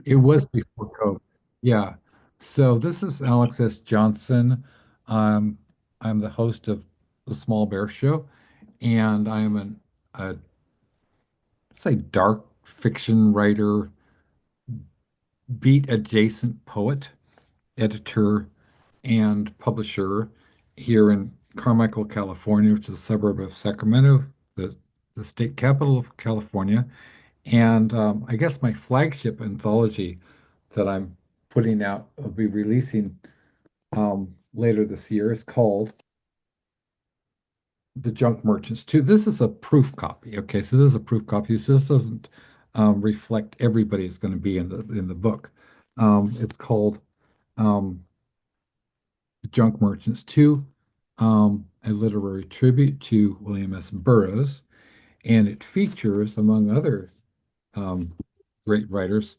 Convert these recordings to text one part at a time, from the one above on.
It was before COVID. Yeah. So this is Alex S. Johnson. Um, I'm the host of the Small Bear Show, and I am a say dark fiction writer, beat adjacent poet, editor, and publisher here in Carmichael, California, which is a suburb of Sacramento, the, the state capital of California. And I guess my flagship anthology that I'm putting out, will be releasing later this year, is called The Junk Merchants 2. This is a proof copy. Okay, so this is a proof copy. So this doesn't reflect everybody who's going to be in the book. It's called um, The Junk Merchants 2, a literary tribute to William S. Burroughs, and it features, among other um, great writers,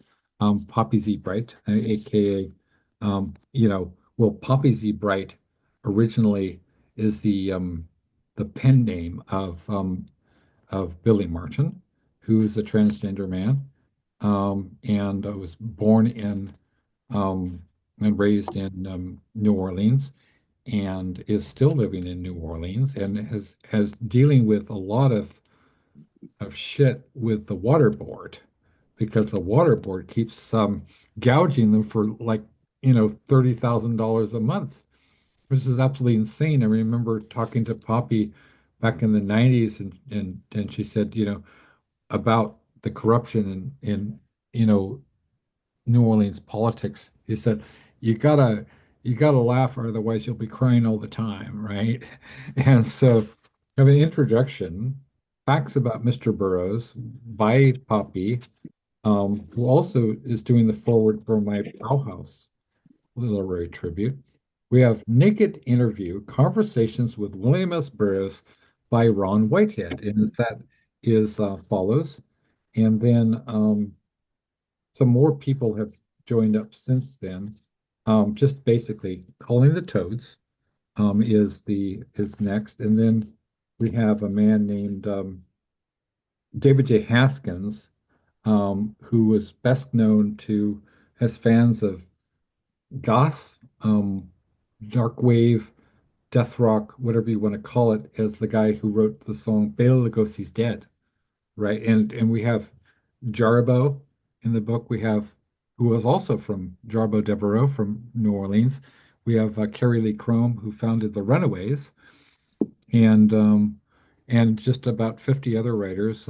Poppy Z. Bright, aka, well, Poppy Z. Bright originally is the pen name of Billy Martin, who is a transgender man, and was born in and raised in New Orleans, and is still living in New Orleans, and has dealing with a lot of shit with the water board because the water board keeps gouging them for like, $30,000 a month, which is absolutely insane. I remember talking to Poppy back in the 90s, and she said, about the corruption in New Orleans politics. He said, you gotta you gotta laugh or otherwise you'll be crying all the time, right? And so I have an introduction, facts about Mr. Burroughs by Poppy, who also is doing the forward for my Bauhaus literary tribute. We have Naked Interview, Conversations with William S. Burroughs by Ron Whitehead. And that is follows. And then some more people have joined up since then. Just basically Calling the Toads is next. And then we have a man named David J. Haskins, who was best known to as fans of goth, dark wave, death rock, whatever you want to call it, as the guy who wrote the song Bela Lugosi's Dead, right? And we have Jarbo in the book. We have who was also from Jarbo Devereaux from New Orleans. We have Carrie Lee Chrome, who founded the Runaways, and just about 50 other writers.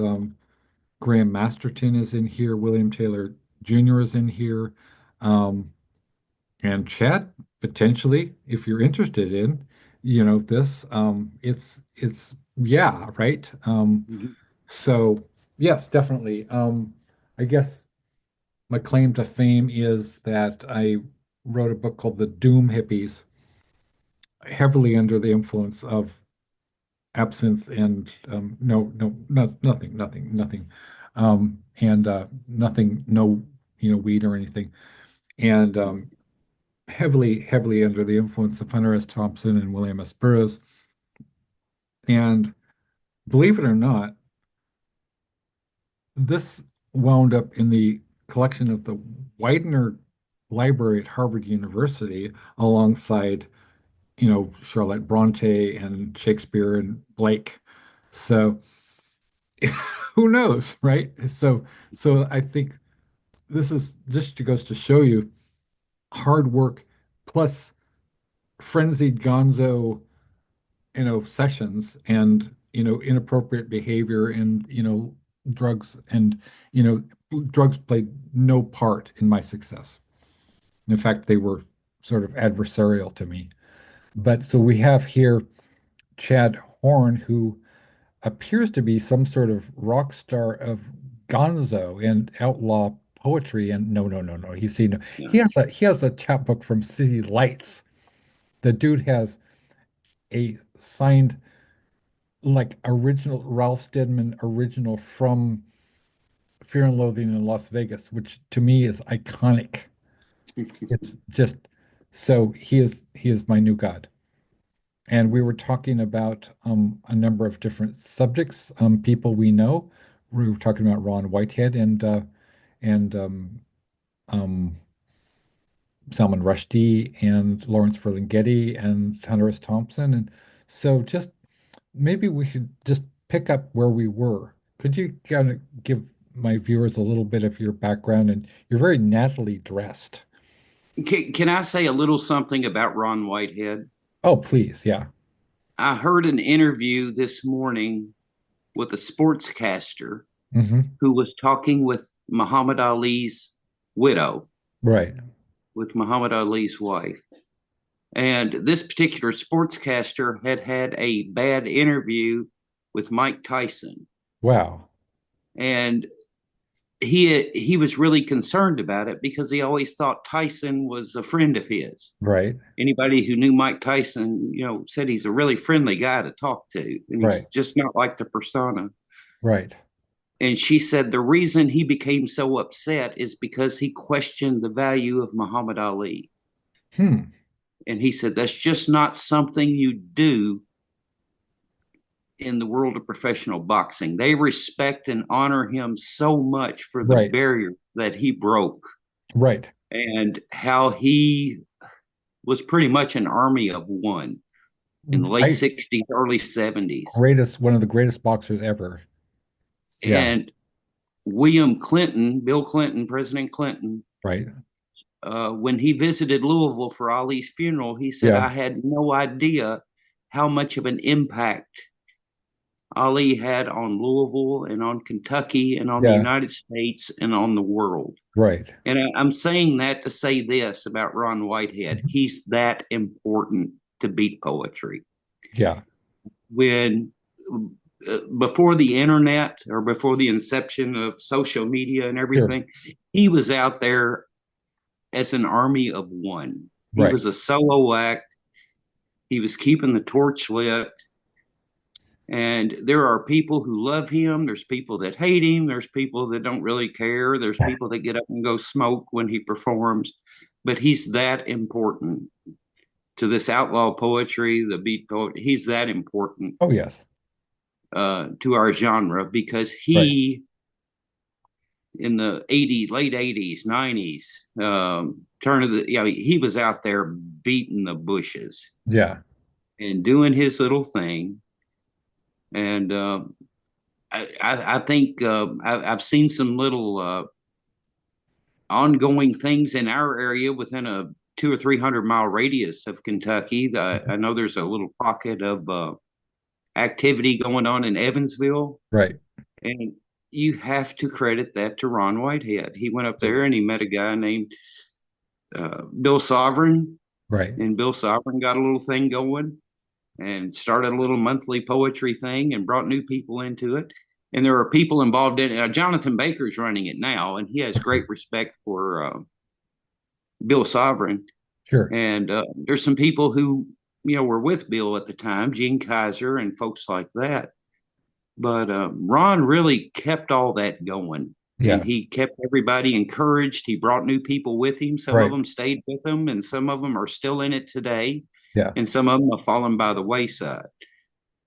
Graham Masterton is in here. William Taylor Jr. is in here. Um, And Chad, potentially, if you're interested in, this, it's yeah, right. Mhm. So yes, definitely. I guess my claim to fame is that I wrote a book called The Doom Hippies, heavily under the influence of absinthe and nothing, and nothing, no, weed or anything, and heavily under the influence of Hunter S. Thompson and William S. Burroughs. And believe it or not, this wound up in the collection of the Widener Library at Harvard University alongside, Charlotte Bronte and Shakespeare and Blake. So who knows, right? So I think this is just goes to show you hard work plus frenzied gonzo sessions and inappropriate behavior and drugs and you know drugs played no part in my success. In fact, they were sort of adversarial to me. But so we have here Chad Horn, who appears to be some sort of rock star of gonzo and outlaw poetry. And no, he's seen Yeah. he has a chapbook from City Lights. The dude has a signed, like, original Ralph Steadman original from Fear and Loathing in Las Vegas, which to me is iconic. It's just so he is my new god. And we were talking about a number of different subjects, people we know. We were talking about Ron Whitehead and um, Salman Rushdie and Lawrence Ferlinghetti and Hunter S. Thompson. And so just maybe we should just pick up where we were. Could you kind of give my viewers a little bit of your background? And you're very nattily dressed. Can I say a little something about Ron Whitehead? Oh, please. Yeah. I heard an interview this morning with a sportscaster Hmm. who was talking with Muhammad Ali's widow, Right. with Muhammad Ali's wife. And this particular sportscaster had had a bad interview with Mike Tyson. Wow. And he was really concerned about it because he always thought Tyson was a friend of his. Right. Anybody who knew Mike Tyson, said he's a really friendly guy to talk to, and he's Right. just not like the persona. Right. And she said the reason he became so upset is because he questioned the value of Muhammad Ali. Hmm. And he said that's just not something you do in the world of professional boxing. They respect and honor him so much for the Right. barrier that he broke Right. and how he was pretty much an army of one in the late Right. 60s, early 70s. Greatest, one of the greatest boxers ever. Yeah. And William Clinton, Bill Clinton, President Clinton, Right. when he visited Louisville for Ali's funeral, he said, Yeah. I had no idea how much of an impact Ali had on Louisville and on Kentucky and on the Yeah. United States and on the world. Right. And I'm saying that to say this about Ron Whitehead. Mhm. He's that important to beat poetry. Yeah. When before the internet or before the inception of social media and Sure. everything, he was out there as an army of one. He Right. was a solo act. He was keeping the torch lit. And there are people who love him. There's people that hate him. There's people that don't really care. There's people that get up and go smoke when he performs. But he's that important to this outlaw poetry, the beat poet. He's that important Oh, yes. to our genre because Right. he, in the '80s, late '80s, '90s, turn of the, he was out there beating the bushes Yeah. and doing his little thing. And I think I've seen some little ongoing things in our area within a 200 or 300 mile radius of Kentucky. I know there's a little pocket of activity going on in Evansville, Right. and you have to credit that to Ron Whitehead. He went up Right. there and he met a guy named Bill Sovereign, Right. and Bill Sovereign got a little thing going and started a little monthly poetry thing and brought new people into it. And there are people involved in it. Jonathan Baker's running it now, and he has great respect for Bill Sovereign. Sure. And there's some people who, were with Bill at the time, Gene Kaiser and folks like that. But Ron really kept all that going. And Yeah. he kept everybody encouraged. He brought new people with him. Some of Right. them stayed with him, and some of them are still in it today. Yeah. And some of them have fallen by the wayside.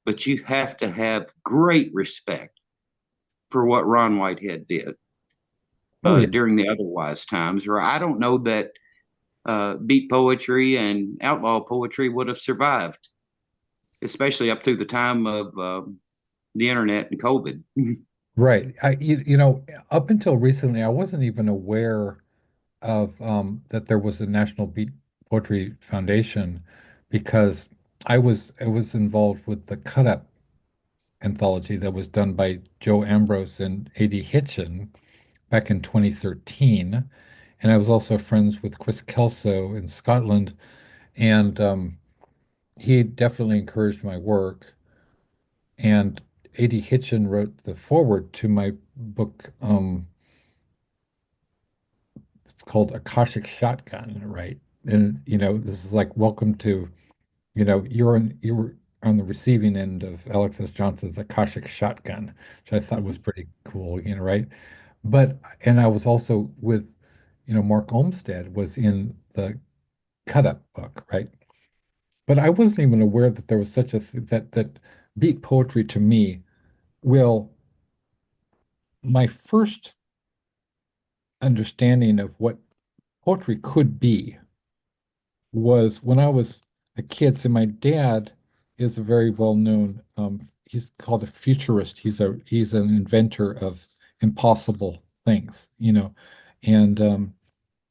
But you have to have great respect for what Ron Whitehead did Oh, yeah. during the otherwise times. Or I don't know that beat poetry and outlaw poetry would have survived, especially up through the time of the internet and COVID. Right. Up until recently, I wasn't even aware of that there was a National Beat Poetry Foundation because I was involved with the Cut Up anthology that was done by Joe Ambrose and A.D. Hitchen back in 2013. And I was also friends with Chris Kelso in Scotland, and he definitely encouraged my work. And A.D. Hitchen wrote the foreword to my book. It's called Akashic Shotgun, right? And this is like welcome to, you're on the receiving end of Alexis Johnson's Akashic Shotgun, which I thought was pretty cool, right? But and I was also with, Mark Olmsted was in the Cut Up book, right? But I wasn't even aware that there was such a th that beat poetry to me will my first understanding of what poetry could be was when I was a kid. So my dad is a very well-known, he's called a futurist. He's an inventor of impossible things, and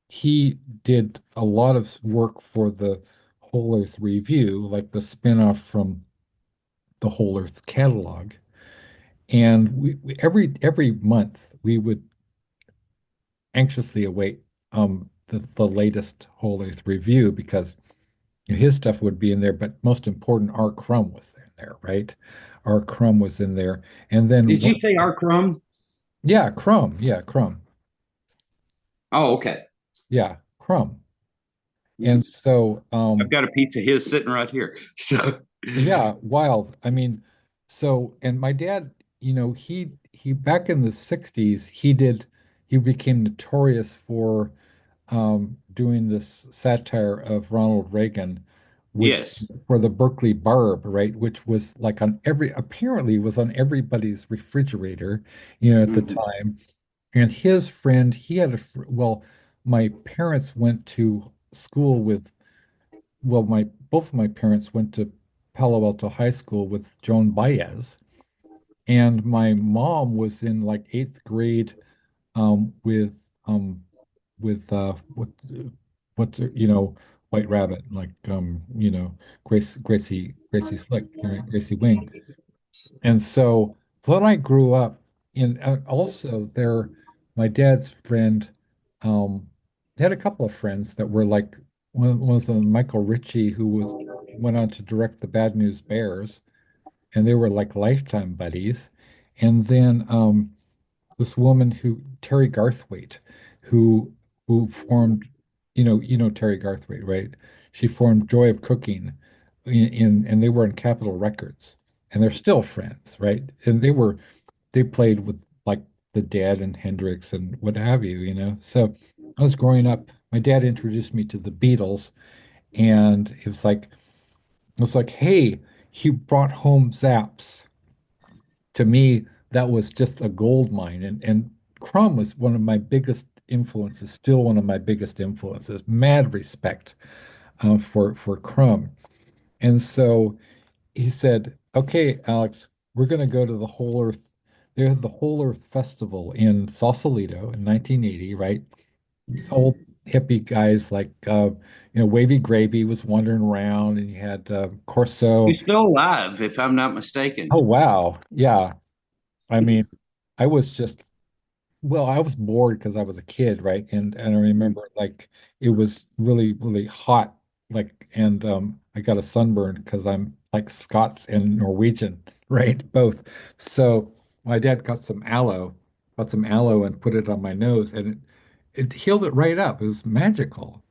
he did a lot of work for the Whole Earth Review, like the spinoff from the Whole Earth catalog. And every month we would anxiously await the latest Whole Earth Review because his stuff would be in there, but most important, R. Crumb was in there, right? R. Crumb was in there. And then Did you one, say our crumb? yeah, Crumb, yeah, Crumb, Oh, okay. yeah, Crumb. And so, I've got a piece of his sitting right here. So yeah, wild. I mean, so, and my dad, he back in the 60s, he became notorious for doing this satire of Ronald Reagan, which yes. for the Berkeley Barb, right, which was like apparently was on everybody's refrigerator, at the Mhm. time. And his friend, he had well, my parents went to school with, well, my both of my parents went to Palo Alto High School with Joan Baez, and my mom was in like eighth grade um, with um, what's White Rabbit, like Gracie Slick, Gracie Wing. And so then I grew up in also there my dad's friend they had a couple of friends that were like one was Michael Ritchie, who went on to direct the Bad News Bears, and they were like lifetime buddies. And then this woman Terry Garthwaite, who formed, Terry Garthwaite, right? She formed Joy of Cooking and they were in Capitol Records, and they're still friends, right? And they played with like the Dead and Hendrix and what have you, So I was growing up, my dad introduced me to the Beatles, and it was like, hey, he brought home Zaps. To me, that was just a gold mine. And Crumb was one of my biggest influences, still one of my biggest influences. Mad respect for Crumb. And so he said, "Okay, Alex, we're going to go to the Whole Earth." They had the Whole Earth Festival in Sausalito in 1980, right? These old hippie guys like, Wavy Gravy was wandering around, and you had Corso. He's still alive, if I'm not mistaken. Oh, wow. Yeah. I mean, I was just Well, I was bored because I was a kid, right? And I remember like it was really, really hot, like, and I got a sunburn because I'm like Scots and Norwegian, right? Both. So my dad got some aloe and put it on my nose, and it healed it right up. It was magical.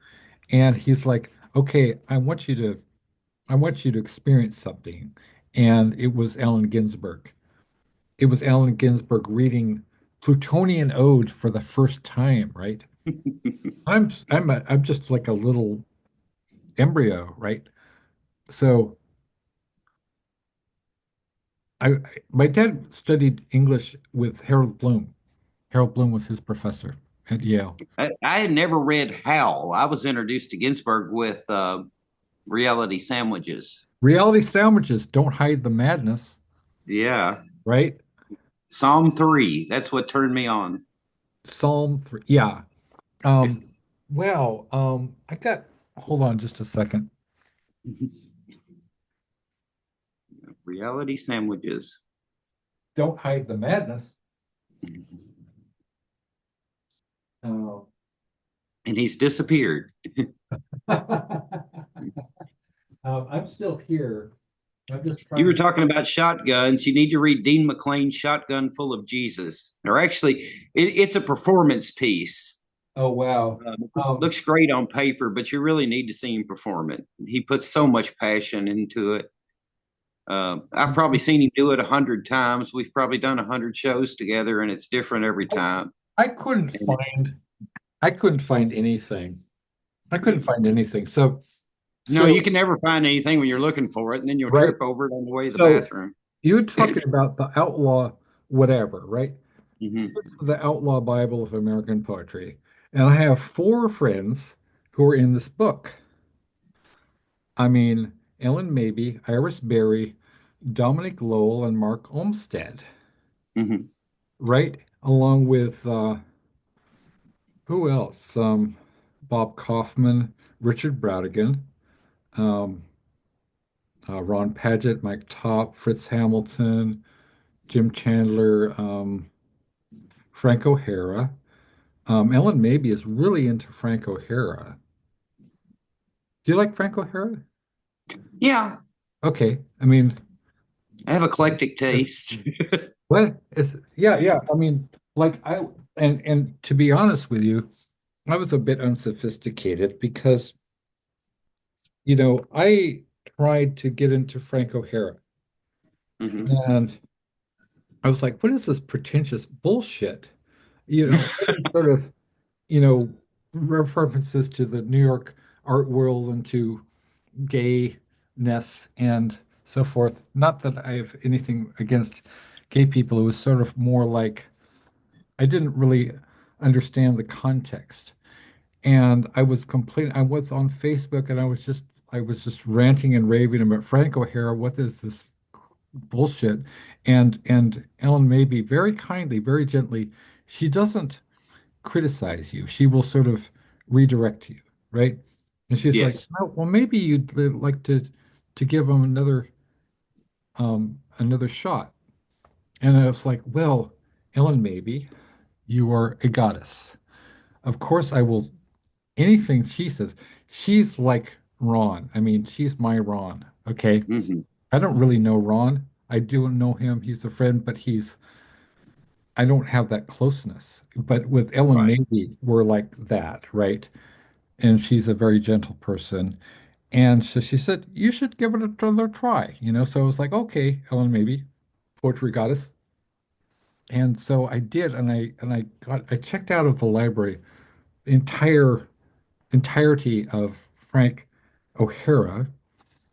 And he's like, "Okay, I want you to experience something." And it was Allen Ginsberg reading Plutonian Ode for the first time, right? I'm just like a little embryo, right? So my dad studied English with Harold Bloom. Harold Bloom was his professor at Yale. I had never read Howl. I was introduced to Ginsburg with reality sandwiches. Reality sandwiches don't hide the madness, Yeah. right? Psalm 3. That's what turned me on. Psalm 3. Yeah. Um, I got, hold on just a second. Reality sandwiches. Don't hide the madness. Oh. And he's disappeared. I'm still here. I'm just You trying were to. talking about shotguns. You need to read Dean McClain's Shotgun Full of Jesus. Or actually, it's a performance piece. Oh, wow. Looks great on paper, but you really need to see him perform it. He puts so much passion into it. I've probably seen him do it 100 times. We've probably done 100 shows together, and it's different every time. I couldn't And find I couldn't find anything. I couldn't find anything. So no, you so can never find anything when you're looking for it, and then you'll right. trip over it on the way to the So bathroom. you're talking about the outlaw whatever, right? Hmm. It's the outlaw Bible of American poetry. And I have four friends who are in this book. I mean, Ellen Mabey, Iris Berry, Dominic Lowell, and Mark Olmsted, Hmm. right? Along with who else? Bob Kaufman, Richard Bradigan, um, Ron Padgett, Mike Top, Fritz Hamilton, Jim Chandler, Frank O'Hara. Ellen Mabey is really into Frank O'Hara. Do you like Frank O'Hara? Yeah, Okay, I mean, I have eclectic taste. what is, yeah, yeah. I mean, like and to be honest with you, I was a bit unsophisticated because, I tried to get into Frank O'Hara Hmm. and I was like, what is this pretentious bullshit? Sort of, references to the New York art world and to gayness and so forth. Not that I have anything against gay people. It was sort of more like I didn't really understand the context. And I was on Facebook and I was just ranting and raving about Frank O'Hara. What is this bullshit? And Ellen Mabey very kindly, very gently, she doesn't criticize you. She will sort of redirect you, right? And she's like, Yes. oh, well, maybe you'd like to give him another shot. And I was like, well, Ellen Mabey, you are a goddess. Of course, I will anything she says. She's like Ron. I mean, she's my Ron. Okay. Hmm. I don't really know Ron. I do know him. He's a friend, but I don't have that closeness. But with Ellen Right. Mabey, we're like that, right? And she's a very gentle person. And so she said, you should give it another try. So I was like, okay, Ellen Mabey, poetry goddess. And so I did, and I checked out of the library the entirety of Frank O'Hara,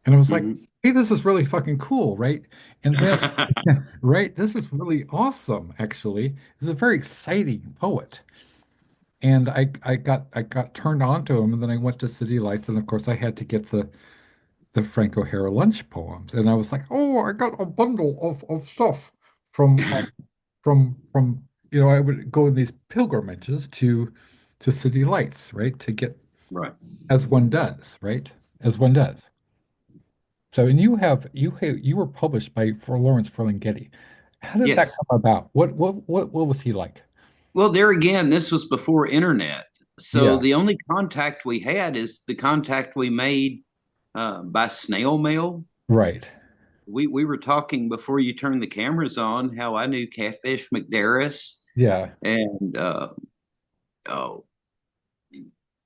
and I was like, Hmm. hey, this is really fucking cool, right? And then, right, this is really awesome, actually. He's a very exciting poet. And I got turned on to him, and then I went to City Lights, and of course I had to get the Frank O'Hara lunch poems. And I was like, oh, I got a bundle of stuff from I would go in these pilgrimages to City Lights, right? To get Right. as one does, right? As one does. So, and you were published by for Lawrence Ferlinghetti. How did that Yes. come about? What was he like? Well, there again, this was before internet. So Yeah, the only contact we had is the contact we made by snail mail. right. We were talking before you turned the cameras on how I knew Catfish McDarris Yeah, and oh,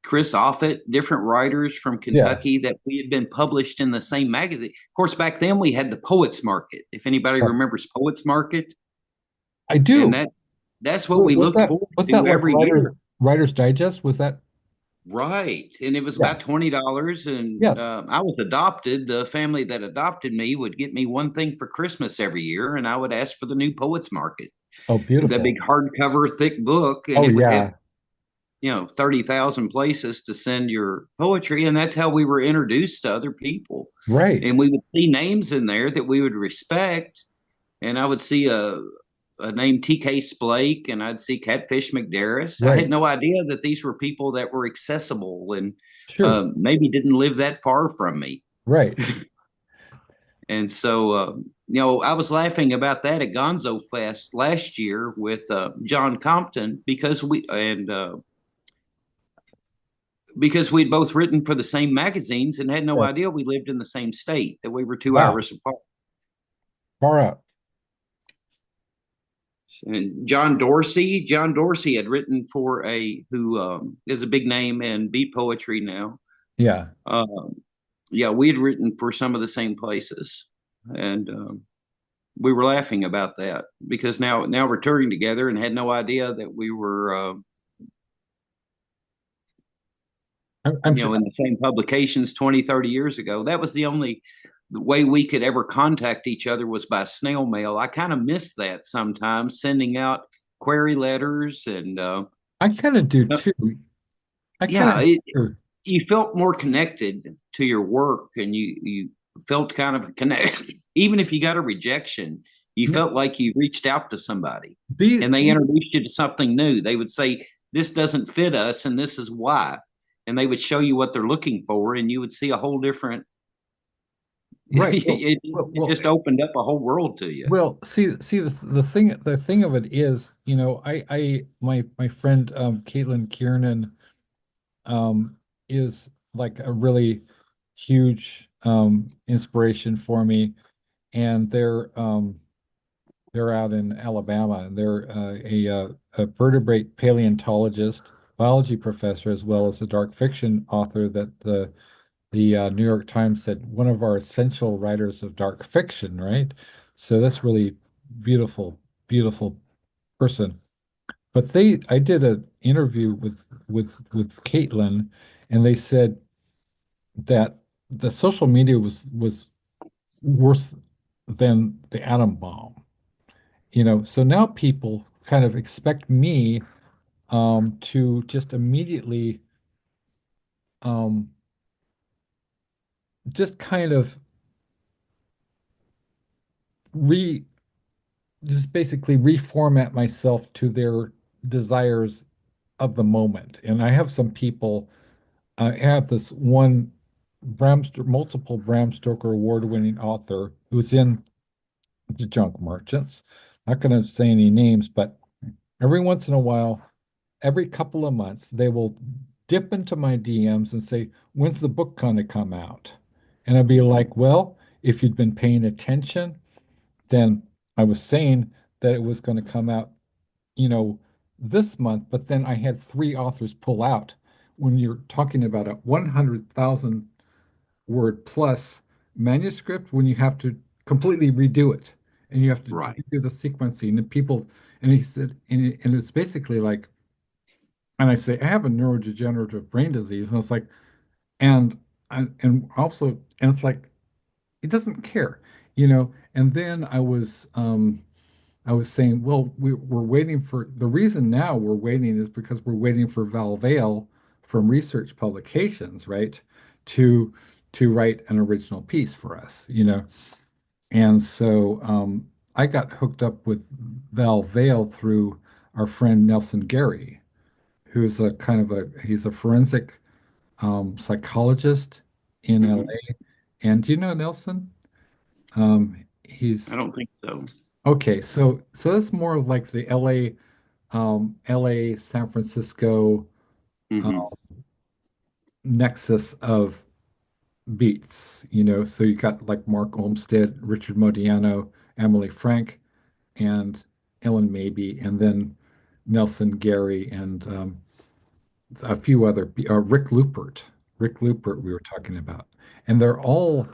Chris Offutt, different writers from yeah. Kentucky that we had been published in the same magazine. Of course, back then we had the Poets Market. If anybody Right. remembers Poets Market, I and do. that's what we Was looked that forward was that to like every year. Writer's Digest? Was that? Right. And it was Yeah. about $20. And Yes. I was adopted. The family that adopted me would get me one thing for Christmas every year, and I would ask for the new Poets Market. Oh, That big beautiful. hardcover, thick book, and Oh, it would have, yeah. 30,000 places to send your poetry. And that's how we were introduced to other people. Right. And we would see names in there that we would respect. And I would see a name TK Splake and I'd see Catfish McDarris. I had Right. no idea that these were people that were accessible and Sure. maybe didn't live that far from me. Right. And so, I was laughing about that at Gonzo Fest last year with John Compton because we'd both written for the same magazines and had no Right. idea we lived in the same state, that we were 2 hours Wow. apart. Far out. And John Dorsey had written for who is a big name in beat poetry now. Yeah. Um, yeah, we had written for some of the same places, and we were laughing about that because now we're touring together and had no idea that we were I'm sure. in the same publications 20, 30 years ago. That was the way we could ever contact each other was by snail mail. I kind of miss that sometimes, sending out query letters and I kind of do too. I yeah, kind of, you felt more connected to your work, and you felt kind of connected. Even if you got a rejection, you yeah, felt like you reached out to somebody these, and they introduced you to something new. They would say, "This doesn't fit us, and this is why." And they would show you what they're looking for, and you would see a whole different. right. It just opened up a whole world to you. Well, see the thing of it is, my friend Caitlin Kiernan is like a really huge inspiration for me, and they're out in Alabama, and they're a vertebrate paleontologist, biology professor, as well as a dark fiction author that the New York Times said one of our essential writers of dark fiction, right? So that's really beautiful, beautiful person. But I did an interview with Caitlin, and they said that the social media was worse than the atom bomb. So now people kind of expect me to just immediately um, just kind of re just basically reformat myself to their desires of the moment. And I have some people, I have this one multiple Bram Stoker award-winning author who's in the junk merchants. Not going to say any names, but every once in a while, every couple of months, they will dip into my DMs and say, "When's the book going to come out?" And I'd be like, "Well, if you'd been paying attention, then I was saying that it was going to come out, you know, this month, but then I had three authors pull out." When you're talking about a 100,000 word plus manuscript, when you have to completely redo it and you have to Right. do the sequencing and people, and he said, and it's basically like, and I say, I have a neurodegenerative brain disease. And it's like, and also, and it's like, it doesn't care. And then I was saying, well, we're waiting for the reason now we're waiting is because we're waiting for Val Vale from Research Publications, right, to write an original piece for us. And so I got hooked up with Val Vale through our friend Nelson Gary, who's a kind of he's a forensic psychologist in Hmm. LA. And do you know Nelson? I He's don't think so. okay. So that's more of like the LA, San Francisco uh, Hmm. nexus of beats. So you got like Mark Olmsted, Richard Modiano, Emily Frank, and Ellen Mabey, and then Nelson Gary and a few other Rick Lupert. Rick Lupert we were talking about. And they're all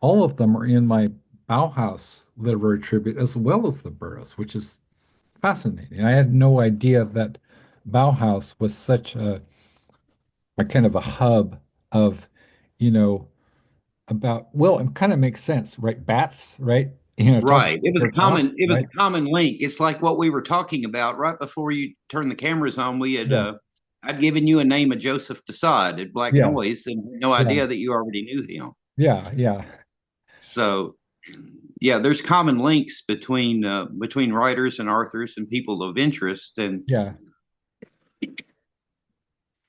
of them are in my Bauhaus literary tribute as well as the Burroughs, which is fascinating. I had no idea that Bauhaus was such a kind of a hub of, you know, well, it kind of makes sense, right? Bats, right? Talking Right. It was about a dogs, common. It was right? a common link. It's like what we were talking about right before you turned the cameras on. We had. Yeah, I'd given you a name of Joseph Dessad at Black yeah, Noise, and no yeah, idea that you already knew him. yeah, yeah, So, yeah, there's common links between writers and authors and people of interest. And yeah,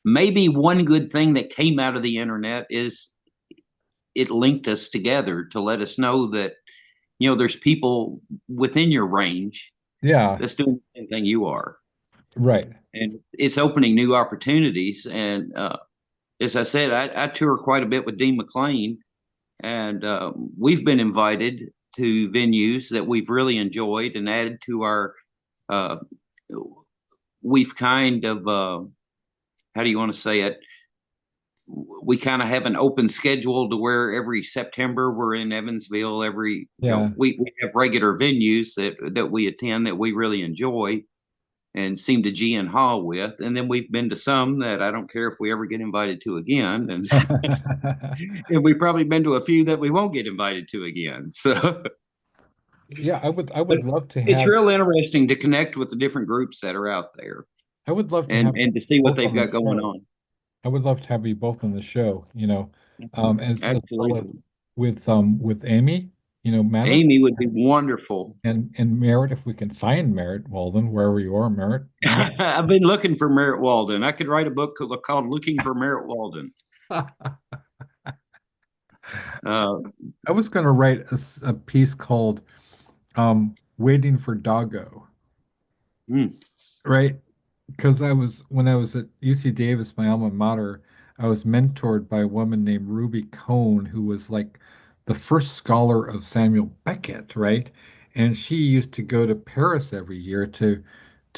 maybe one good thing that came out of the internet is it linked us together to let us know that there's people within your range yeah, that's doing the same thing you are, right. and it's opening new opportunities. And as I said, I tour quite a bit with Dean McLean, and we've been invited to venues that we've really enjoyed and added to our. Uh, we've kind of how do you want to say it? We kind of have an open schedule to where every September we're in Evansville. Yeah. We have regular venues that we attend that we really enjoy and seem to G and haw with. And then we've been to some that I don't care if we ever get invited to again. And we've probably been to a few that we won't get invited to again. So Yeah, I but would love to it's have real interesting to connect with the different groups that are out there I would love to and have to see what both they've on the got going show. on. I would love to have you both on the show, as well as Absolutely. with Amy, Matis, Amy would be wonderful. and Merritt, if we can find Merritt Walden, wherever you are, Merritt. I've been looking for Merritt Walden. I could write a book called Looking for Merritt Walden. Uh, I was going to write a piece called Waiting for Doggo, hmm, right? Because when I was at UC Davis, my alma mater, I was mentored by a woman named Ruby Cohn, who was like the first scholar of Samuel Beckett, right? And she used to go to Paris every year to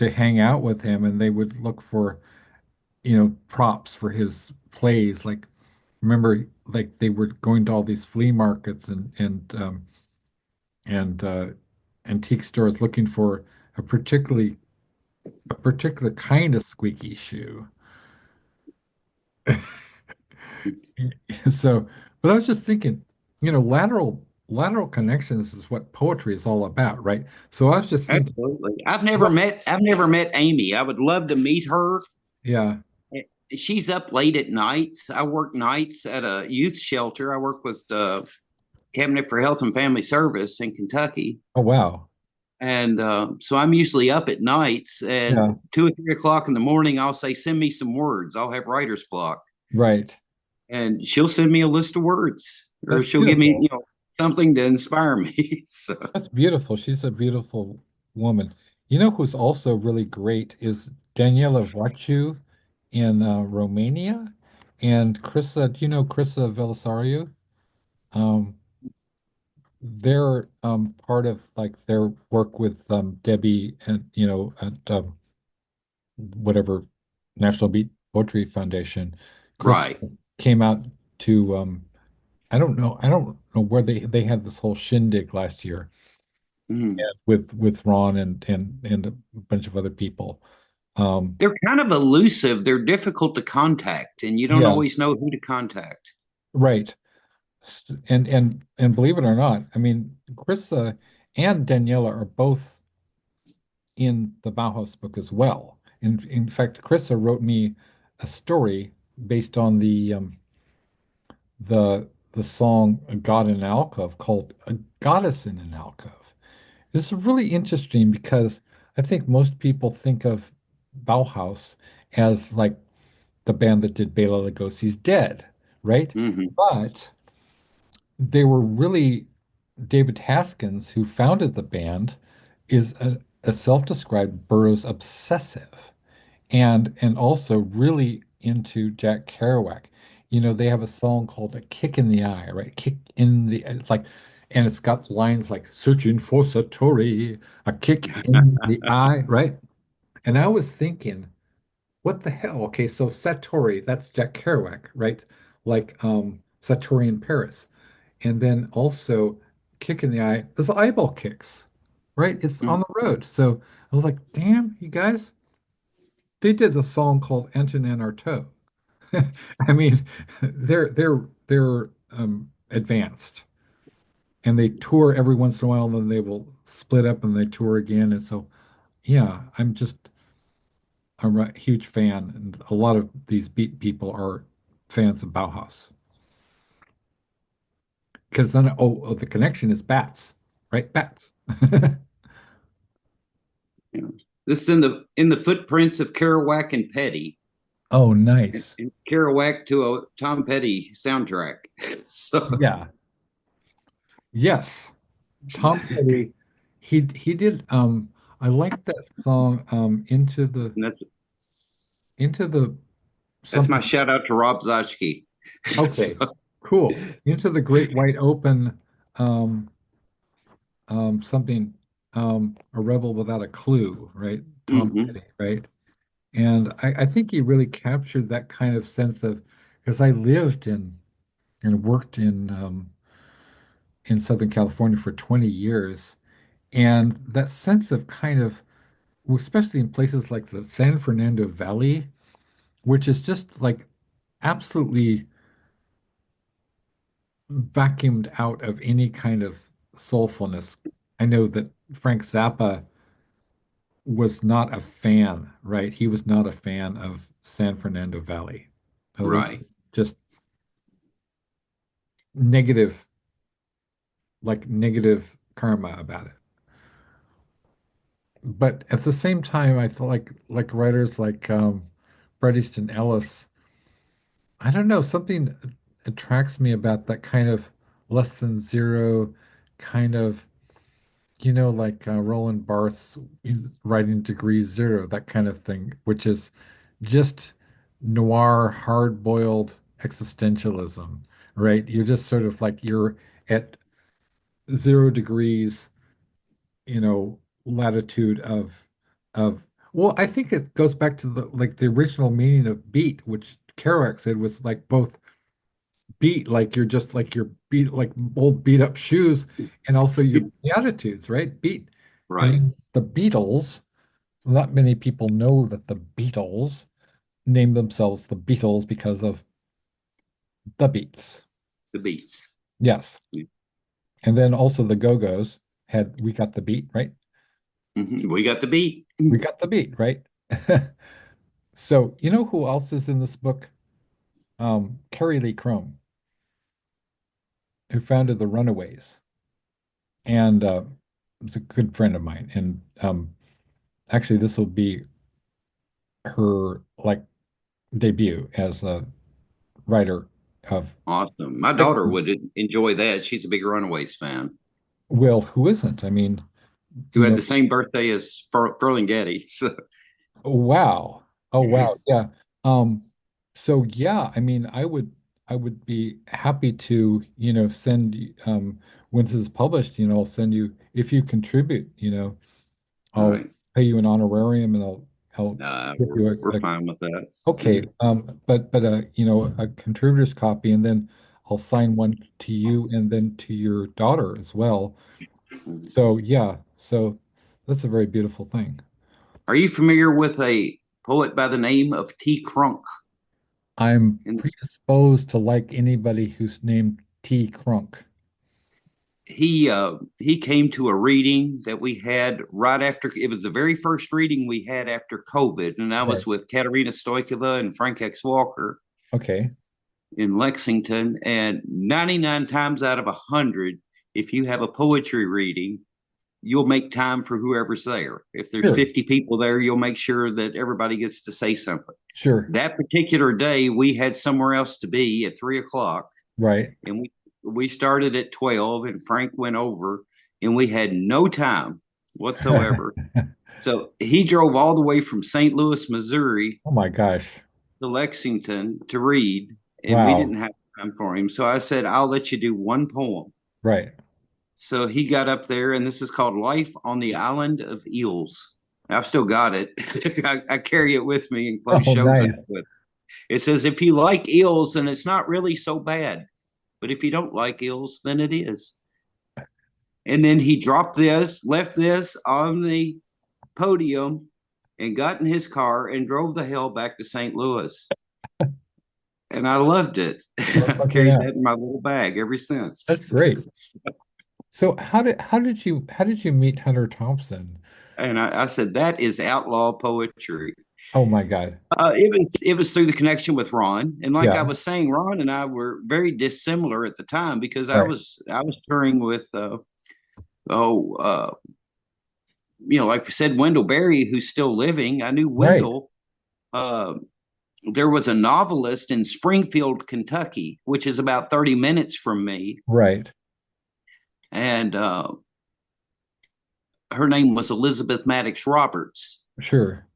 hang out with him, and they would look for, props for his plays. Like, remember, like they were going to all these flea markets and antique stores looking for a particular kind of squeaky shoe. So, but I was just thinking, lateral connections is what poetry is all about, right? So I was just thinking, absolutely. what? I've never met Amy. I would love to meet her. Yeah. She's up late at nights. I work nights at a youth shelter. I work with the Cabinet for Health and Family Service in Kentucky. Oh, wow. And so I'm usually up at nights, and Yeah. 2 or 3 o'clock in the morning, I'll say, send me some words. I'll have writer's block. Right. And she'll send me a list of words, or That's she'll give me, beautiful. something to inspire me. So, That's beautiful. She's a beautiful woman. You know who's also really great is Daniela Vaciu in Romania, and Krista. Do you know Krista Velisariu? Um, they're part of like their work with Debbie and at whatever National Beat Poetry Foundation. Chris right. came out to I don't know where they had this whole shindig last year Mhm. with Ron and a bunch of other people. Um, They're kind of elusive. They're difficult to contact, and you don't yeah, always know who to contact. right. And believe it or not, I mean, Krista and Daniela are both in the Bauhaus book as well. In fact, Krista wrote me a story based on the song "A God in an Alcove" called "A Goddess in an Alcove." This is really interesting because I think most people think of Bauhaus as like the band that did Bela Lugosi's Dead, right? Hmm. But they were really David Haskins, who founded the band, is a self-described Burroughs obsessive and also really into Jack Kerouac. They have a song called "A Kick in the Eye," right? Kick in the like, and it's got lines like "searching for Satori, a kick in the eye," right? And I was thinking, what the hell? Okay, so Satori, that's Jack Kerouac, right? Like Satori in Paris. And then also kick in the eye, there's eyeball kicks, right? It's on the road. So I was like, damn, you guys, they did a song called Antonin Artaud. I mean, they're advanced and they tour every once in a while, and then they will split up and they tour again. And so, yeah, I'm a huge fan, and a lot of these beat people are fans of Bauhaus because then the connection is bats, right? Bats. Yeah. This is in the footprints of Kerouac and Petty, Oh, nice. and Kerouac to a Tom Petty soundtrack. So Yeah. Yes. Tom Petty. He did I like that song that's into the that's my something. shout out to Rob Zoschke. Okay. So, Cool. Into the Great White Open um something a rebel without a clue, right? Tom mhm. Petty, right? And I think he really captured that kind of sense of because I lived in and worked in Southern California for 20 years. And that sense of kind of, well, especially in places like the San Fernando Valley, which is just like absolutely vacuumed out of any kind of soulfulness. I know that Frank Zappa was not a fan, right? He was not a fan of San Fernando Valley. There's Right. just negative, like negative karma about it. But at the same time, I feel like writers like Bret Easton Ellis, I don't know, something attracts me about that kind of less than zero kind of, like Roland Barthes writing Degree Zero, that kind of thing, which is just noir, hard-boiled existentialism, right? You're just sort of like you're at 0 degrees, latitude of well, I think it goes back to the original meaning of beat, which Kerouac said was like both beat, like you're just like you're beat like old beat up shoes, and also your attitudes, right? Beat. And Right. then the Beatles, not many people know that the Beatles named themselves the Beatles because of the Beats. The beats. Yes. And then also the Go-Go's had We Got the Beat, right? We got the beat. We got the beat, right? So, you know who else is in this book? Carrie Lee Chrome, who founded the Runaways, and is a good friend of mine. And actually, this will be her like debut as a writer of Awesome. My daughter fiction. would enjoy that. She's a big Runaways fan. Well, who isn't? I mean, Who you had know, the same birthday as Ferlinghetti. So, oh, wow. Oh, wow. Yeah. Um, so yeah, I mean, I would be happy to, send once it's published, I'll send you if you contribute, all I'll right. pay you an honorarium, and I'll give We're, you we're fine with that. okay, but a contributor's copy, and then I'll sign one to you and then to your daughter as well. So yeah, so that's a very beautiful thing. Are you familiar with a poet by the name of T. Crunk? I'm And predisposed to like anybody who's named T. Crunk. he came to a reading that we had right after it was the very first reading we had after COVID, and I Right. was with Katerina Stoikova and Frank X. Walker Okay. in Lexington. And 99 times out of 100, if you have a poetry reading, you'll make time for whoever's there. If there's Sure. 50 people there, you'll make sure that everybody gets to say something. Sure. That particular day, we had somewhere else to be at 3 o'clock, Right. and we started at 12, and Frank went over, and we had no time whatsoever. So he drove all the way from St. Louis, Missouri Oh my gosh. to Lexington to read, and we didn't Wow. have time for him. So I said, I'll let you do one poem. Right. So he got up there, and this is called Life on the Island of Eels. I've still got it. I carry it with me and close Oh, shows out nice. with. It says, if you like eels, then it's not really so bad. But if you don't like eels, then it is. And then he dropped this, left this on the podium, and got in his car and drove the hell back to St. Louis. And I loved it. I've carried Yeah, that in my little bag ever since. that's great. So how did you meet Hunter Thompson? And I said, that is outlaw poetry. Oh my God. It was through the connection with Ron, and like I Yeah. was saying, Ron and I were very dissimilar at the time because I Right. was I was touring with oh like we said, Wendell Berry, who's still living. I knew Right. Wendell. Uh, there was a novelist in Springfield, Kentucky, which is about 30 minutes from me, Right. and her name was Elizabeth Maddox Roberts. Sure.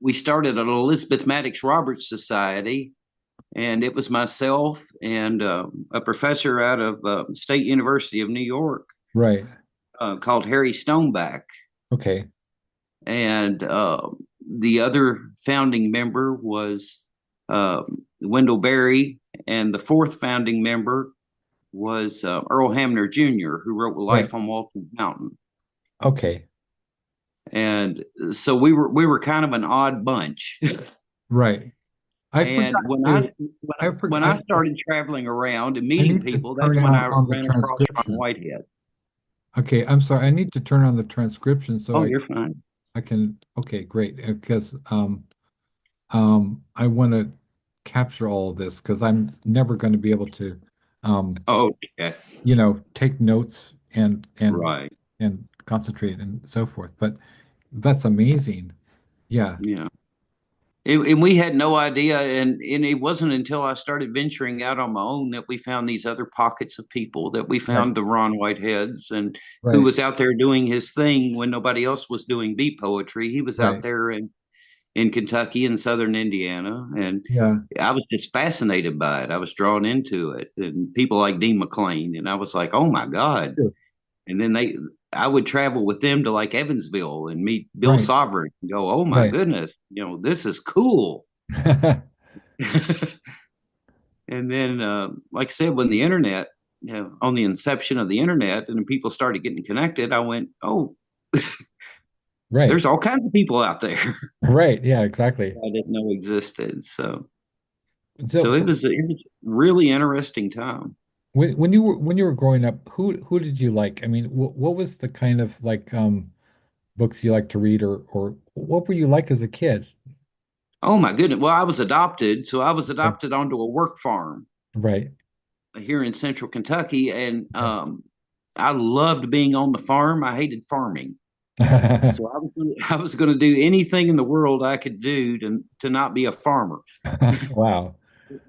We started an Elizabeth Maddox Roberts Society, and it was myself and a professor out of State University of New York Right. called Harry Stoneback, Okay. and the other founding member was uh, Wendell Berry, and the fourth founding member was Earl Hamner Jr., who wrote Right. Life on Walton Mountain. Okay. And so we were kind of an odd bunch. Right. I And forgot when I to when, I forgot when I started traveling around and I meeting need to people, that's turn when on I on the ran across Ron transcription. Whitehead. Okay, I'm sorry. I need to turn on the transcription so Oh, I you're fine. I can okay, great. Because I want to capture all of this because I'm never going to be able to, um, Oh, yeah. take notes Right. and concentrate and so forth. But that's amazing. Yeah, Yeah. And we had no idea, and it wasn't until I started venturing out on my own that we found these other pockets of people, that we right, found the Ron Whiteheads, and who right, was out there doing his thing when nobody else was doing beat poetry. He was out right. there in Kentucky and Southern Indiana, and Yeah, I was just fascinated by it. I was drawn into it, and people like Dean McClain, and I was like, oh my God. sure. And then I would travel with them to like Evansville and meet Bill Right, Sovereign and go, oh my right. goodness, this is cool. And then, like I said, when the internet, on the inception of the internet, and then people started getting connected, I went, oh, Right, there's all kinds of people out there right. Yeah, exactly. I didn't know existed. So, So, it was a really interesting time. when you were growing up, who did you like? I mean, what was the kind of like books you like to read, or what were you like as a kid? Oh my goodness. Well, I was adopted. So I was Okay. adopted onto a work farm Right. here in central Kentucky. And Okay. I loved being on the farm. I hated farming. So I was going to do anything in the world I could do to not be a farmer, Wow.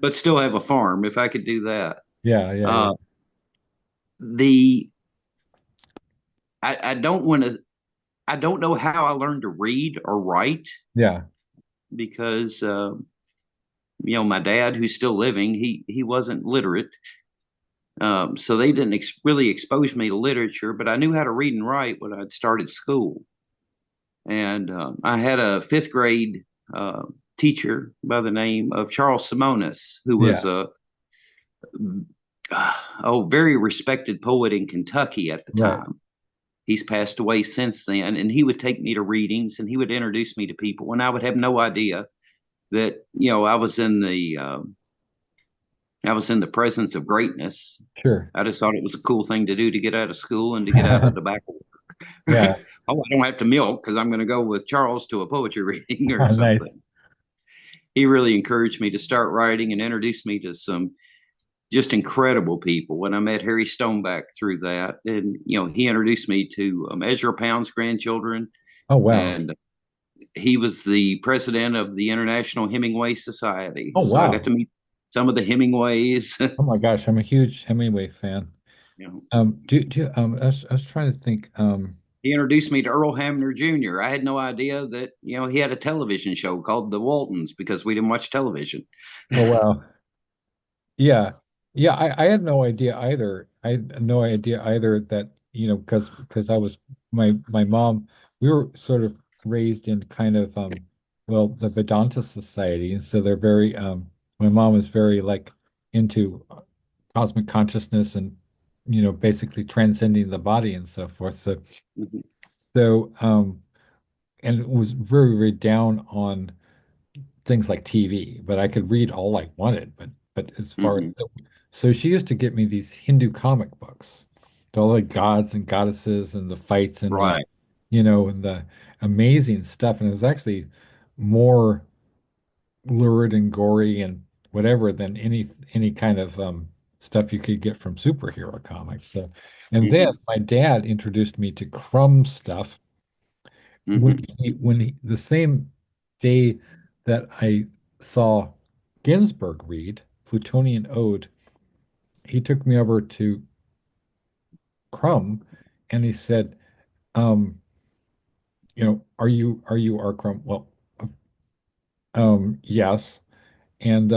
but still have a farm if I could do that. Yeah, yeah, Uh, yeah. the I don't want to. I don't know how I learned to read or write Yeah, because my dad, who's still living, he wasn't literate. So they didn't really expose me to literature, but I knew how to read and write when I'd started school. And I had a fifth grade uh, teacher by the name of Charles Simonis, who yeah. was very respected poet in Kentucky at the Right. time. He's passed away since then, and he would take me to readings and he would introduce me to people, and I would have no idea that I was in the presence of greatness. Sure. I just thought it was a cool thing to do to get out of school and to get out of the back. Yeah. Oh, I don't have to milk because I'm going to go with Charles to a poetry reading or Nice. something. He really encouraged me to start writing and introduced me to some just incredible people. When I met Harry Stoneback through that, and he introduced me to Ezra Pound's grandchildren, Oh, wow. and he was the president of the International Hemingway Society. Oh, So I got wow. to meet some of the Hemingways. Oh my gosh, I'm a huge Hemingway fan. you know, I was trying to think. he introduced me to Earl Hamner Jr. I had no idea that he had a television show called The Waltons because we didn't watch television. Oh, wow. Yeah. Yeah, I had no idea either. I had no idea either that, because I was my mom, we were sort of raised in kind of well, the Vedanta Society, and so they're very my mom is very like into cosmic consciousness and basically transcending the body and so forth. So and it was very, very down on things like TV, but I could read all I wanted. But as far Mm-hmm. so she used to get me these Hindu comic books, all the gods and goddesses and the fights and Right. and the amazing stuff. And it was actually more lurid and gory and whatever than any kind of stuff you could get from superhero comics. So, and then Mm-hmm. my dad introduced me to Crumb stuff Mm-hmm. the same day that I saw Ginsberg read Plutonian Ode, he took me over to Crumb and he said, are you our Crumb? Well, yes. And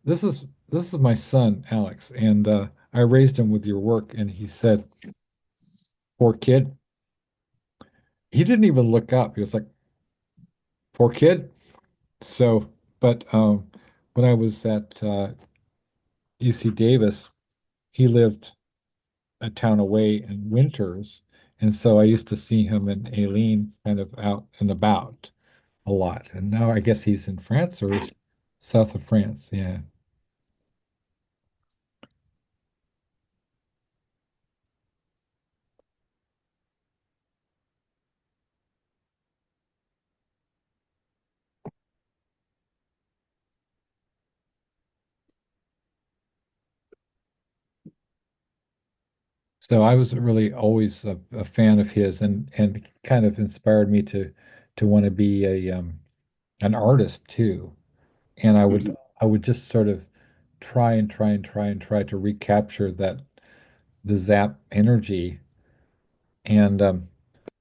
this is my son, Alex, and I raised him with your work. And he said, poor kid. He didn't even look up. He was like, poor kid. So, but when I was at UC Davis, he lived a town away in Winters, and so I used to see him and Aileen kind of out and about a lot. And now I guess he's in France or south of France. Yeah. So I was really always a fan of his, and kind of inspired me to want to be a an artist too. And Mhm. I would just sort of try and try and try and try to recapture that the Zap energy. And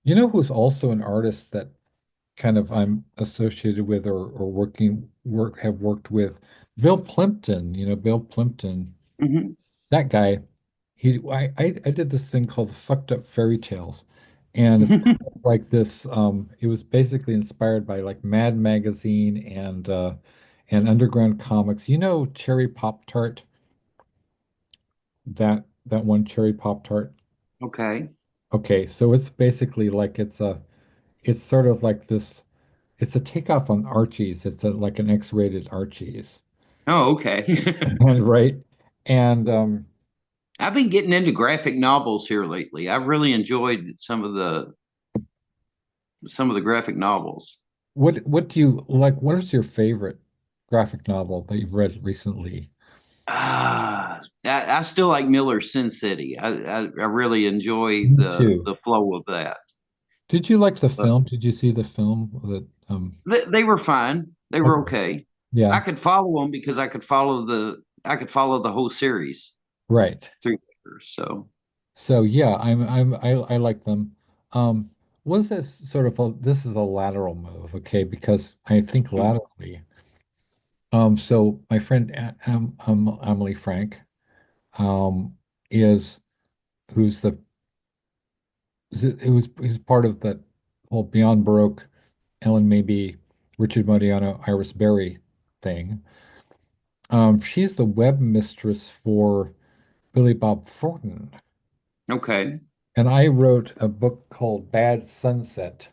you know who's also an artist that kind of I'm associated with or have worked with? Bill Plimpton. You know, Bill Plimpton, Mhm. that guy. I did this thing called Fucked Up Fairy Tales. And it's kind of like this, it was basically inspired by like Mad Magazine and Underground Comics. You know Cherry Pop Tart, that one Cherry Pop Tart? Okay. Okay, so it's basically like it's sort of like this, it's a takeoff on Archie's. It's like an X-rated Archie's. Oh, okay. And right. And I've been getting into graphic novels here lately. I've really enjoyed some of the graphic novels. what do you like? What is your favorite graphic novel that you've read recently? I still like Miller's Sin City. I really enjoy Me too. the flow of that. Did you like the But film? Did you see the film that they were fine. They were okay. okay. I Yeah, could follow them because I could follow the whole series right. through there. So So yeah, I like them. Um was this sort of this is a lateral move, okay? Because I think laterally. So my friend Emily Frank um is who's the who's part of that whole Beyond Baroque, Ellen Maybe, Richard Modiano, Iris Berry thing. She's the web mistress for Billy Bob Thornton. okay. And I wrote a book called Bad Sunset.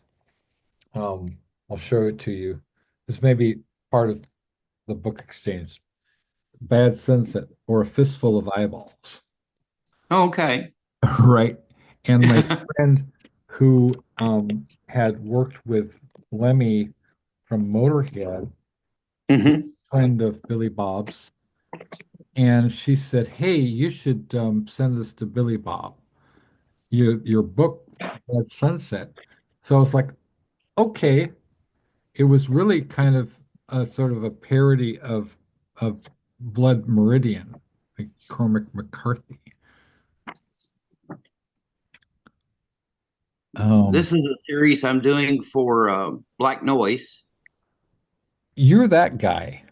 I'll show it to you. This may be part of the book exchange. Bad Sunset, or A Fistful of Eyeballs. Okay. Right. And my friend who had worked with Lemmy from Motorhead, Hmm. friend of Billy Bob's, and she said, "Hey, you should send this to Billy Bob. Your book at Sunset." So I was like, "Okay." It was really kind of a sort of a parody of Blood Meridian, like Cormac McCarthy. Um, This is a series I'm doing for Black Noise. you're that guy.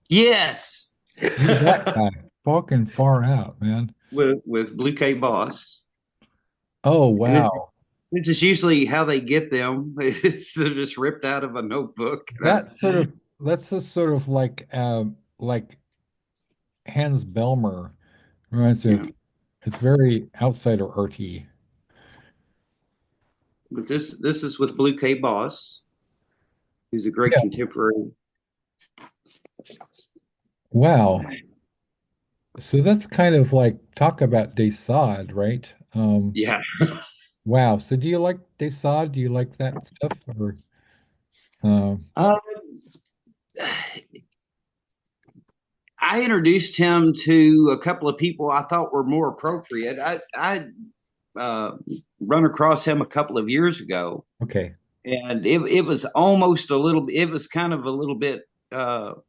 Yes. You're that guy. Fucking far out, man. With Blue K Boss. Oh And wow. it's just usually how they get them. It's they're just ripped out of a notebook. That's just sort of like Hans Belmer reminds me Yeah. of. It's very outsider arty. But this is with Blue K Boss, who's a great Yeah. contemporary. Wow. So that's kind of like talk about Desad, right? Yeah. Wow. So do you like Desad? Do you like that stuff? Or um, Uh, I introduced him to a couple of people I thought were more appropriate. I uh, run across him a couple of years ago, okay. and it was almost a little. It was kind of a little bit out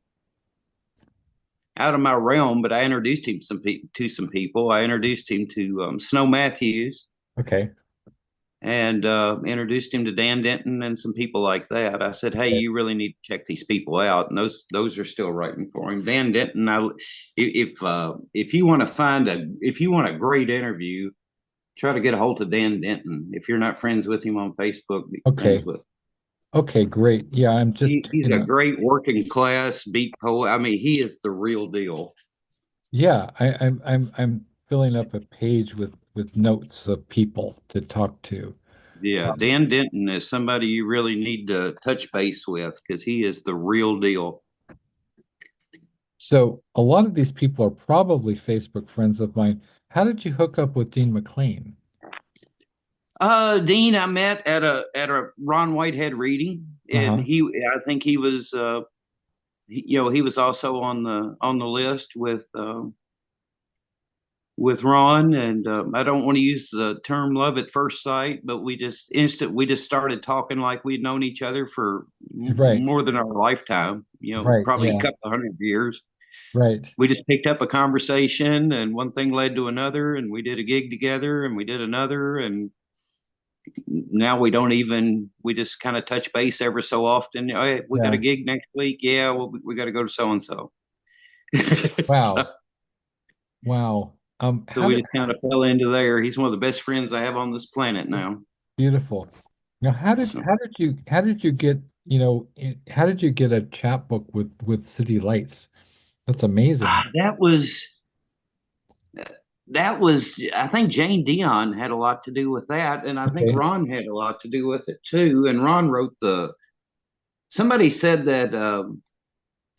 of my realm, but I introduced him to some people. I introduced him to Snow Matthews Okay. and introduced him to Dan Denton and some people like that. I said, "Hey, you really need to check these people out." And those are still writing for him. Dan Denton. If you want to if you want a great interview, try to get a hold of Dan Denton. If you're not friends with him on Facebook, be friends Okay. with him. Okay, great. Yeah, I'm just He's taking a a great working class beat poet. I mean, he is the real deal. yeah, I'm filling up a page with notes of people to talk to. Yeah, Um, Dan Denton is somebody you really need to touch base with because he is the real deal. so a lot of these people are probably Facebook friends of mine. How did you hook up with Dean McLean? Dean, I met at a Ron Whitehead reading, and Uh-huh. I think he was he was also on the list with with Ron, and I don't want to use the term love at first sight, but we just started talking like we'd known each other for Right, more than our lifetime. right, Probably a yeah, couple of 100 years. right. We just picked up a conversation, and one thing led to another, and we did a gig together, and we did another, and now we just kind of touch base ever so often. Hey, we got a Yeah. gig next week. Yeah, well, we got to go to so and so. So Wow. Wow. so How we did just kind of fell into there. He's one of the best friends I have on this planet now. Beautiful. Now, So how did you get, how did you get a chapbook with City Lights? That's amazing. that was I think Jane Dion had a lot to do with that, and I think Okay. Ron had a lot to do with it too. And Ron wrote the. Somebody said that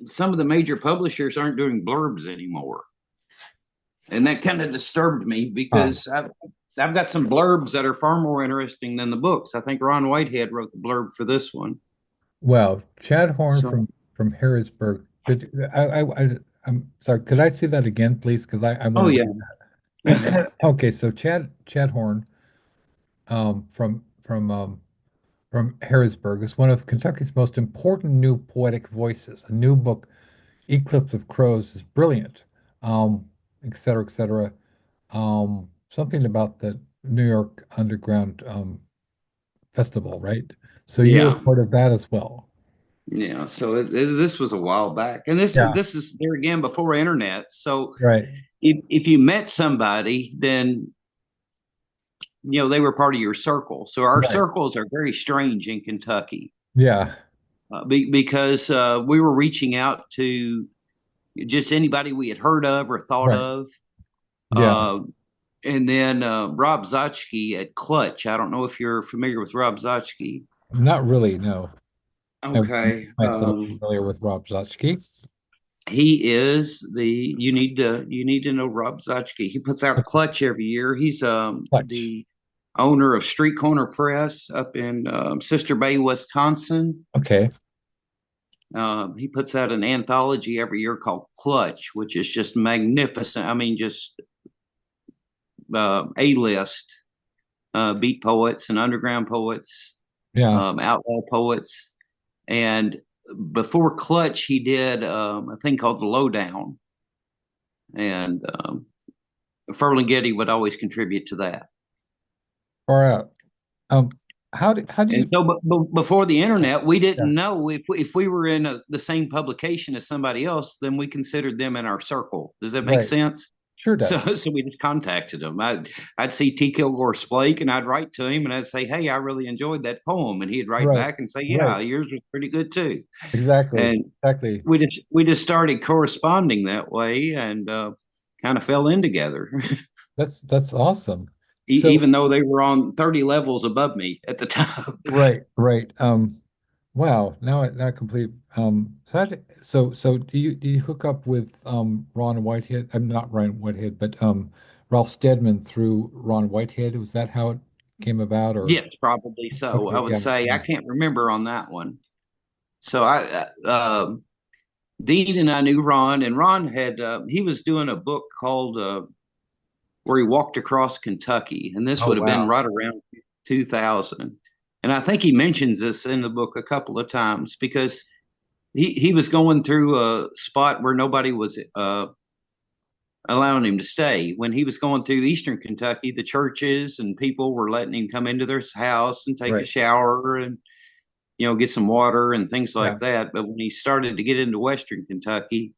some of the major publishers aren't doing blurbs anymore, and that kind of disturbed me Huh. because I've got some blurbs that are far more interesting than the books. I think Ron Whitehead wrote the blurb for this one. Wow. Chad Horn So, from Harrisburg. I'm sorry. Could I see that again, please? Because I want oh to yeah, read yeah, that. Okay, so Chad Horn from Harrisburg is one of Kentucky's most important new poetic voices. A new book, Eclipse of Crows, is brilliant. Et cetera, et cetera. Something about the New York Underground Festival, right? So you were yeah. part of that as well. Yeah, so this was a while back, and Yeah, this is there again before internet. So right, if you met somebody, then they were part of your circle. So our right. circles are very strange in Kentucky Yeah, because we were reaching out to just anybody we had heard of or thought right. of. Yeah, Uh, and then Rob Zotchke at Clutch. I don't know if you're familiar with Rob Zotchke. not really, no. I wouldn't make Okay. myself familiar with Rob Zotchke. He is the you need to know Rob Zotchke. He puts out Clutch every year. He's Clutch. the owner of Street Corner Press up in Sister Bay, Wisconsin. Okay. He puts out an anthology every year called Clutch, which is just magnificent. I mean, just a list beat poets and underground poets, Yeah. outlaw poets, and before Clutch, he did a thing called the Lowdown, and Ferlinghetti would always contribute to that. Far out. Um, how do And you? so, before the internet, we Yeah. didn't know if we were in the same publication as somebody else, then we considered them in our circle. Does that make Right. sense? Sure So, does. so we just contacted him. I'd see T. Kilgore Splake, and I'd write to him, and I'd say, "Hey, I really enjoyed that poem," and he'd write Right. back and say, Right. "Yeah, yours was pretty good too." Exactly. And Exactly. we just started corresponding that way, and kind of fell in together. That's awesome. So Even though they were on 30 levels above me at the time. right, right. Wow. Now complete. So do you hook up with Ron Whitehead? I'm not Ron Whitehead, but Ralph Steadman through Ron Whitehead. Was that how it came about? Or Yes, probably so. I okay, would yeah, say I yeah. can't remember on that one. So Dean and I knew Ron, and Ron had he was doing a book called where he walked across Kentucky, and this Oh would have been wow. right around 2000. And I think he mentions this in the book a couple of times because he was going through a spot where nobody was allowing him to stay. When he was going through Eastern Kentucky, the churches and people were letting him come into their house and take a Right. shower and get some water and things Yeah. like that. But when he started to get into Western Kentucky,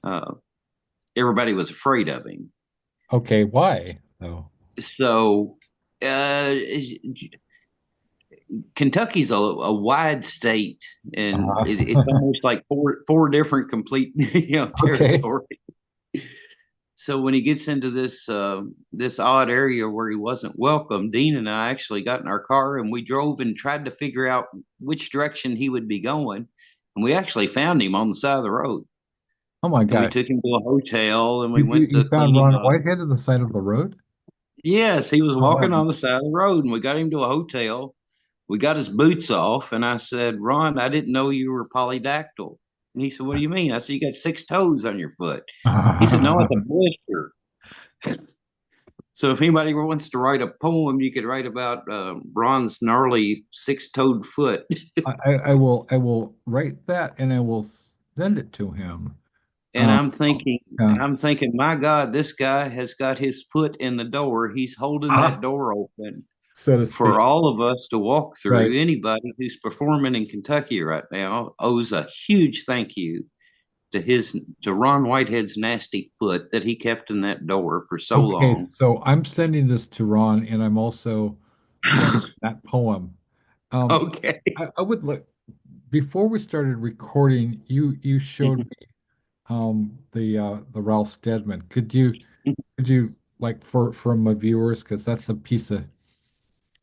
uh, everybody was afraid of him. Okay. Why? Oh. So uh, Kentucky's a wide state, and it's Uh-huh. almost like four different complete Okay. territory. So when he gets into this odd area where he wasn't welcome, Dean and I actually got in our car and we drove and tried to figure out which direction he would be going, and we actually found him on the side of the road. Oh my And we gosh. took him to a hotel and we went You to found clean him Ron up. Whitehead at the side of the road? Yes, he was Oh wow. walking on the side of the road, and we got him to a hotel. We got his boots off, and I said, "Ron, I didn't know you were polydactyl." And he said, "What do you mean?" I said, "You got six toes on your foot." He said, "No, it's a blister." So if anybody wants to write a poem, you could write about Ron's gnarly six-toed foot. I will write that and I will send it to him. And Um, yeah. I'm thinking, my God, this guy has got his foot in the door. He's holding that Ah, door open so to for speak. all of us to walk Right. through. Anybody who's performing in Kentucky right now owes a huge thank you to Ron Whitehead's nasty foot that he kept in that door for so Okay, long. so I'm sending this to Ron and I'm also writing that poem. Um, Okay. I would like before we started recording, you showed me the Ralph Steadman. Could you like for my viewers because that's a piece of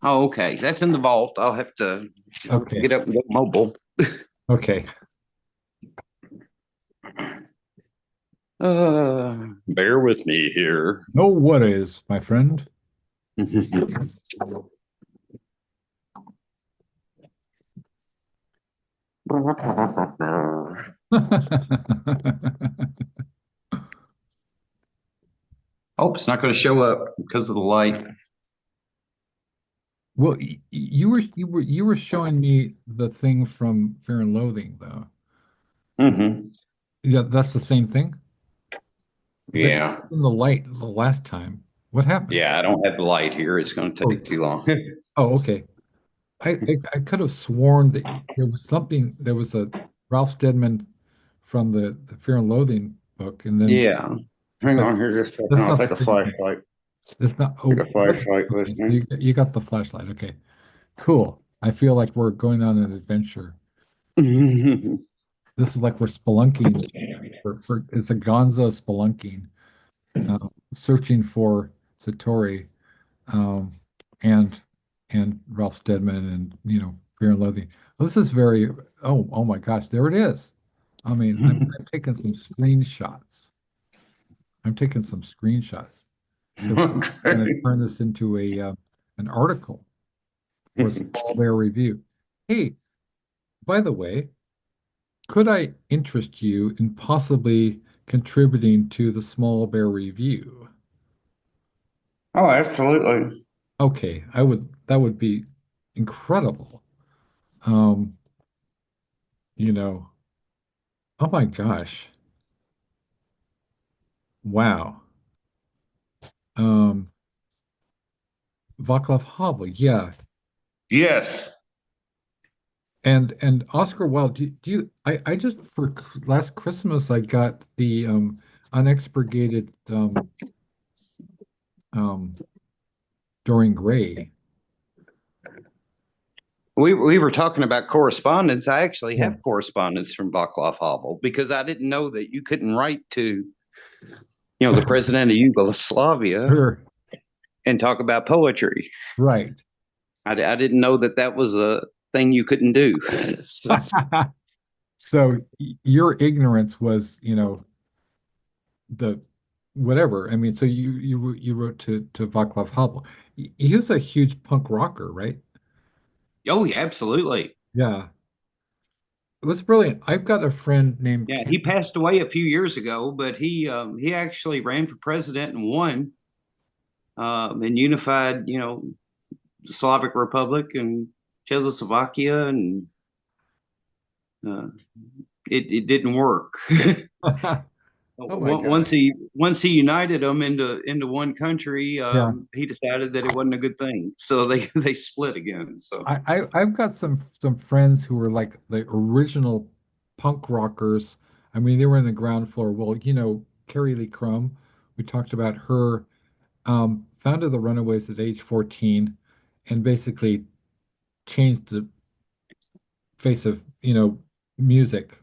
Oh, okay. That's in the vault. I'll have to okay. get up and go mobile. Okay. Bear with me here. Know what is, my friend? Oh, it's not going to show up because of the light. Well, you were showing me the thing from Fear and Loathing, though. Hmm. Yeah, that's the same thing. That Yeah. in the light the last time. What happened? Yeah, I don't have the light here. It's going to Oh, take too long. oh, okay. I could have sworn that there was something. There was a Ralph Steadman from the Fear and Loathing book, and then Yeah. Hang but on here just a second. that's I'll not take the a same thing. flashlight. It's not. Take Oh, a flashlight with okay. me. You got the flashlight. Okay, cool. I feel like we're going on an adventure. This is like we're spelunking. It's a Gonzo spelunking, searching for Satori, um, and Ralph Steadman, and Fear and Loathing. Well, this is very. Oh my gosh, there it is. I mean, I'm taking some screenshots. I'm taking some screenshots because I'm going to Okay. turn this into an article for a Small Bear Review. Hey, by the way, could I interest you in possibly contributing to the Small Bear Review? Oh, absolutely. Okay, that would be incredible. Um, you know, oh my gosh. Wow. Um, Václav Havel, yeah. Yes. And Oscar Wilde, I just for last Christmas I got the unexpurgated um Dorian Gray. We were talking about correspondence. I actually Yeah. have correspondence from Václav Havel because I didn't know that you couldn't write to, the president of Yugoslavia Sure. and talk about poetry. Right. I didn't know that that was a thing you couldn't do. So, So your ignorance was, the whatever. I mean, so you wrote to Václav Havel. He was a huge punk rocker, right? oh, yeah, absolutely. Yeah. It was brilliant. I've got a friend named Yeah, Ken. he passed away a few years ago, but he actually ran for president and won, and unified, Slavic Republic and Czechoslovakia, and uh, it didn't work. Oh my gosh. Once he united them into one country, Yeah. he decided that it wasn't a good thing, so they they split again. So I've got some friends who were like the original punk rockers. I mean, they were in the ground floor. Well, Carrie Lee Crum, we talked about her, founded the Runaways at age 14 and basically changed the face of, music.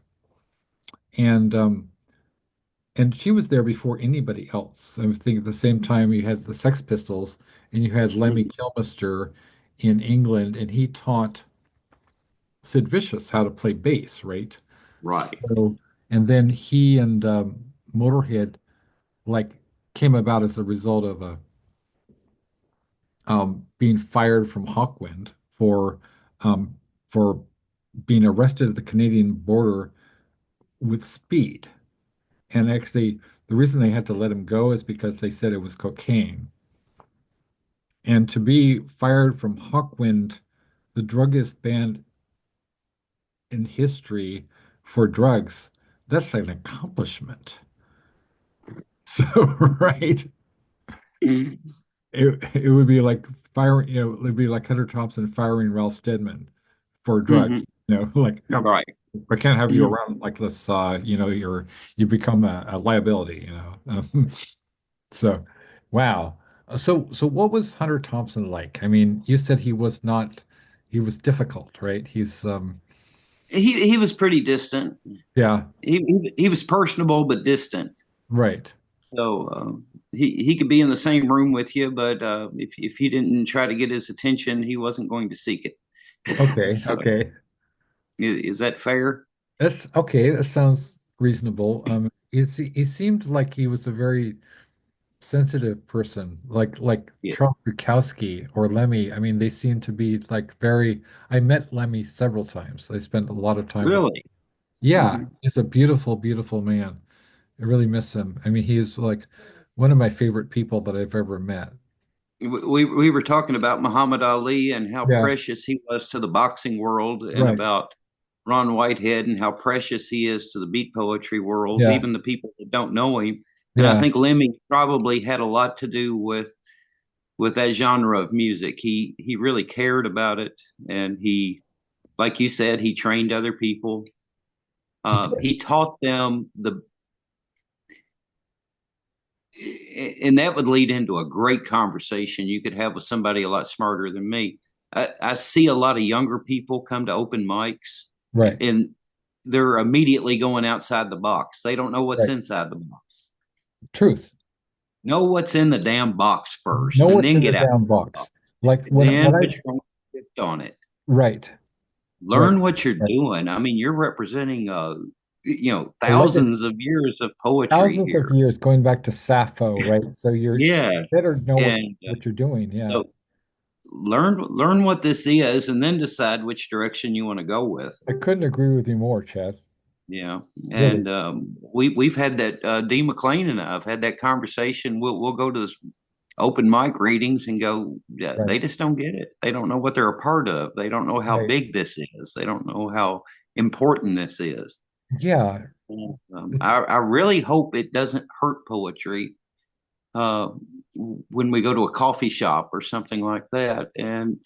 And she was there before anybody else. I was thinking at the same time you had the Sex Pistols and you had Lemmy Kilmister in England, and he taught Sid Vicious how to play bass, right? right. So, and then he and Motorhead like came about as a result of a being fired from Hawkwind um, for being arrested at the Canadian border with speed. And actually, the reason they had to let him go is because they said it was cocaine. And to be fired from Hawkwind, the druggist band in history for drugs, that's an accomplishment. So, right, it would be like firing, it'd be like Hunter Thompson firing Ralph Steadman for drugs. Mhm. Like, oh, Right. I can't have you Mhm. around like this. You become a liability. So, wow. So what was Hunter Thompson like? I mean, you said he was difficult, right? He was pretty distant. Yeah, He was personable but distant. right. So he could be in the same room with you, but if you didn't try to get his attention, he wasn't going to seek it. Okay, So okay. is that fair? That's okay. That sounds reasonable. He seemed like he was a very sensitive person, like Yeah. Charles Bukowski or Lemmy. I mean, they seem to be like very. I met Lemmy several times. I spent a lot of time with. Really? Yeah, Hmm. he's a beautiful, beautiful man. I really miss him. I mean, he is like one of my favorite people that I've ever met. We were talking about Muhammad Ali and how Yeah, precious he was to the boxing world, and right. about Ron Whitehead and how precious he is to the beat poetry world, Yeah, even the people that don't know him. And I yeah. think Lemmy probably had a lot to do with that genre of music. He really cared about it, and he, like you said, he trained other people. He did. He taught them and that would lead into a great conversation you could have with somebody a lot smarter than me. I see a lot of younger people come to open mics, Right, and they're immediately going outside the box. They don't know what's right. inside the box. Truth. Know what's in the damn box first, Know and what's then in the get out down of the box. box. Like when Then I put your own twist on it. right, right, Learn what you're right. doing. I mean, you're representing A legacy. thousands of years of poetry Thousands of here. years going back to Sappho, right? So you Yeah, better know and what you're doing. Yeah, so learn what this is, and then decide which direction you want to go with. I couldn't agree with you more, Chad. Yeah, Really. and we've had that. D. McLean and I've had that conversation. We'll go to this open mic readings and go. Yeah, Right, they just don't get it. They don't know what they're a part of. They don't know how right. big this is. They don't know how important this is. Yeah. I really hope it doesn't hurt poetry uh, when we go to a coffee shop or something like that, and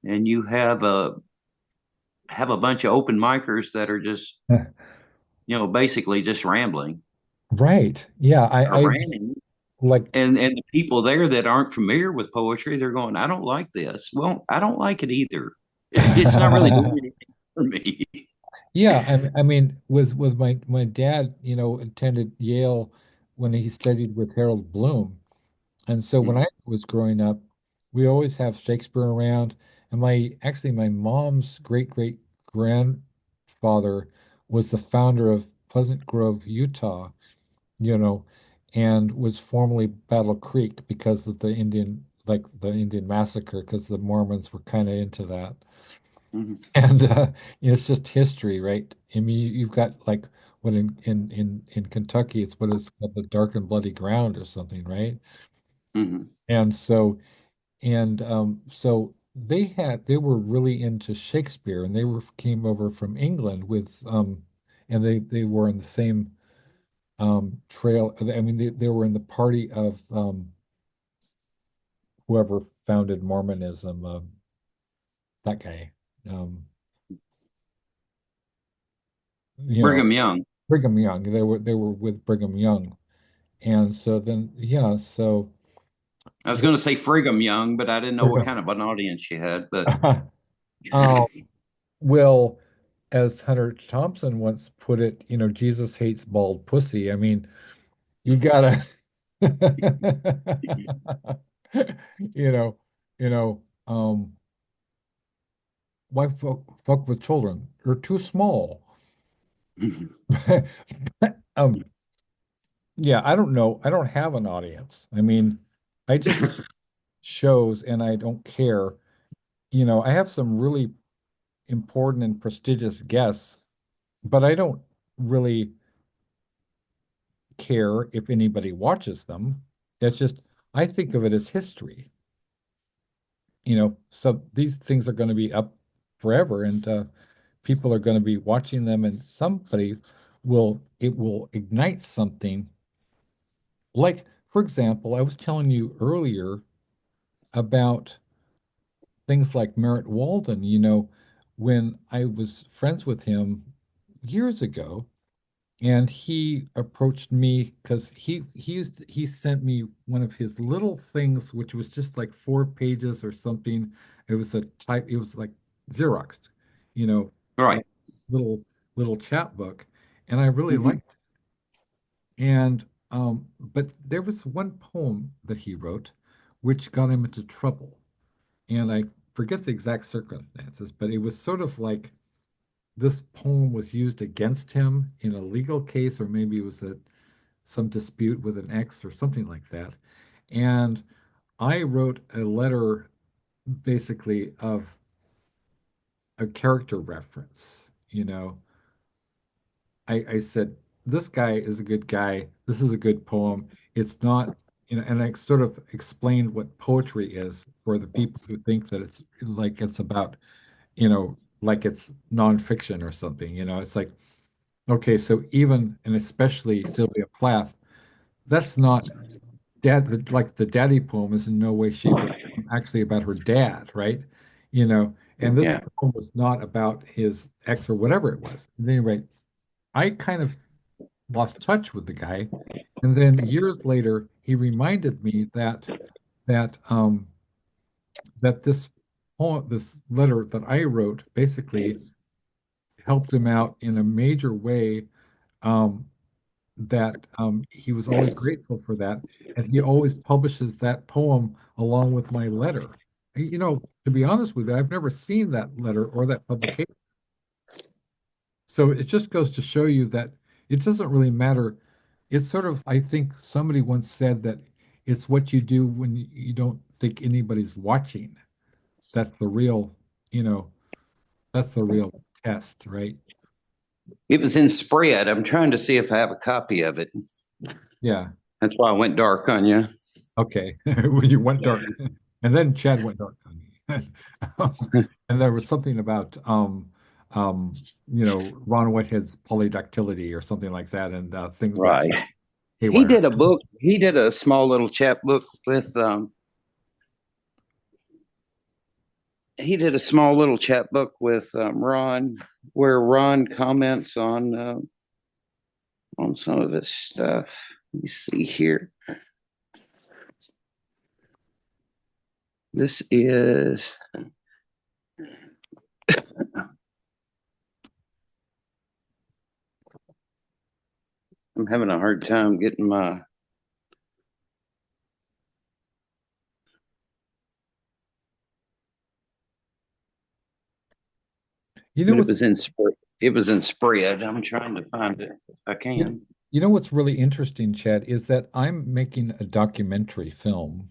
you have a bunch of open micers that are just basically just rambling Right. Yeah. or I ranting, like, and the people there that aren't familiar with poetry, they're going, I don't like this. Well, I don't like it either. It's not really doing anything for me. yeah. I mean, with my dad, attended Yale when he studied with Harold Bloom. And so when I was growing up, we always have Shakespeare around. And my mom's great great grandfather was the founder of Pleasant Grove, Utah, you know, and was formerly Battle Creek because of the Indian massacre, because the Mormons were kind of into that. Mhm, And it's just history, right? I mean, you've got like what in Kentucky, it's what is called the Dark and Bloody Ground or something, right? mhm, And so they were really into Shakespeare, and they were came over from England with and they were in the same trail. I mean, they were in the party of whoever founded Mormonism, that guy, um, you know, Brigham Young. Brigham Young. They were with Brigham Young, and so then yeah, so I was they, going to say Frigham Young, but I didn't know what Brigham. kind of an audience you had. But Um, well, as Hunter Thompson once put it, Jesus hates bald pussy. I mean, you gotta, you know, you know, why fuck with children? They're too small. Um, yeah, I don't know. I don't have an audience. I mean, I just shows and I don't care. I have some really important and prestigious guests, but I don't really care if anybody watches them. It's just, I think of it as history, so these things are going to be up forever, and people are going to be watching them, and it will ignite something. Like, for example, I was telling you earlier about things like Merritt Walden, when I was friends with him years ago, and he approached me because he sent me one of his little things, which was just like 4 pages or something. It was like Xeroxed, you know, Right. like little little chapbook, and I really Hmm. liked it. And but there was one poem that he wrote which got him into trouble, and I forget the exact circumstances, but it was sort of like this poem was used against him in a legal case, or maybe it was some dispute with an ex or something like that. And I wrote a letter basically of a character reference. I said, this guy is a good guy. This is a good poem. It's not, and I sort of explained what poetry is for the people who think that it's like it's about, like it's nonfiction or something. It's like, okay, so even and especially Sylvia Plath, that's not like the daddy poem is in no way, shape, or form actually about her dad, right? And this Yeah. poem was not about his ex or whatever it was. At any rate, I kind of lost touch with the guy, and then years later, he reminded me that this poem, this letter that I wrote, basically helped him out in a major way. Um, that he was always grateful for that, and he always publishes that poem along with my letter. To be honest with you, I've never seen that letter or that publication. So it just goes to show you that it doesn't really matter. It's sort of, I think somebody once said that it's what you do when you don't think anybody's watching. That's the real, you know, that's the real test, right? It was in spread. I'm trying to see if I have a copy of it. Yeah. That's why I went dark on you. Okay. When you went dark. And then Chad went dark on me. And there was something about Ron Whitehead's polydactylity or something like that, and things went Right. He haywire. did a book. He did a small little chapbook with. He did a small little chapbook with Ron, where Ron comments on some of his stuff. Let me see here. This is. I'm having a hard time getting my. You know But it what's was in spread. It was in spread. I'm trying to find it if I you, can. you know what's really interesting, Chad, is that I'm making a documentary film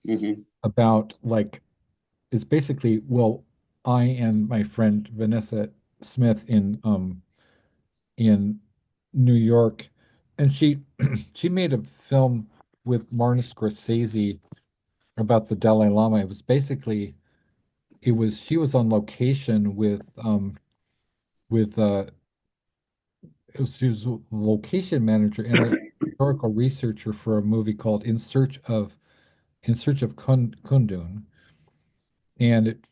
Hmm. about like it's basically, well, I and my friend Vanessa Smith in New York, and she she made a film with Martin Scorsese about the Dalai Lama. It was basically it was she was on location with she was a location manager and a historical researcher for a movie called In Search of Kundun, and it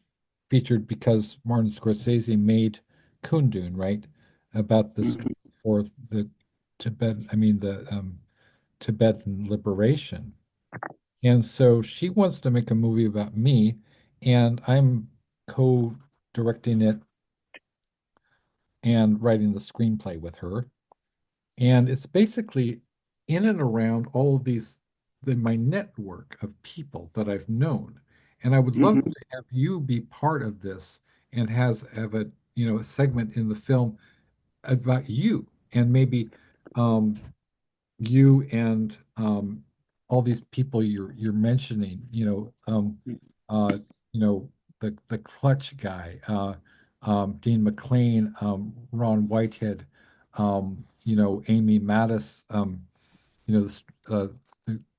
featured because Martin Scorsese made Kundun, right, about the Hmm. struggle for the Tibetan liberation. And so she wants to make a movie about me, and I'm co-directing it and writing the screenplay with her. And it's basically in and around all of my network of people that I've known. And I would love Hmm. to have you be part of this and have a segment in the film about you and maybe um, you and all these people you're mentioning, uh, the Clutch guy, Dean McLean, Ron Whitehead, Amy Mattis, this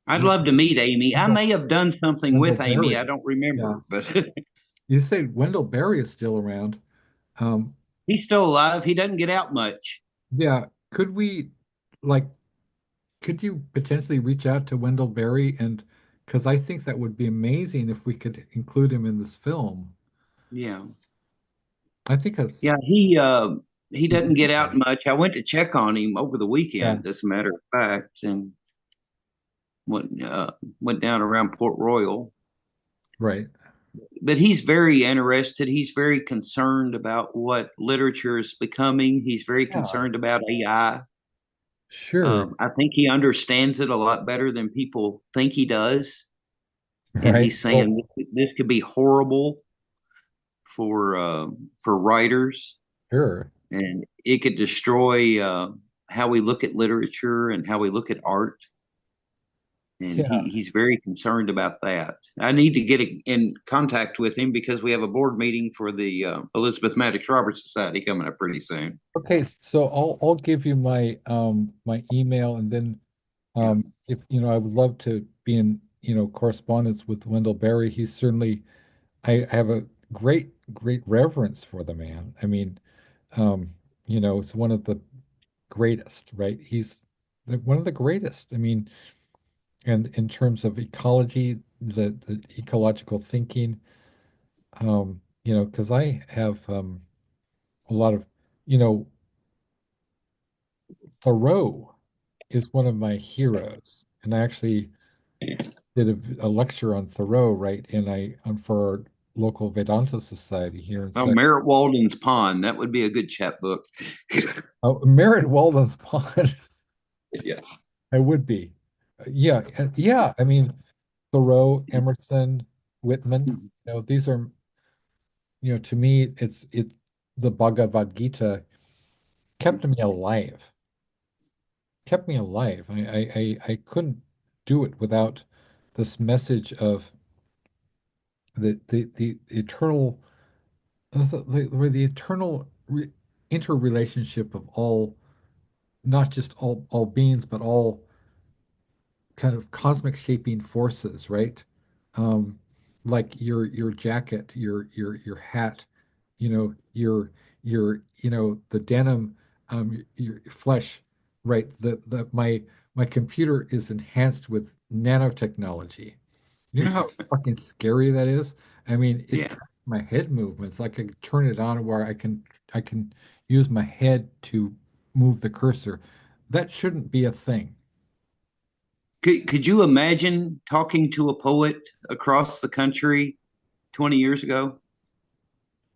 I'd Wen- love to meet Amy. I Wendell, may have done something Wendell with Amy. I Berry. don't Yeah. remember, but You say Wendell Berry is still around. Um, he's still alive. He doesn't get out much. yeah, could we like could you potentially reach out to Wendell Berry and because I think that would be amazing if we could include him in this film. Yeah. I think that's Yeah, he doesn't get out much. I went to check on him over the yeah, weekend, as a matter of fact, and went down around Port Royal. right. But he's very interested. He's very concerned about what literature is becoming. He's very Yeah, concerned about AI. sure. I think he understands it a lot better than people think he does. And Right. he's Well, saying this could be horrible for writers, sure. and it could destroy how we look at literature and how we look at art. And Yeah. he's very concerned about that. I need to get in contact with him because we have a board meeting for the Elizabeth Maddox Roberts Society coming up pretty soon. Okay, so I'll give you my email and then Yeah. if I would love to be in correspondence with Wendell Berry. He's certainly I have a great reverence for the man. I mean, it's one of the greatest, right? He's one of the greatest. I mean, and in terms of ecology, the ecological thinking, because I have a lot of, you know, Thoreau is one of my heroes, and I actually did a lecture on Thoreau, right? And for our local Vedanta society here in Oh, Sec. Merritt Walden's Pond. That would be a good chapbook. Oh, Merritt Walden's Pond. Yeah. I would be. Yeah, yeah. I mean, Thoreau, Emerson, Whitman. These are, to me, it's the Bhagavad Gita kept me alive. Kept me alive. I couldn't do it without this message of the eternal the eternal interrelationship of all, not just all beings, but all kind of cosmic shaping forces, right? Um, like your jacket, your hat, the denim, your flesh, right? The my computer is enhanced with nanotechnology. You know how fucking scary that is? I mean, it Yeah. tracks my head movements. I can turn it on where I can use my head to move the cursor. That shouldn't be a thing. Could you imagine talking to a poet across the country 20 years ago,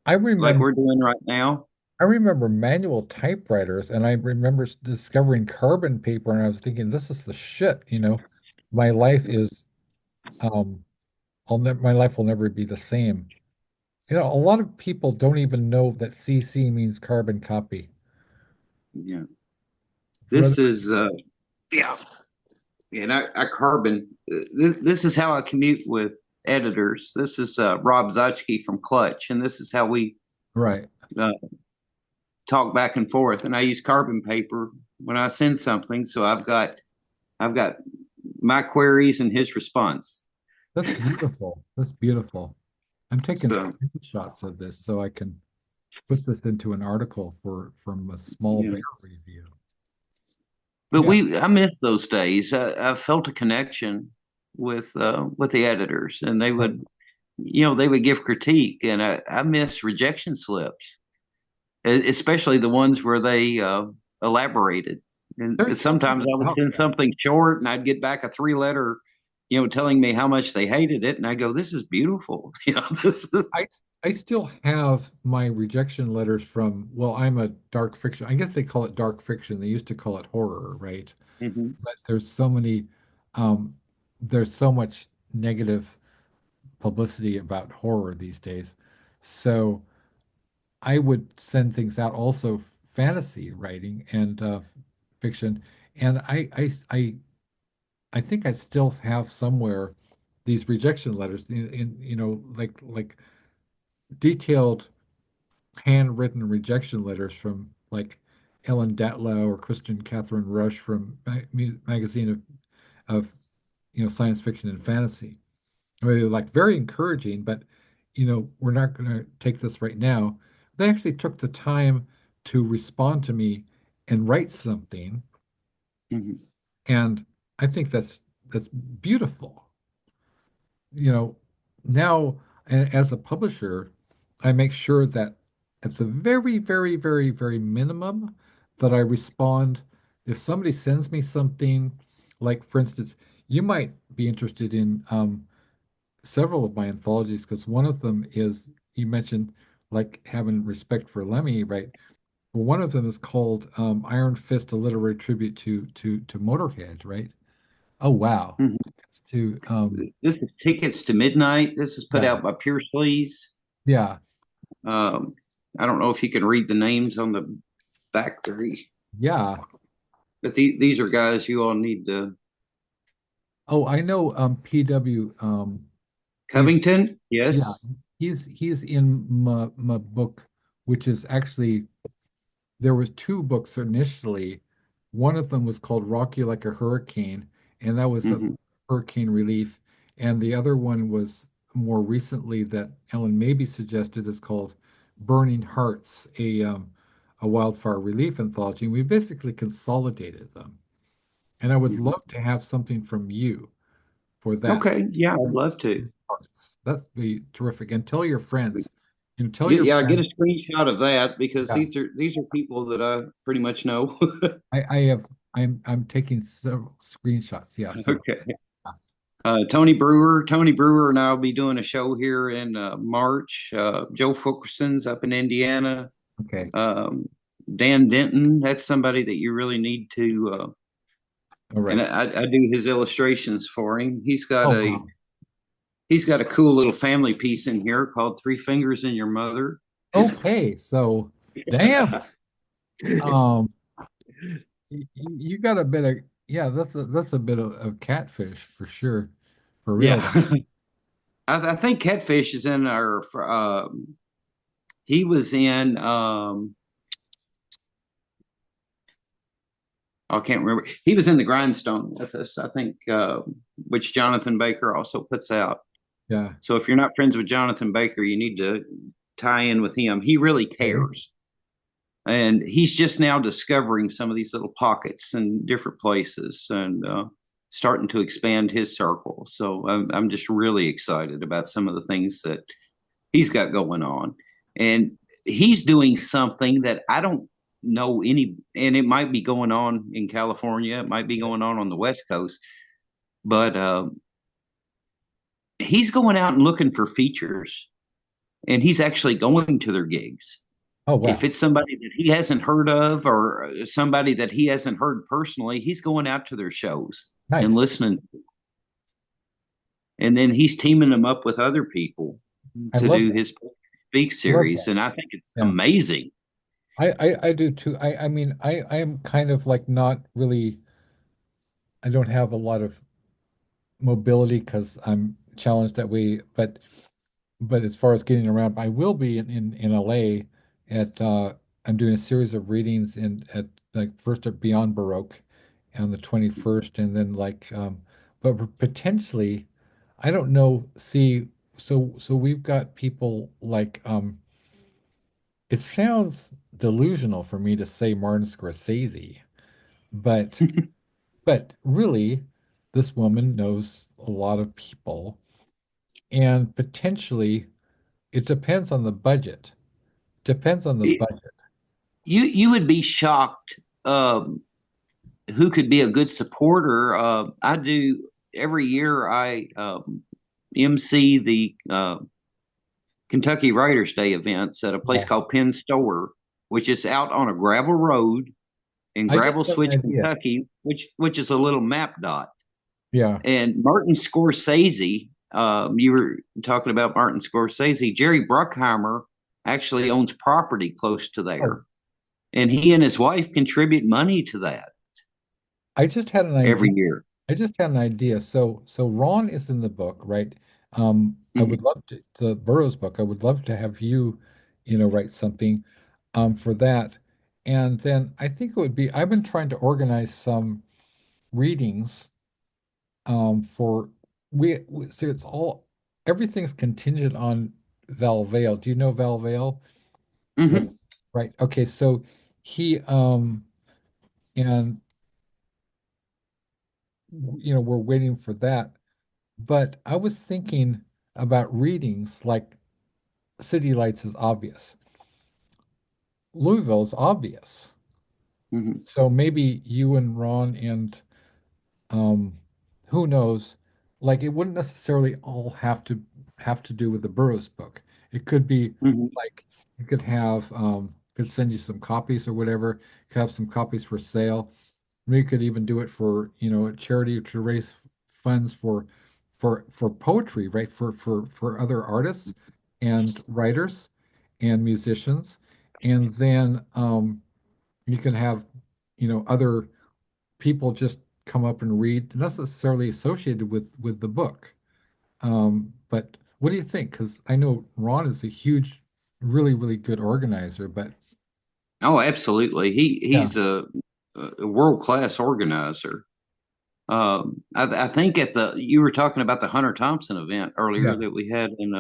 I like remember we're doing right now? I remember manual typewriters, and I remember discovering carbon paper, and I was thinking, this is the shit, My life is um my life will never be the same. A lot of people don't even know that CC means carbon copy. Yeah. For This is, yeah. And I carbon. This is how I commute with editors. This is Rob Zotchke from Clutch, and this is how we right. uh, talk back and forth. And I use carbon paper when I send something, so I've got my queries and his response. That's beautiful. That's beautiful. I'm taking So screenshots of this so I can put this into an article from a small yeah. bear review. But Yeah, I miss those days. I felt a connection with the editors, and right. they would give critique, and I miss rejection slips, especially the ones where they elaborated. And There's something sometimes I would about send that. something short, and I'd get back a three-letter, telling me how much they hated it, and I go, "This is beautiful." This is, I I still have my rejection letters from, well, I'm a dark fiction. I guess they call it dark fiction. They used to call it horror, right? Mhm. But um, there's so much negative publicity about horror these days. So I would send things out also fantasy writing and fiction. And I think I still have somewhere these rejection letters in like detailed handwritten rejection letters from like Ellen Datlow or Kristen Catherine Rush from magazine of science fiction and fantasy. I mean, like very encouraging, but we're not going to take this right now. They actually took the time to respond to me and write something, Mhm. and I think that's beautiful. You know, now as a publisher, I make sure that at the very, very, very, very minimum that I respond. If somebody sends me something, like for instance, you might be interested in several of my anthologies because one of them is you mentioned like having respect for Lemmy, right? Well, one of them is called Iron Fist: A Literary Tribute to Motorhead, right? Oh wow, Mhm. it's to This is Tickets to Midnight. This is put yeah, out by Pierce Lees. yeah, Um, I don't know if you can read the names on the back three, yeah. but these are guys you all need to. Oh, I know PW he's Covington, yeah, yes. he's in my book, which is actually there was two books initially. One of them was called Rock You Like a Hurricane, and that was a Hmm. hurricane relief. And the other one was more recently that Ellen maybe suggested is called Burning Hearts, a wildfire relief anthology. And we basically consolidated them. And I would Hmm. love to have something from you for that. Okay, yeah, I'd love to. That's be terrific. And tell your friends, tell Yeah, your yeah, get a friends. screenshot of that because Yeah, these are people that I pretty much know. I have I'm taking several screenshots. Yeah, so Okay. Tony Brewer and I'll be doing a show here in March. Joe Fulkerson's up in Indiana. okay. Um, Dan Denton, that's somebody that you really need to. All And right. I do his illustrations for him. Oh, wow. He's got a cool little family piece in here called Three Fingers in Your Mother. Okay. So, damn. Um, you got a bit of yeah. That's a bit of catfish for sure, for real Yeah, though. I think Catfish is in our. He was in. I can't remember. He was in the Grindstone with us, I think, which Jonathan Baker also puts out. Yeah. So if you're not friends with Jonathan Baker, you need to tie in with him. He really Okay. cares. And he's just now discovering some of these little pockets in different places and starting to expand his circle. So I'm just really excited about some of the things that he's got going on. And he's doing something that I don't know any, and it might be going on in California, it might be going on the West Coast, but he's going out and looking for features and he's actually going to their gigs. Oh If wow. it's somebody that he hasn't heard of or somebody that he hasn't heard personally, he's going out to their shows and Nice. listening. And then he's teaming them up with other people I to love do that. his speak I love series. that. And I think it's Yeah. amazing. I do too. I mean I am kind of like not really I don't have a lot of mobility because I'm challenged that way, but as far as getting around, I will be in LA at I'm doing a series of readings in at like first at Beyond Baroque on the 21st and then like but potentially I don't know see so we've got people like it sounds delusional for me to say Martin Scorsese, but but really this woman knows a lot of people and potentially it depends on the budget. Depends on the budget. You would be shocked who could be a good supporter. I do every year. I MC the Kentucky Writers Day events at a place Yeah. called Penn Store, which is out on a gravel road in I just Gravel had an Switch, idea. Kentucky, which is a little map dot. Yeah. And Martin Scorsese, you were talking about Martin Scorsese. Jerry Bruckheimer actually owns property close to Oh, there, and he and his wife contribute money to that I just had an idea. every year. I just had an idea. So Ron is in the book, right? I would Mhm. love to the Burroughs book. I would love to have you, write something for that. And then I think it would be, I've been trying to organize some readings for so it's all everything's contingent on Val Vale. Do you know Val Vale? The, Hmm. right. Okay, so he and we're waiting for that. But I was thinking about readings like City Lights is obvious. Louisville is obvious. Hmm. So maybe you and Ron and um who knows, like it wouldn't necessarily all have to do with the Burroughs book. It could be Hmm. like you could have could send you some copies or whatever, could have some copies for sale. We could even do it for, a charity to raise funds for poetry, right? For other artists and writers and musicians. And then you can have, other people just come up and read, not necessarily associated with the book. But what do you think? Because I know Ron is a huge, really, really good organizer, but Oh, absolutely. yeah, He's a world class organizer. I think at the you were talking about the Hunter Thompson event earlier yeah. that we had in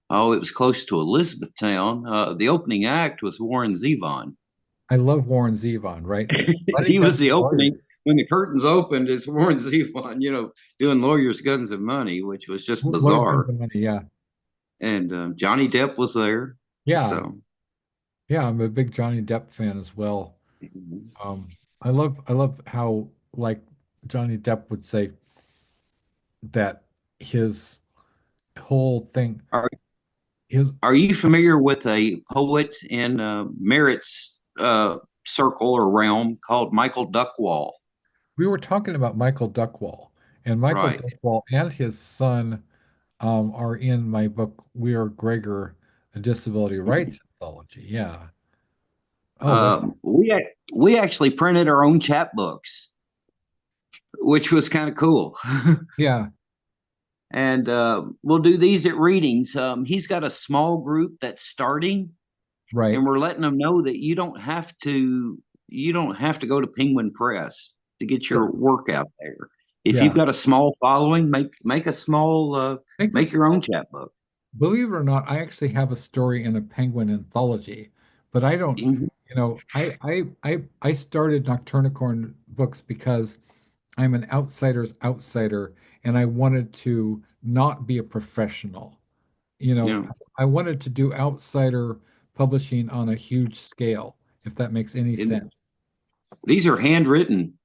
oh, it was close to Elizabethtown. The opening act was Warren Zevon. I love Warren Zevon, right? Running He was Guns the and opening Lawyers. when the curtains opened. It's Warren Zevon, doing Lawyers, Guns, and Money, which was just Lawyers, Guns bizarre. and Money, yeah. And Johnny Depp was there. Yeah, So, yeah, I'm a big Johnny Depp fan as well. I love how like Johnny Depp would say that his whole thing, are his are you familiar with a poet in Merritt's circle or realm called Michael Duckwall? we were talking about Michael Duckwall, and Michael Right. Duckwall and his son are in my book, We Are Gregor, a Disability Rights Anthology. Yeah. Oh, that's We actually printed our own chapbooks, which was kind of cool. yeah, And we'll do these at readings. He's got a small group that's starting, and right. we're letting them know that you don't have to go to Penguin Press to get Yeah, your work out there. If you've yeah. got a small following, make a small Make make this your own chapbook. Believe it or not, I actually have a story in a Penguin anthology, but I don't, Mhm. I started Nocturnicorn books because I'm an outsider's outsider and I wanted to not be a professional. You know, Yeah, I wanted to do outsider publishing on a huge scale, if that makes any and sense. these are handwritten.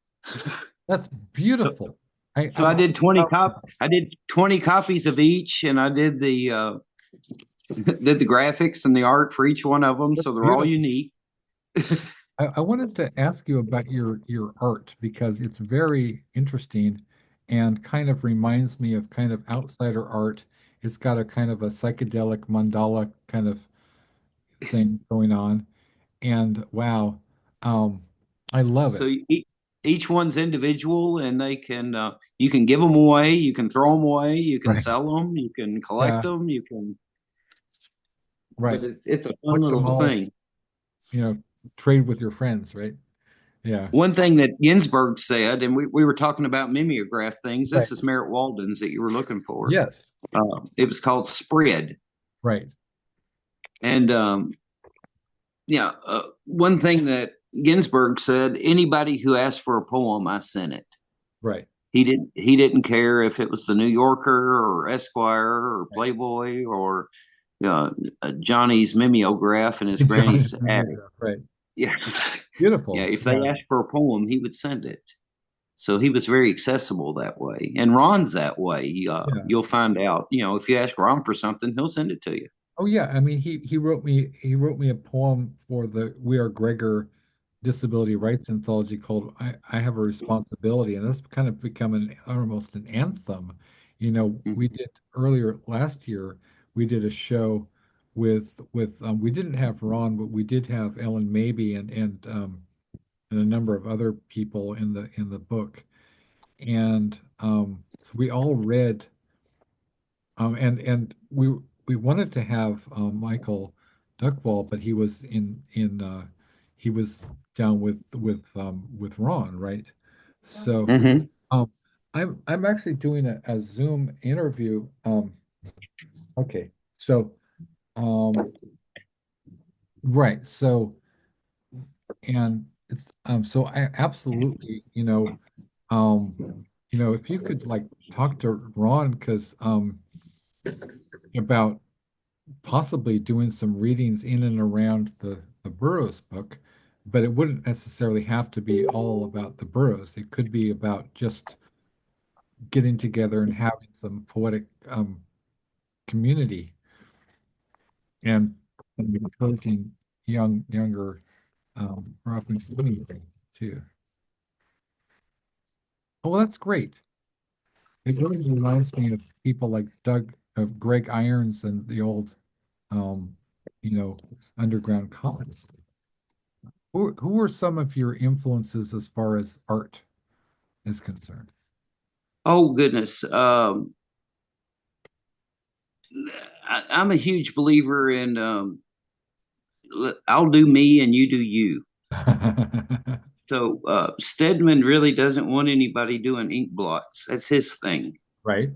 That's beautiful. So I'm I all did 20 about cop that. I did 20 copies of each, and I did the did the graphics and the art for each one of them, That's so they're all beautiful. unique. I wanted to ask you about your art because it's very interesting and kind of reminds me of kind of outsider art. It's got a kind of a psychedelic mandala kind of thing going on. And wow, um, I love So it. each one's individual, and you can give them away, you can throw them away, you can Right. sell them, you can collect Yeah, them, you can. right. But it's a fun Collect them little all, thing. you know, trade with your friends, right? Yeah. One thing that Ginsberg said, and we were talking about mimeograph things. Right. This is Merritt Walden's that you were looking for. Yes. It was called Spread, Right. and yeah, one thing that Ginsberg said: anybody who asked for a poem, I sent it. Right. He didn't care if it was the New Yorker or Esquire or Right. Playboy or Johnny's mimeograph in his Johnny's granny's attic. mimeograph. Right. Yeah, yeah. Beautiful. If they Yeah. asked for a poem, he would send it. So he was very accessible that way. And Ron's that way. Yeah. You'll find out. If you ask Ron for something, he'll send it to you. Oh yeah, I mean he wrote me a poem for the We Are Gregor Disability Rights Anthology called I Have a Responsibility, and that's kind of become an almost an anthem. We Mhm. did earlier last year, we did a show with we didn't have Ron, but we did have Ellen Mabey and a number of other people in the book. And so we all read and we wanted to have Michael Duckwall, but he was in he was down with Ron, right? So Hmm. um I'm actually doing a Zoom interview. Okay, so um right, so and it's so I absolutely, um if you could like talk to Ron because about possibly doing some readings in and around the Burroughs book, but it wouldn't necessarily have to be all about the Burroughs. It could be about just getting together and having some poetic community and, encouraging younger Robbins too. Oh, well, that's great. It really reminds me of people like Greg Irons and the old, um, underground comics. Who are some of your influences as far as art is concerned? Oh goodness. I'm a huge believer in I'll do me and you do you. So Steadman really doesn't want anybody doing ink blots. That's his thing. Right.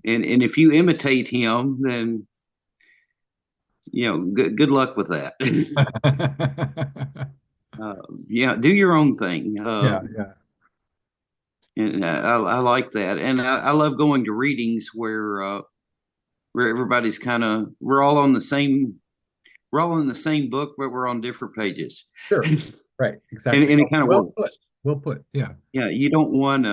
And if you imitate him, then good luck with that. uh, yeah, do your own thing. Yeah, yeah. And I like that, and I love going to readings where everybody's kind of we're all in the same book, but we're on different pages. Sure. and, Right, exactly. and it Oh, kind of well works. put. Well put. Yeah. Yeah, you don't want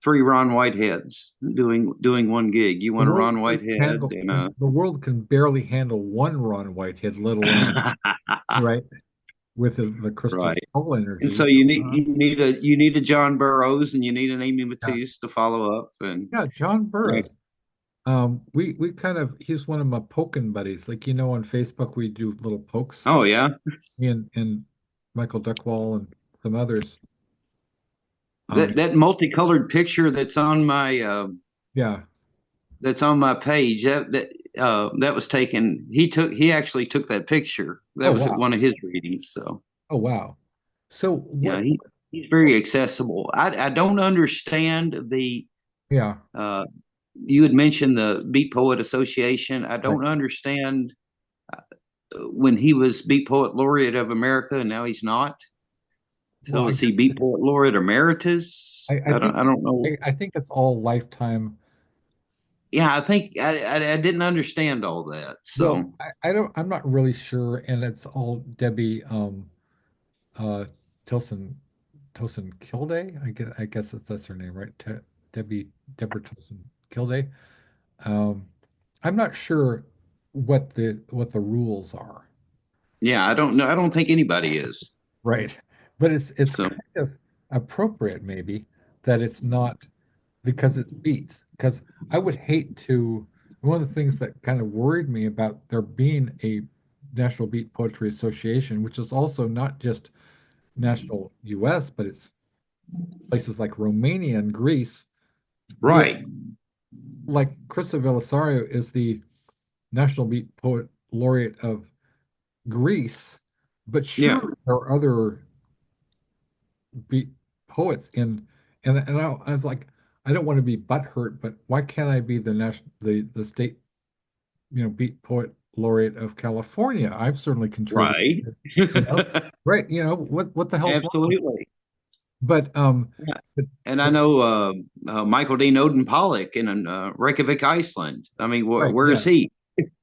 three Ron Whiteheads doing one gig. You The want a world Ron can Whitehead handle and the world can barely handle one Ron Whitehead, let alone right with the Crystal right. Skull And so energy. you need a John Burroughs and you need an Amy Yeah, Matisse to follow up and yeah. John right. Burroughs. We kind of he's one of my poking buddies. Like on Facebook we do little pokes. Oh yeah. And Michael Duckwall and some others. Um, That multicolored picture yeah. that's on my page that was taken. He actually took that picture. Oh That was at wow. one of his readings. So Oh wow. So yeah, what? he's very accessible. I don't understand the Yeah. uh, you had mentioned the Beat Poet Association. I Right. don't understand when he was Beat Poet Laureate of America and now he's not. Well, So is he Beat Poet Laureate Emeritus? I think I don't know. I think it's all lifetime. Yeah, I think I didn't understand all that. Well, So I don't. I'm not really sure, and it's all Debbie uh Tilson Kilday. I guess that's her name, right? Deborah Tilson Kilday. Um, I'm not sure what the rules are. yeah, I don't know. I don't think anybody is. Right. But it's So kind of appropriate maybe that it's not because it's beats. Because I would hate to, one of the things that kind of worried me about there being a National Beat Poetry Association, which is also not just national US, but it's places like Romania and Greece. You know, right, like Krista Velisario is the National Beat Poet Laureate of Greece, but yeah, sure there are other be poets I was like, I don't want to be butthurt, but why can't I be the state beat poet laureate of California? I've certainly right. contributed, you know, right? What the hell's wrong with it? Absolutely. But Yeah. but, And I but know Michael D. Noden Pollock in Reykjavik, Iceland. I mean, right, where is yeah, he?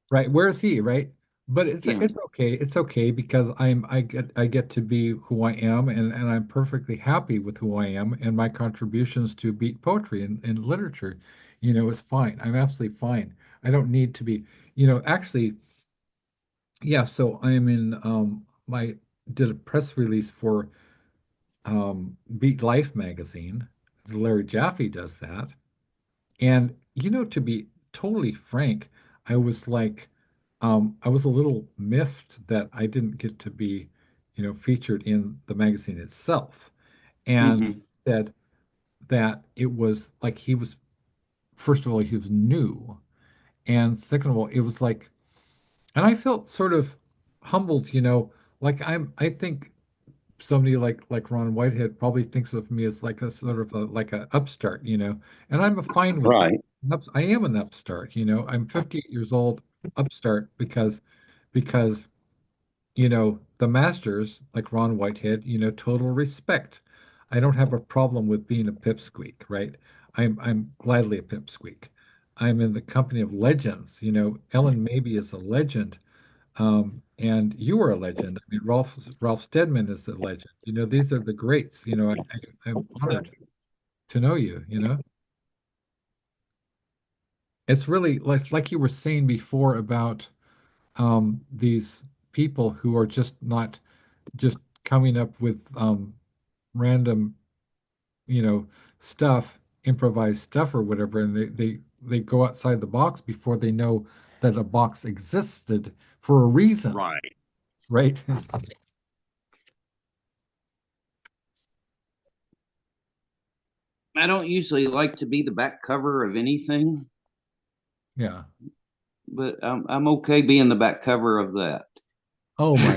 right. Where is he? Right. But it's Yeah, it's okay. It's okay because I get to be who I am, and I'm perfectly happy with who I am, and my contributions to beat poetry and literature, is fine. I'm absolutely fine. I don't need to be, actually, yeah. So I am in my did a press release for Beat Life magazine. Larry Jaffe does that, and to be totally frank, I was like, I was a little miffed that I didn't get to be, featured in the magazine itself. And hmm said that it was like he was, first of all, he was new. And second of all, it was like, and I felt sort of humbled, I think somebody like Ron Whitehead probably thinks of me as like a sort of a like a upstart, and I'm fine with that. Right. I am an upstart, I'm 58 years old, upstart because the masters like Ron Whitehead, total respect. I don't have a problem with being a pipsqueak, right? I'm gladly a pipsqueak. I'm in the company of legends, Ellen Mabey is a legend. And you are a legend. I mean, Ralph Steadman is a legend. These are the greats. I'm honored to know you, It's really like you were saying before about these people who are just not just coming up with random, you know, stuff, improvised stuff or whatever, and they go outside the box before they know that a box existed for a reason, Right. right? I don't usually like to be the back cover of anything, Yeah. but I'm okay being the back cover of that. Oh my.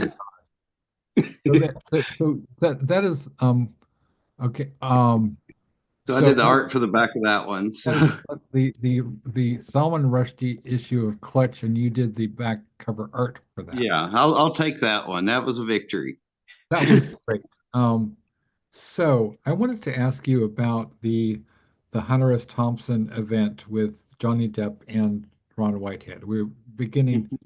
So that is okay. So I So did the art for the back of that one. So that's the Salman Rushdie issue of Clutch, and you did the back cover art for that. yeah, I'll take that one. That was a victory. That was great. Um, so I wanted to ask you about the Hunter S. Thompson event with Johnny Depp and Ron Whitehead. We were beginning a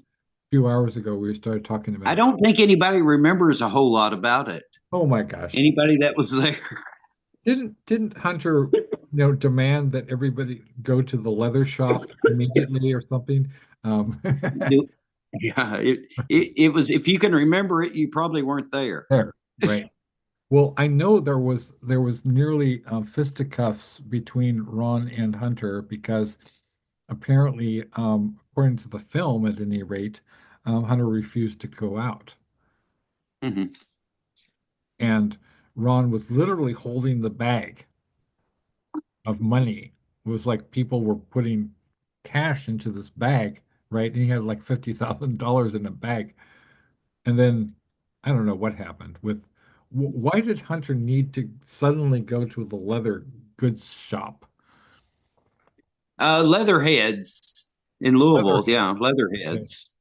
few hours ago. We started talking I about. don't think anybody remembers a whole lot about it. Oh my gosh! Anybody that was there. Didn't Hunter, demand that everybody go to the leather shop immediately or something? Um, Yeah, it was. If you can remember it, you probably weren't there. there, right. Well, I know there was nearly fisticuffs between Ron and Hunter because apparently, according to the film, at any rate, Hunter refused to go out, Hmm. and Ron was literally holding the bag of money. It was like people were putting cash into this bag, right? And he had like $50,000 in a bag. And then I don't know what happened with why did Hunter need to suddenly go to the leather goods shop? Leatherheads in Leather. Louisville. Yeah, Okay. Leatherheads.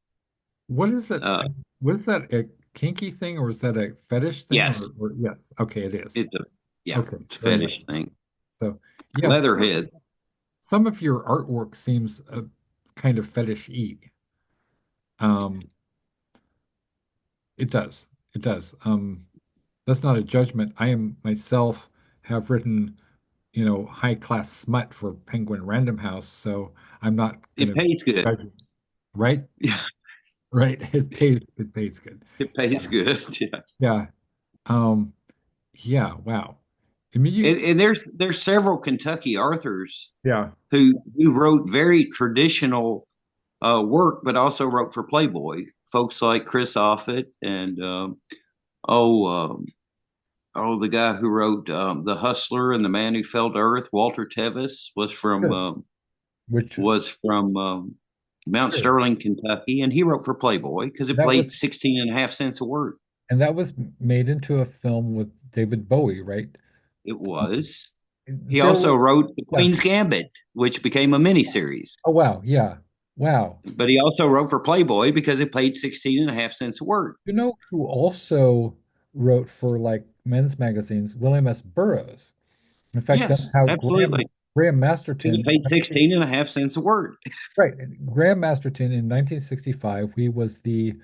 What is it? Uh, Was that a kinky thing or was that a fetish thing yes, or yes? Okay, it is. it's a yeah, Okay, it's a very much. fetish thing. So yes, Leatherhead. some of your artwork seems kind of fetish-y. Um, it does. It does. That's not a judgment. I am myself have written, high class smut for Penguin Random House, so I'm not It gonna pays good. judge it. Right? Yeah, Right. It pays good. it pays Yeah. good. Yeah, Yeah. Um, yeah, wow. I mean and there's several Kentucky authors yeah. who wrote very traditional work, but also wrote for Playboy. Folks like Chris Offutt and oh the guy who wrote The Hustler and the Man Who Fell to Earth, Walter Tevis, Sure. Which was from Mount sure. Sterling, Kentucky, and he wrote for Playboy because it That was played 16 and a half cents a word. and that was made into a film with David Bowie, right? It was. He There also was wrote The yeah. Queen's Gambit, which became a miniseries. Oh wow, yeah. Wow. But he also wrote for Playboy because it paid 16 and a half cents a word. You know who also wrote for like men's magazines? William S. Burroughs. In fact, that's Yes, how absolutely. Graham Because it Masterton, paid 16 and a half cents a word. right? Graham Masterton in 1965, he was the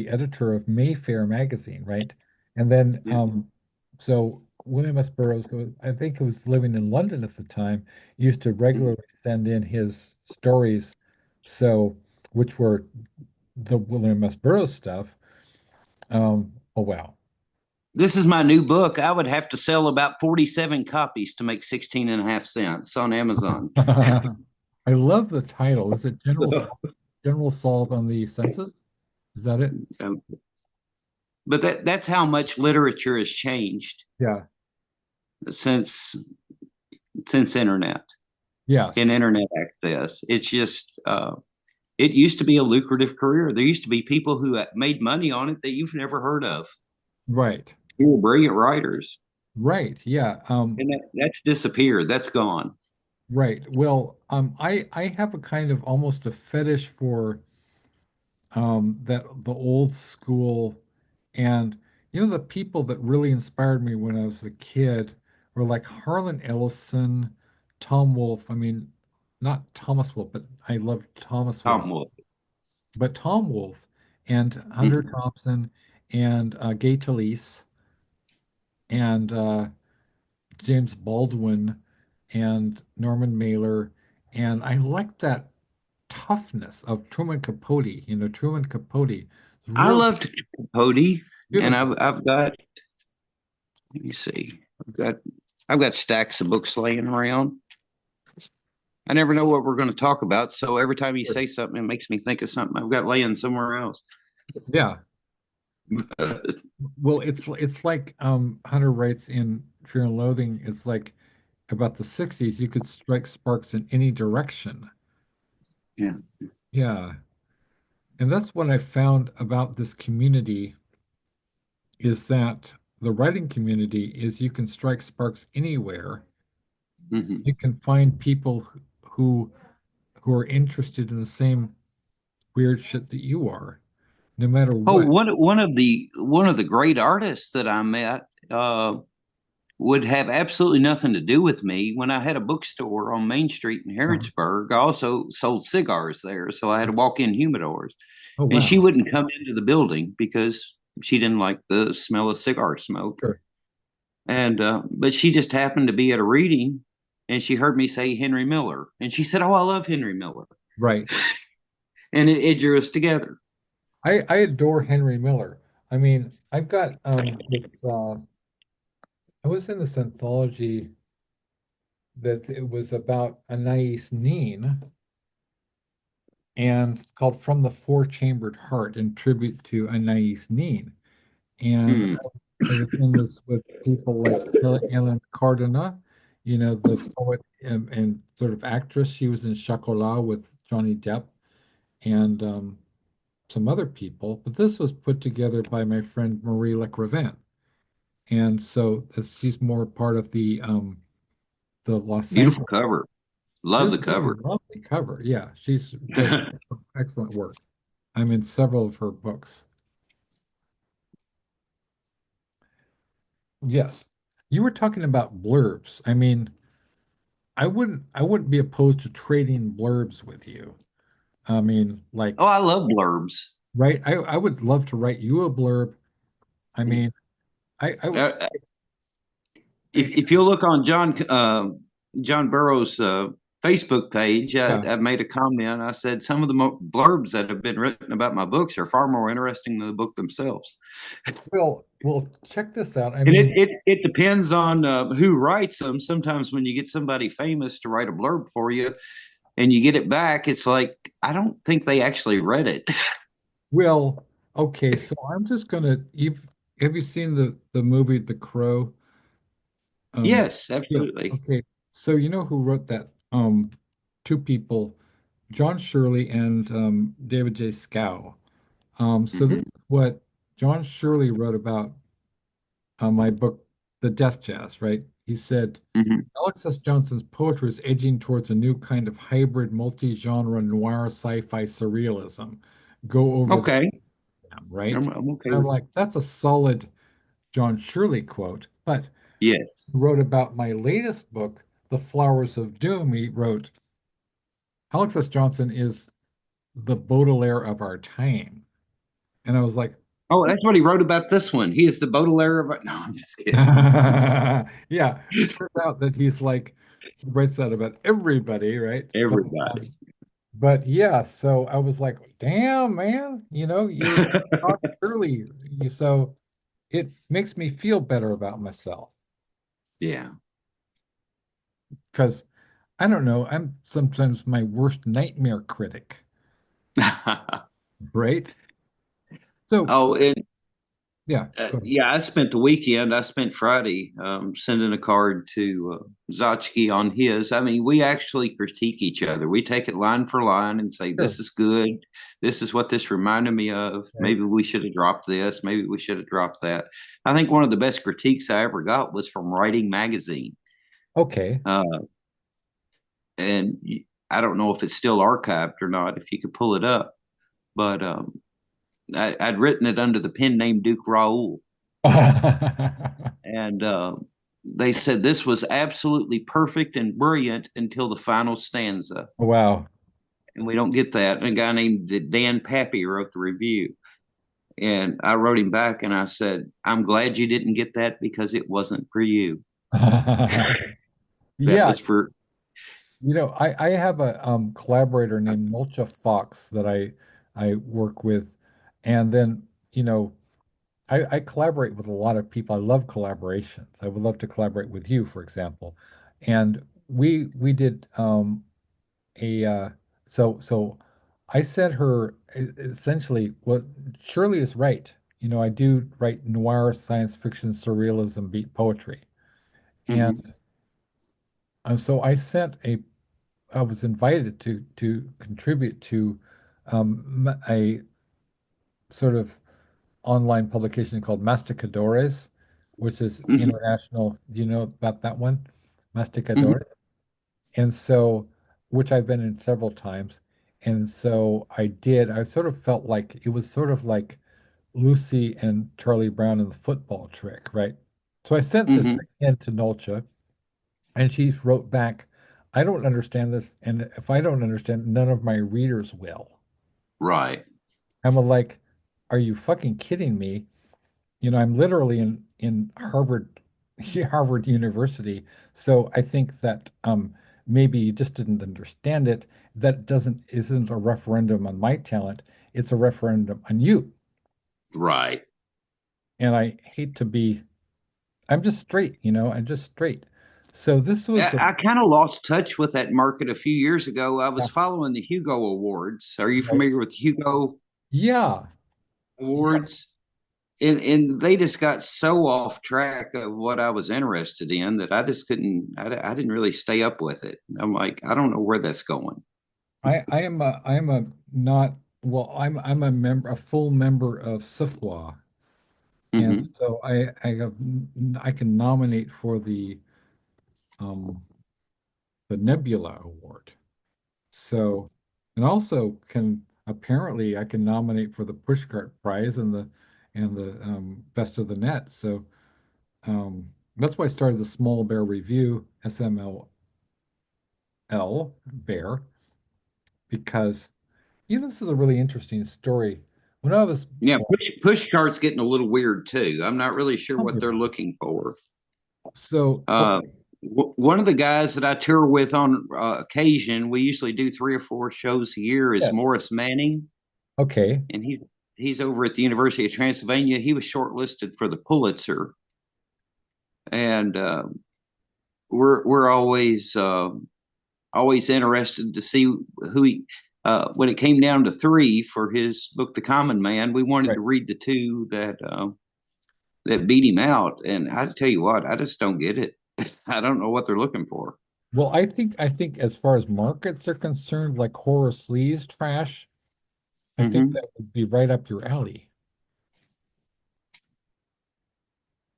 editor of Mayfair magazine, right? And then Yeah. so William S. Burroughs, who I think who was living in London at the time, used to Mhm. regularly send in his stories, so which were the William S. Burroughs stuff. Oh wow. This is my new book. I would have to sell about 47 copies to make 16 and a half cents on Amazon. I love the title. Is it General Salt on the Census? Is that it? Um, but that's how much literature has changed Yeah. since internet and Yes. internet access. It's just it used to be a lucrative career. There used to be people who made money on it that you've never heard of. Right. Who were brilliant writers, Right. Yeah. and that's disappeared. That's gone. Right. Well, I have a kind of almost a fetish for that the old school, and the people that really inspired me when I was a kid were like Harlan Ellison, Tom Wolfe. I mean, not Thomas Wolfe, but I love Thomas Tom Wolfe, Wolfe. but Tom Wolfe and Hunter Mhm. Thompson and Gay Talese and James Baldwin and Norman Mailer. And I like that toughness of Truman Capote. Truman Capote is I really loved Capote, and beautiful. I've got. Let me see. I've got stacks of books laying around. I never know what we're going to talk about, so every time you say something, it makes me think of something I've got laying somewhere else. Yeah. Well, it's like Hunter writes in Fear and Loathing, it's like about the 60s, you could strike sparks in any direction. Yeah. Yeah. And that's what I found about this community is that the writing community is you can strike sparks anywhere. Hmm. You can find people who who are interested in the same weird shit that you are, no matter Oh, what. one of the great artists that I met would have absolutely nothing to do with me. When I had a bookstore on Main Street in Uh-huh. Harrodsburg, I also sold cigars there, so I had walk-in humidors. Oh, And she wow. wouldn't come into the building because she didn't like the smell of cigar smoke. Sure. And but she just happened to be at a reading, and she heard me say Henry Miller, and she said, "Oh, I love Henry Miller," Right. and it drew us together. I adore Henry Miller. I mean, I've got this I was in this anthology that it was about Anais Nin, and it's called From the Four-Chambered Heart in tribute to Anais Nin. And Hmm. I was in this with people like Ellen Cardona, the poet and sort of actress. She was in Chocolat with Johnny Depp and some other people. But this was put together by my friend Marie Lecrevin. And so she's more part of the Los Beautiful Angeles. cover. It Love is the really cover. lovely cover. Yeah, she's does excellent work. I'm in several of her books. Yes. You were talking about blurbs. I mean, I wouldn't be opposed to trading blurbs with you. I mean, Oh, like, I love blurbs. right? I would love to write you a blurb. I mean, I Uh, if you'll look on John Burroughs' Facebook page, yeah. I made a comment. I said some of the blurbs that have been written about my books are far more interesting than the book themselves. Well, check this out. I And it mean, it, it depends on who writes them. Sometimes when you get somebody famous to write a blurb for you and you get it back, it's like I don't think they actually read it. well, okay, so I'm just gonna you've have you seen the movie The Crow? Um, Yes, yeah, absolutely. okay. So you know who wrote that? Two people, John Shirley and David J. Scow. So this Hmm. is what John Shirley wrote about my book, The Death Jazz, right? He said, Hmm. Alex S. Johnson's poetry is edging towards a new kind of hybrid multi-genre noir sci-fi surrealism. Go over the Okay, dam, right? I'm okay And I'm with. like, that's a solid John Shirley quote. But Yeah. he wrote about my latest book, The Flowers of Doom. He wrote, Alex S. Johnson is the Baudelaire of our time. And I was like, Oh, that's what he wrote about this one. He is the Baudelaire of. No, I'm just kidding. yeah, turns out that he's like he writes that about everybody, right? Everybody. But yeah, so I was like, damn, man, you're not surely so it makes me feel better about myself Yeah. because I don't know, I'm sometimes my worst nightmare critic, right? So Oh, and Yeah, go ahead. Yeah, I spent the weekend. I spent Friday sending a card to Zotchke on his. I mean, we actually critique each other. We take it line for line and say, Sure. "This is good. This is what this reminded me of. Right. Maybe we should have dropped this. Maybe we should have dropped that." I think one of the best critiques I ever got was from Writing Magazine, Okay. uh, and I don't know if it's still archived or not. If you could pull it up, but I'd written it under the pen name Duke Raoul, and they said this was absolutely perfect and brilliant until the final stanza, Wow. and we don't get that. And a guy named Dan Pappy wrote the review, and I wrote him back and I said, "I'm glad you didn't get that because it wasn't for you. That Yeah, was for." I have a collaborator named Mulcha Fox that I work with, and then I collaborate with a lot of people. I love collaborations. I would love to collaborate with you, for example. And we did a so I sent her essentially what Shirley is right. I do write noir, science fiction, surrealism, beat poetry. And Mhm. so I was invited to contribute to a sort of online publication called Masticadores, which is Mhm. international. Do you know about that one? Mhm. Masticadores. And so, which I've been in several times. And so I sort of felt like it was sort of like Lucy and Charlie Brown in the football trick, right? So I sent this Mhm. thing in to Nolcha, and she wrote back, I don't understand this. And if I don't understand, none of my readers will. Right. I'm like, are you fucking kidding me? I'm literally in Harvard, Harvard University. So I think that maybe you just didn't understand it. That doesn't isn't a referendum on my talent. It's a referendum on you. Right. And I hate to be. I'm just straight. I'm just straight. So this was I kind of lost touch with that market a few years ago. I yeah, was following the Hugo Awards. Are you right. familiar with Hugo Yeah, yeah. Awards? And they just got so off track of what I was interested in that I just couldn't. I didn't really stay up with it. I'm like, I don't know where that's going. I am a not well. I'm a full member of SIFWA. And Hmm. so I can nominate for um the Nebula Award. So and also can apparently I can nominate for the Pushcart Prize and the Best of the Net. So that's why I started the Small Bear Review, SMLL Bear, because this is a really interesting story. When I was Yeah, born, push cart's getting a little weird too. I'm not really sure tell what me they're about it. looking for. So Uh, okay, One of the guys that I tour with on occasion, we usually do 3 or 4 shows a year, is yeah, Morris Manning, okay, and he's over at the University of Transylvania. He was shortlisted for the Pulitzer, and we're always interested to see who he. When it came down to three for his book, The Common Man, we wanted right. to read the two that beat him out, and I tell you what, I just don't get it. I don't know what they're looking for. Well, I think as far as markets are concerned, like horror sleaze trash, I think Hmm. that would be right up your alley.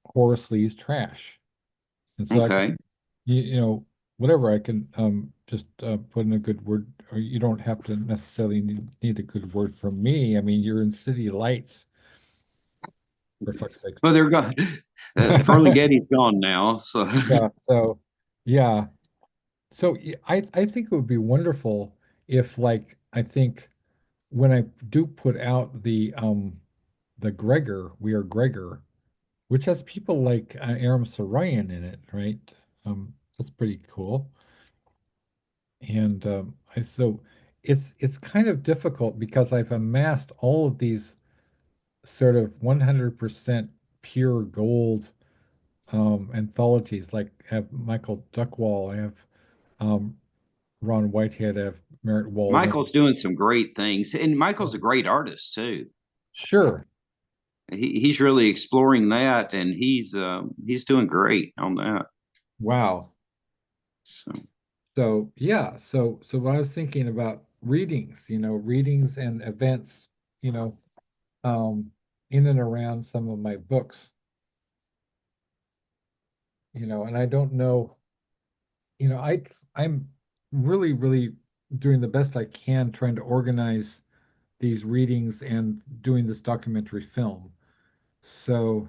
Horror sleaze trash. And so I can, Okay. whatever I can just put in a good word, or you don't have to necessarily need a good word from me. I mean, you're in City Lights, for fuck's sakes. Well, they're gone. Ferlinghetti's gone now, so Yeah, so yeah. So I think it would be wonderful if like I think when I do put out the Gregor, We Are Gregor, which has people like Aram Sarayan in it, right? That's pretty cool. And so it's kind of difficult because I've amassed all of these sort of 100% pure gold anthologies. Like I have Michael Duckwall, I have um, Ron Whitehead, I have Merritt Walden. Michael's doing some great things, and Michael's a great artist too. Sure. he's really exploring that, and he's doing great on that. Wow. So So yeah, so when I was thinking about readings, readings and events, you know, um, in and around some of my books, and I don't know, I'm really, really doing the best I can trying to organize these readings and doing this documentary film. So,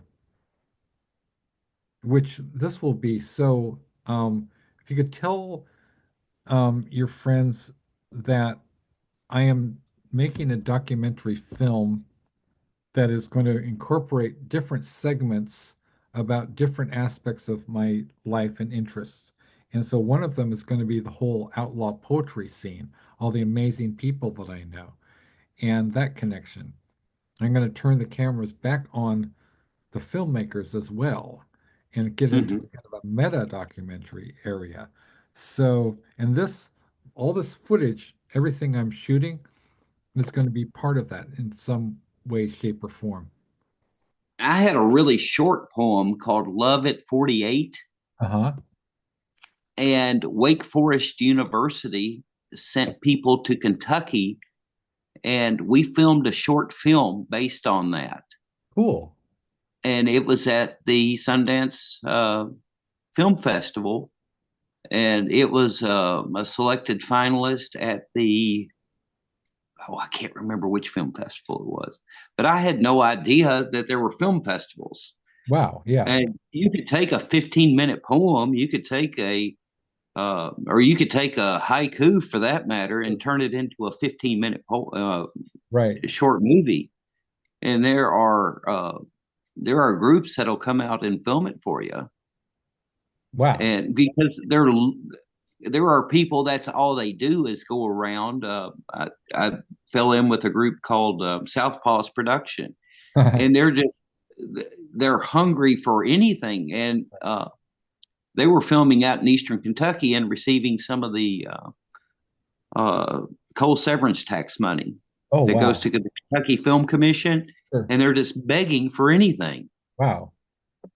which this will be. So, if you could tell your friends that I am making a documentary film that is going to incorporate different segments about different aspects of my life and interests. And so one of them is going to be the whole outlaw poetry scene, all the amazing people that I know, and that connection. I'm going to turn the cameras back on the filmmakers as well and get into mhm. kind of a meta documentary area. So, and all this footage, everything I'm shooting, it's going to be part of that in some way, shape, or form. I had a really short poem called "Love at 48," Uh-huh. and Wake Forest University sent people to Kentucky, and we filmed a short film based on that. Cool. And it was at the Sundance Film Festival, and it was a selected finalist at the I can't remember which film festival it was, but I had no idea that there were film festivals. Wow. Yeah. And you could take a 15-minute poem, you could take or you could take a haiku for that matter and turn it into a 15-minute Right. short movie. And there are groups that'll come out and film it for you. Wow. And because there are people that's all they do is go around. I fell in with a group called Southpaws Production, and they're hungry for anything. And they were filming out in Eastern Kentucky and receiving some of the uh, coal severance tax money Oh, that goes wow. to the Kentucky Film Commission, Sure. and they're just begging for anything. Wow.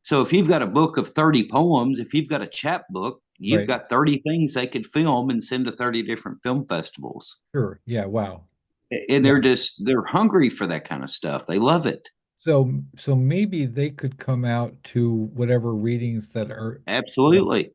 So if you've got a book of 30 poems, if you've got a chapbook, you've Right. got 30 things they could film and send to 30 different film festivals. Sure. Yeah. Wow. And Yeah. they're hungry for that kind of stuff. They love it. So maybe they could come out to whatever readings that are, Absolutely.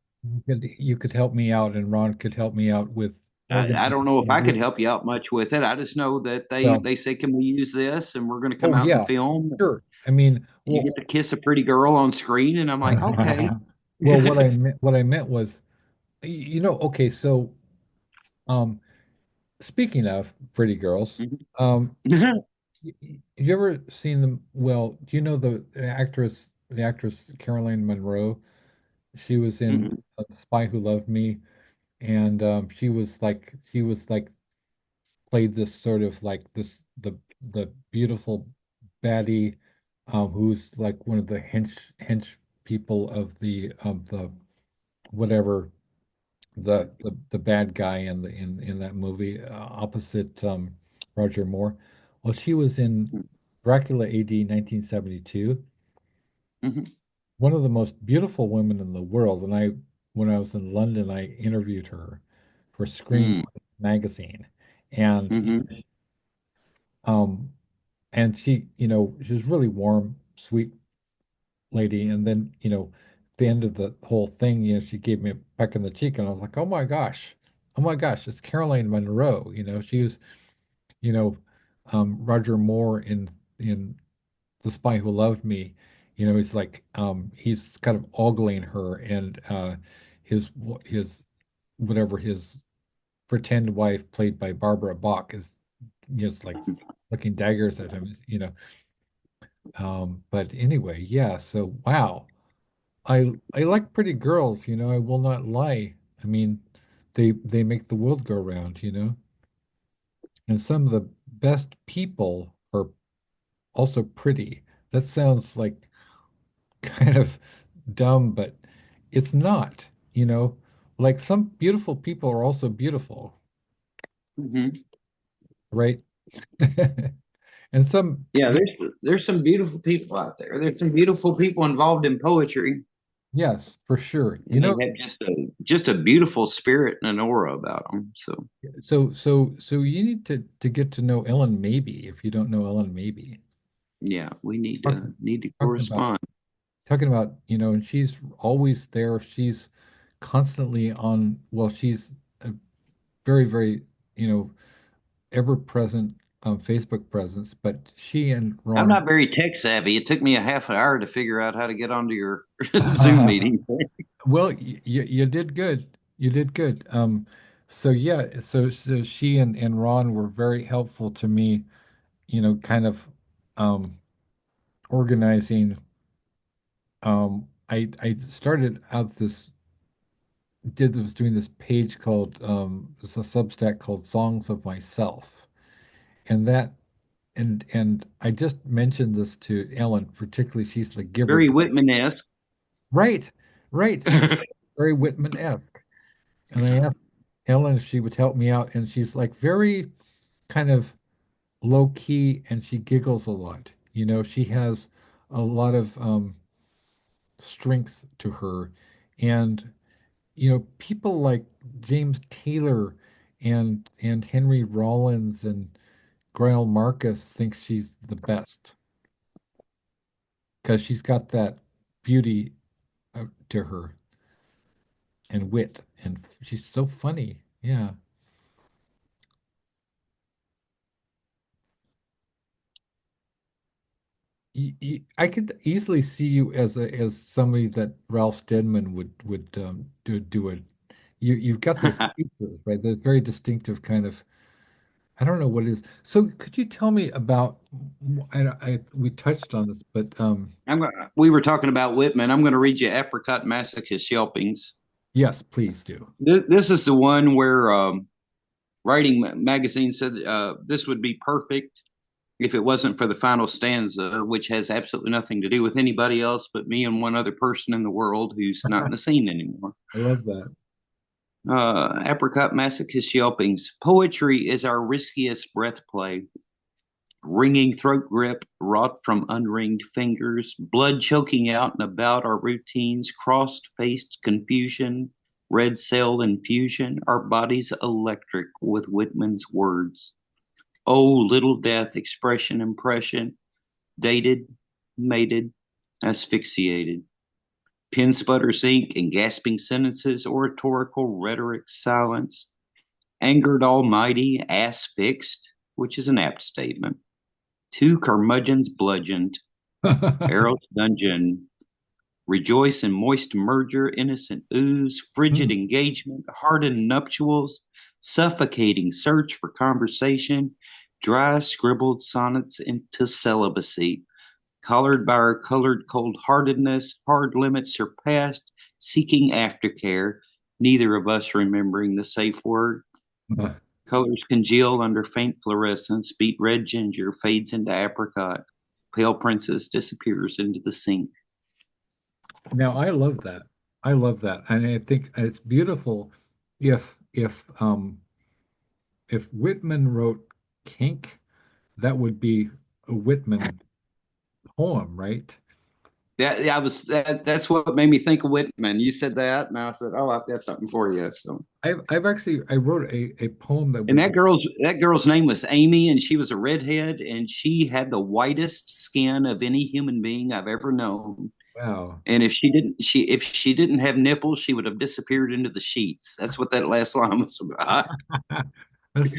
you could help me out and Ron could help me out with I organizing don't know if some I could readings. help you out much with it. I just know that Well, they say, "Can we use this?" And we're going to come oh out and yeah, film. sure. I mean, You well, get to kiss a pretty girl on screen, and I'm like, "Okay." well, what I meant was, okay, so speaking of pretty girls, um, have you ever seen them? Well, do you know the actress Caroline Munro? She was in The Spy Who Loved Me, and she was like played this sort of like the beautiful baddie, who's like one of the hench people of the whatever the bad guy in that movie, opposite Roger Moore. Well, she was in Dracula AD 1972, one of the most beautiful women in the world. And when I was in London, I interviewed her for Screen magazine, and um, and she was really warm, sweet lady. And then, at the end of the whole thing, she gave me a peck in the cheek, and I was like, oh my gosh, it's Caroline Munro. She was, you know, Roger Moore in The Spy Who Loved Me. He's like, he's kind of ogling her, and his whatever his pretend wife, played by Barbara Bach, is just like looking daggers at him. But anyway, yeah. So wow. I like pretty girls. I will not lie. I mean, they make the world go round. And some of the best people are also pretty. That sounds like kind of dumb, but it's not. Like some beautiful people are also beautiful, Mhm. right? And some, Yeah, there's some beautiful people out there. There's some beautiful people involved in poetry, yes, for sure. and they have just a beautiful spirit and an aura about them. So So you need to get to know Ellen Maybe if you don't know Ellen Maybe. yeah, we Talking, need to talking about correspond. and she's always there. She's constantly on, well, she's a very, very, you know, ever present Facebook presence, but she and I'm Ron. not very tech savvy. It took me a half an hour to figure out how to get onto your Zoom meeting. Well, you did good. You did good. So yeah, so she and Ron were very helpful to me, kind of um organizing. I started out was doing this page called it's a Substack called Songs of Myself. And that and I just mentioned this to Ellen, particularly she's the giver. Very Whitman-esque. Right, right. Very Whitman-esque. And I asked Ellen if she would help me out, and she's like very kind of low key, and she giggles a lot. She has a lot of strength to her. And, people like James Taylor and Henry Rollins and Grail Marcus think she's the best because she's got that beauty to her and wit, and she's so funny. Yeah. I could easily see you as somebody that Ralph Steadman would do it. You've got those features, right? They're very distinctive kind of. I don't know what it is. So could you tell me about? We touched on this, but We were talking about Whitman. I'm going to read you Apricot Masochist Yelpings. yes, please do. This is the one where Writing Magazine said this would be perfect if it wasn't for the final stanza, which has absolutely nothing to do with anybody else but me and one other person in the world who's not in the scene anymore. I love that. Apricot Masochist Yelpings. Poetry is our riskiest breath play. Ringing throat grip wrought from unringed fingers, blood choking out and about our routines, crossed faced confusion, red cell infusion, our bodies electric with Whitman's words. Oh, little death, expression, impression, dated, mated, asphyxiated. Pen sputters ink and gasping sentences, oratorical rhetoric silenced, angered almighty, ass fixed, which is an apt statement. Two curmudgeons bludgeoned, arrows dungeon, rejoice in moist merger, innocent ooze, frigid Hmm. engagement, hardened nuptials, suffocating search for conversation, dry scribbled sonnets into celibacy, collared by our colored cold heartedness, hard limits surpassed, seeking aftercare, neither of us remembering the safe word. Colors congeal under faint fluorescence, beat red ginger fades into apricot, pale princess disappears into the sink. Now I love that. I love that. And I think it's beautiful if Whitman wrote kink, that would be a Whitman poem, right? Yeah, that's what made me think of Whitman. You said that, and I said, "Oh, I've got something for you." So, I wrote a poem that and was that girl's name was Amy, and she was a redhead, and she had the whitest skin of any human being I've ever known. wow. And if she didn't have nipples, she would have disappeared into the sheets. That's what that last line was about. That's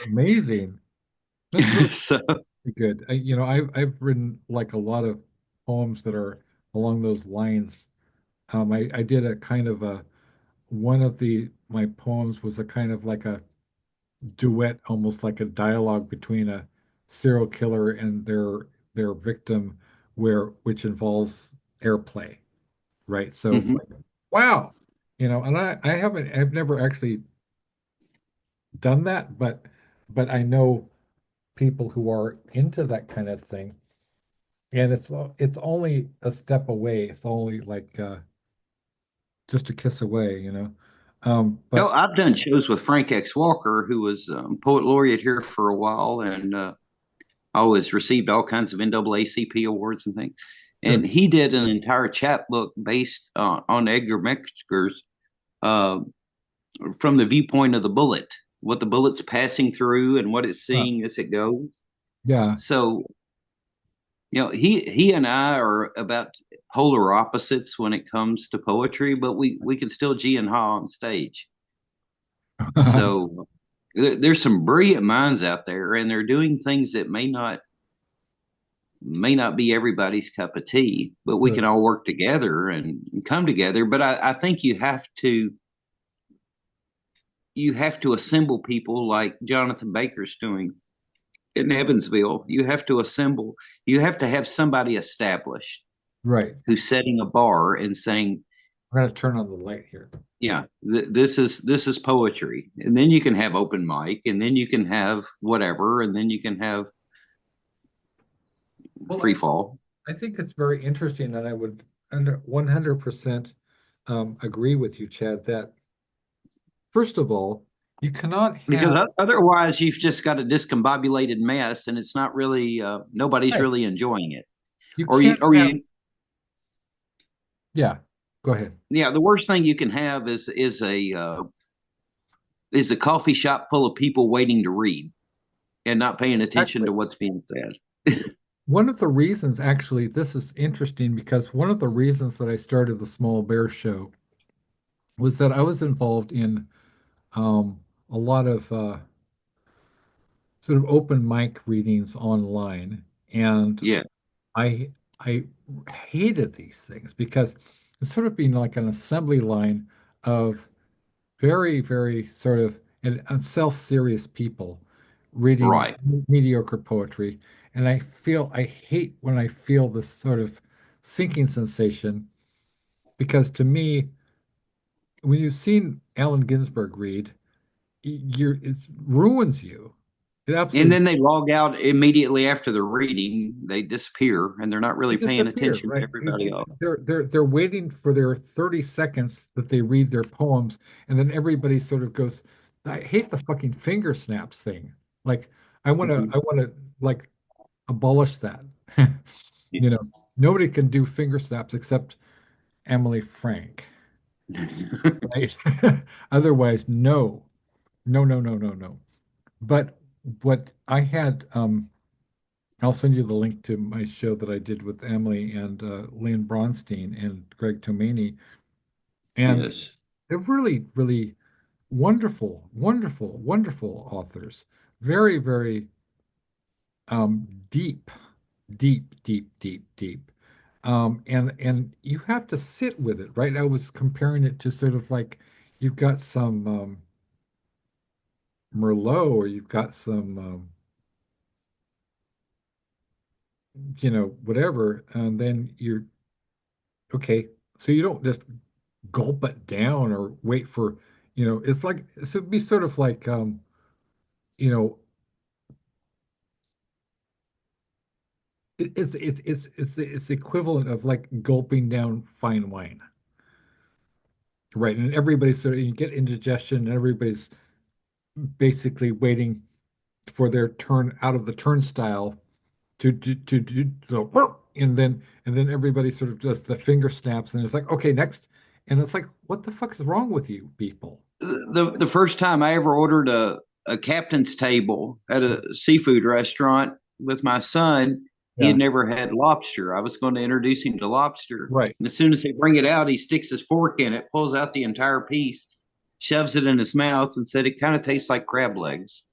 amazing. That's really So, good. I've written like a lot of poems that are along those lines. I did a kind of a one of the my poems was a kind of like a duet, almost like a dialogue between a serial killer and their victim, which involves airplay, right? So it's mhm. like, wow, and I've never actually done that, but I know people who are into that kind of thing, and it's only a step away. It's only like just a kiss away. Oh, But I've done shows with Frank X. Walker, who was poet laureate here for a while, and always received all kinds of NAACP awards and things. Sure. And he did an entire chapbook based on Edgar Metzger's uh, from the viewpoint of the bullet, what the bullet's passing through and what it's Huh. seeing as it goes. Yeah. So, he and I are about polar opposites when it comes to poetry, but we can still G and ha on stage. So there's some brilliant minds out there, and they're doing things that may not be everybody's cup of tea, but we can Sure. all work together and come together. But I think you have to assemble people like Jonathan Baker's doing in Evansville. You have to have somebody established Right. who's setting a bar and saying, I'm going to turn on the light here. yeah, this is poetry. And then you can have open mic, and then you can have whatever, and then you can have Well, free fall. I think it's very interesting, and I would under 100% agree with you, Chad, that first of all, you cannot have, Because otherwise, you've just got a discombobulated mess, and it's not really nobody's right, really enjoying it. you Or you, can't or have, you, yeah, go ahead. yeah. The worst thing you can have is a coffee shop full of people waiting to read and not paying attention Exactly. to what's being said. One of the reasons, actually, this is interesting because one of the reasons that I started the Small Bear Show was that I was involved in a lot of sort of open mic readings online, and Yeah, I I hated these things because it's sort of being like an assembly line of very, very sort of and self-serious people reading right. mediocre poetry. And I hate when I feel this sort of sinking sensation because to me, when you've seen Allen Ginsberg read, it ruins you. It And absolutely then they log out immediately after the reading. They disappear, and they're not they really paying disappear, attention to right? everybody else. They're waiting for their 30 seconds that they read their poems, and then everybody sort of goes, I hate the fucking finger snaps thing. Like Mhm. I wanna like abolish that. Yeah. You know, nobody can do finger snaps except Emily Frank, right? Otherwise, no, no, no, no, no, no. But what I had, I'll send you the link to my show that I did with Emily and Lynn Bronstein and Greg Tomini. And Yes. they're really, really wonderful, wonderful, wonderful authors. Very, very deep, deep, deep, deep, deep. And you have to sit with it, right? I was comparing it to sort of like you've got some Merlot or you've got some whatever, and then you're okay. So you don't just gulp it down or wait for, it's like so it'd be sort of like you know, it's the equivalent of like gulping down fine wine, right? And everybody's sort of you get indigestion, and everybody's basically waiting for their turn out of the turnstile and then everybody sort of does the finger snaps, and it's like, okay, next, and it's like, what the fuck is wrong with you people? The first time I ever ordered a captain's table at a seafood restaurant with my son, he Yeah, had never had lobster. I was going to introduce him to lobster. right. And as soon as they bring it out, he sticks his fork in it, pulls out the entire piece, shoves it in his mouth, and said it kind of tastes like crab legs.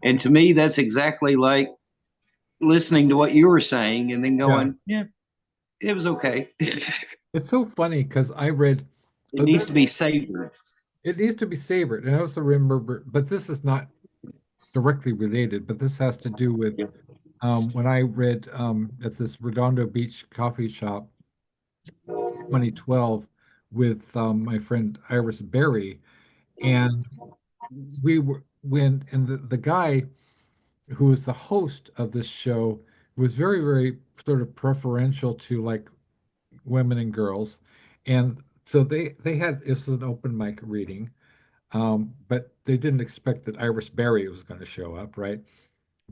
And to me, that's exactly like listening to what you were saying and then Yeah, going, yeah, it was okay. It it's so funny because I read, needs to be savored. it needs to be savored, and I also remember, but this is not directly related, but this has to do with when I read at this Redondo Beach coffee shop 2012 with my friend Iris Berry, and we were when and the guy who was the host of this show was very, very sort of preferential to like women and girls, and so they had it was an open mic reading, But they didn't expect that Iris Berry was going to show up, right?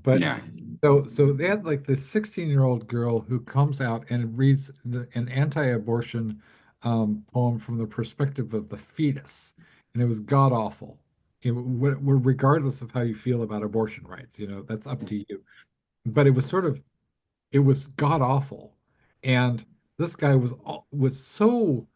But Yeah. so they had like this 16-year-old girl who comes out and reads an anti-abortion poem from the perspective of the fetus, and it was god awful. Regardless of how you feel about abortion rights, that's up to you. But it was god awful, and this guy was so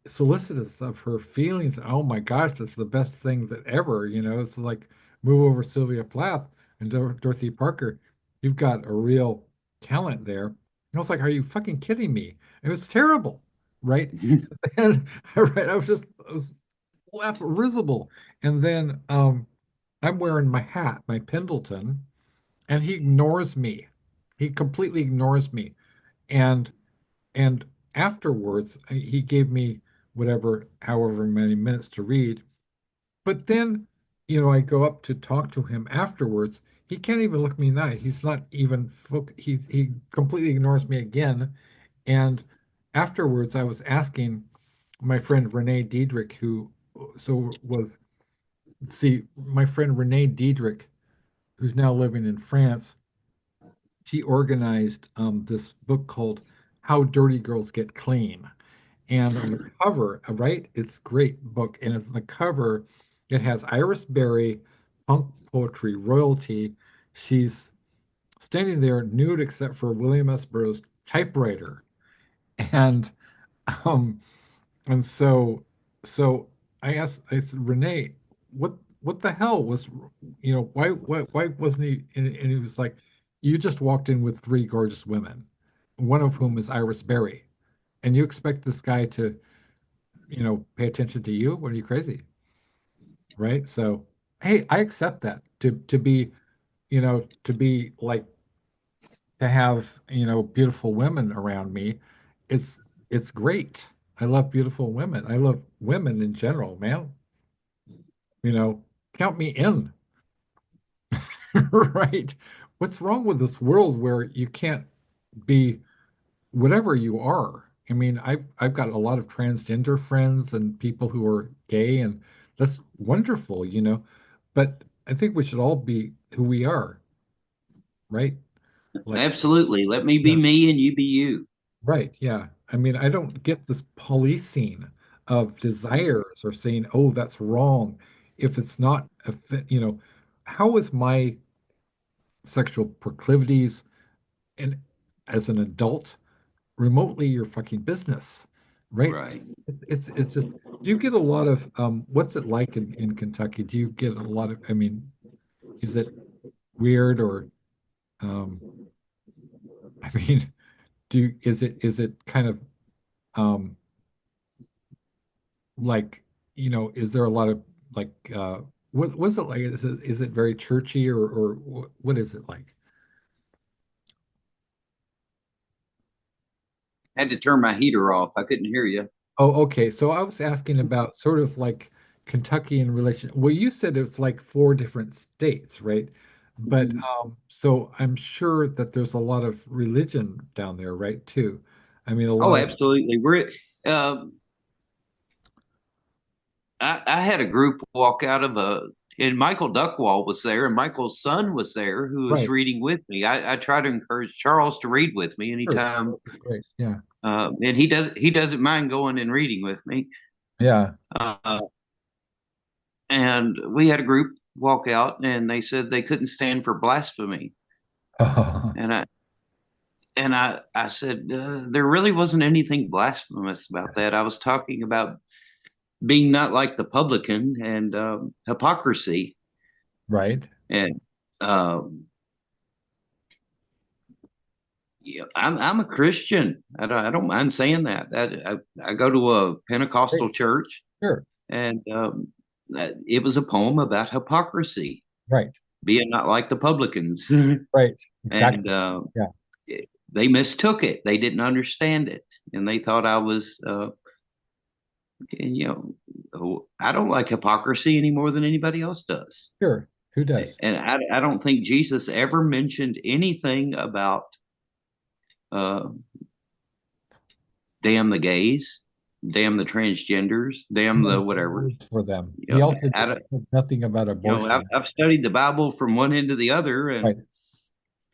solicitous of her feelings. Oh my gosh, that's the best thing that ever. It's like move over Sylvia Plath and Dorothy Parker. You've got a real talent there. And I was like, are you fucking kidding me? It was terrible, right? And right, I was laugh risible. And then I'm wearing my hat, my Pendleton, and he ignores me. He completely ignores me. And and afterwards, he gave me however many minutes to read. But then, I go up to talk to him afterwards. He can't even look me in the eye. He's not even, he completely ignores me again. And afterwards, I was asking my friend Renee Diedrich, my friend Renee Diedrich, who's now living in France, she organized this book called How Dirty Girls Get Clean. And on the cover, right, it's a great book. And it's on the cover, it has Iris Berry, punk poetry royalty. She's standing there nude except for William S. Burroughs' typewriter. And um and so I said, Renee, what the hell was, why wasn't he? And he was like, you just walked in with three gorgeous women, one of whom is Iris Berry, and you expect this guy to, pay attention to you? What, are you crazy? Right? So, hey, I accept that to be like to have, beautiful women around me. It's it's great. I love beautiful women. I love women in general, man. You know, count me in. Right? What's wrong with this world where you can't be whatever you are? I mean, I've got a lot of transgender friends and people who are gay, and that's wonderful. But I think we should all be who we are, right? Like, Absolutely. Let me be yeah, me and you be you. right, yeah. I mean, I don't get this policing of desires or saying, "Oh, that's wrong," if it's not how is my sexual proclivities and as an adult remotely your fucking business, right? Right. It's just, do you get a lot of what's it like in Kentucky? Do you get a lot of, I mean, is it weird or um I mean, is it kind of um like, is there a lot of like what was it like? Is it very churchy or what is it like? Had to turn my heater off. I couldn't hear you. Oh, okay. So I was asking about sort of like Kentucky in relation. Well, you said it's like four different states, right? But so I'm sure that there's a lot of religion down there, right, too. I mean, a Oh, lot of absolutely. Uh, I had a group walk out of and Michael Duckwall was there, and Michael's son was there who was right. reading with me. I try to encourage Charles to read with me Sure. anytime, That's great. Yeah. and he doesn't mind going and reading with me. Yeah. Uh, and we had a group walk out, and they said they couldn't stand for blasphemy, and I said there really wasn't anything blasphemous about that. I was talking about being not like the publican and hypocrisy. Right. And yeah, I'm a Christian. I don't mind saying that. I go to a Great. Pentecostal church, Sure. and it was a poem about hypocrisy, Right. being not like the publicans, Right. and Exactly. Yeah. they mistook it. They didn't understand it, and they thought I was, and, I don't like hypocrisy any more than anybody else does. Sure. Who does? And I don't think Jesus ever mentioned anything about uh, damn the gays. damn the transgenders, damn No the whatever. words for them. You He know, also I, said nothing about abortion. I've studied the Bible from one end to the other, and Right.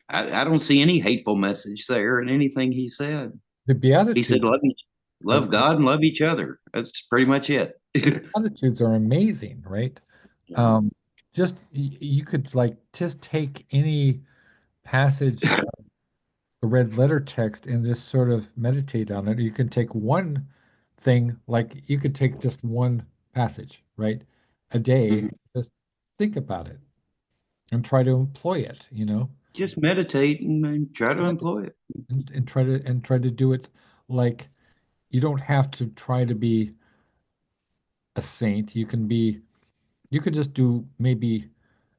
I don't see any hateful message there in anything he said. The He said, Beatitudes love are God and love each other. That's pretty much it. the Beatitudes are amazing, right? Yeah. Um, just you could like just take any passage of the red letter text and just sort of meditate on it. You can take one thing, like you could take just one passage, right? A day, Mhm. just think about it and try to employ it, you know, Just meditate and try to right? employ it. And try to do it like you don't have to try to be a saint. You can just do maybe,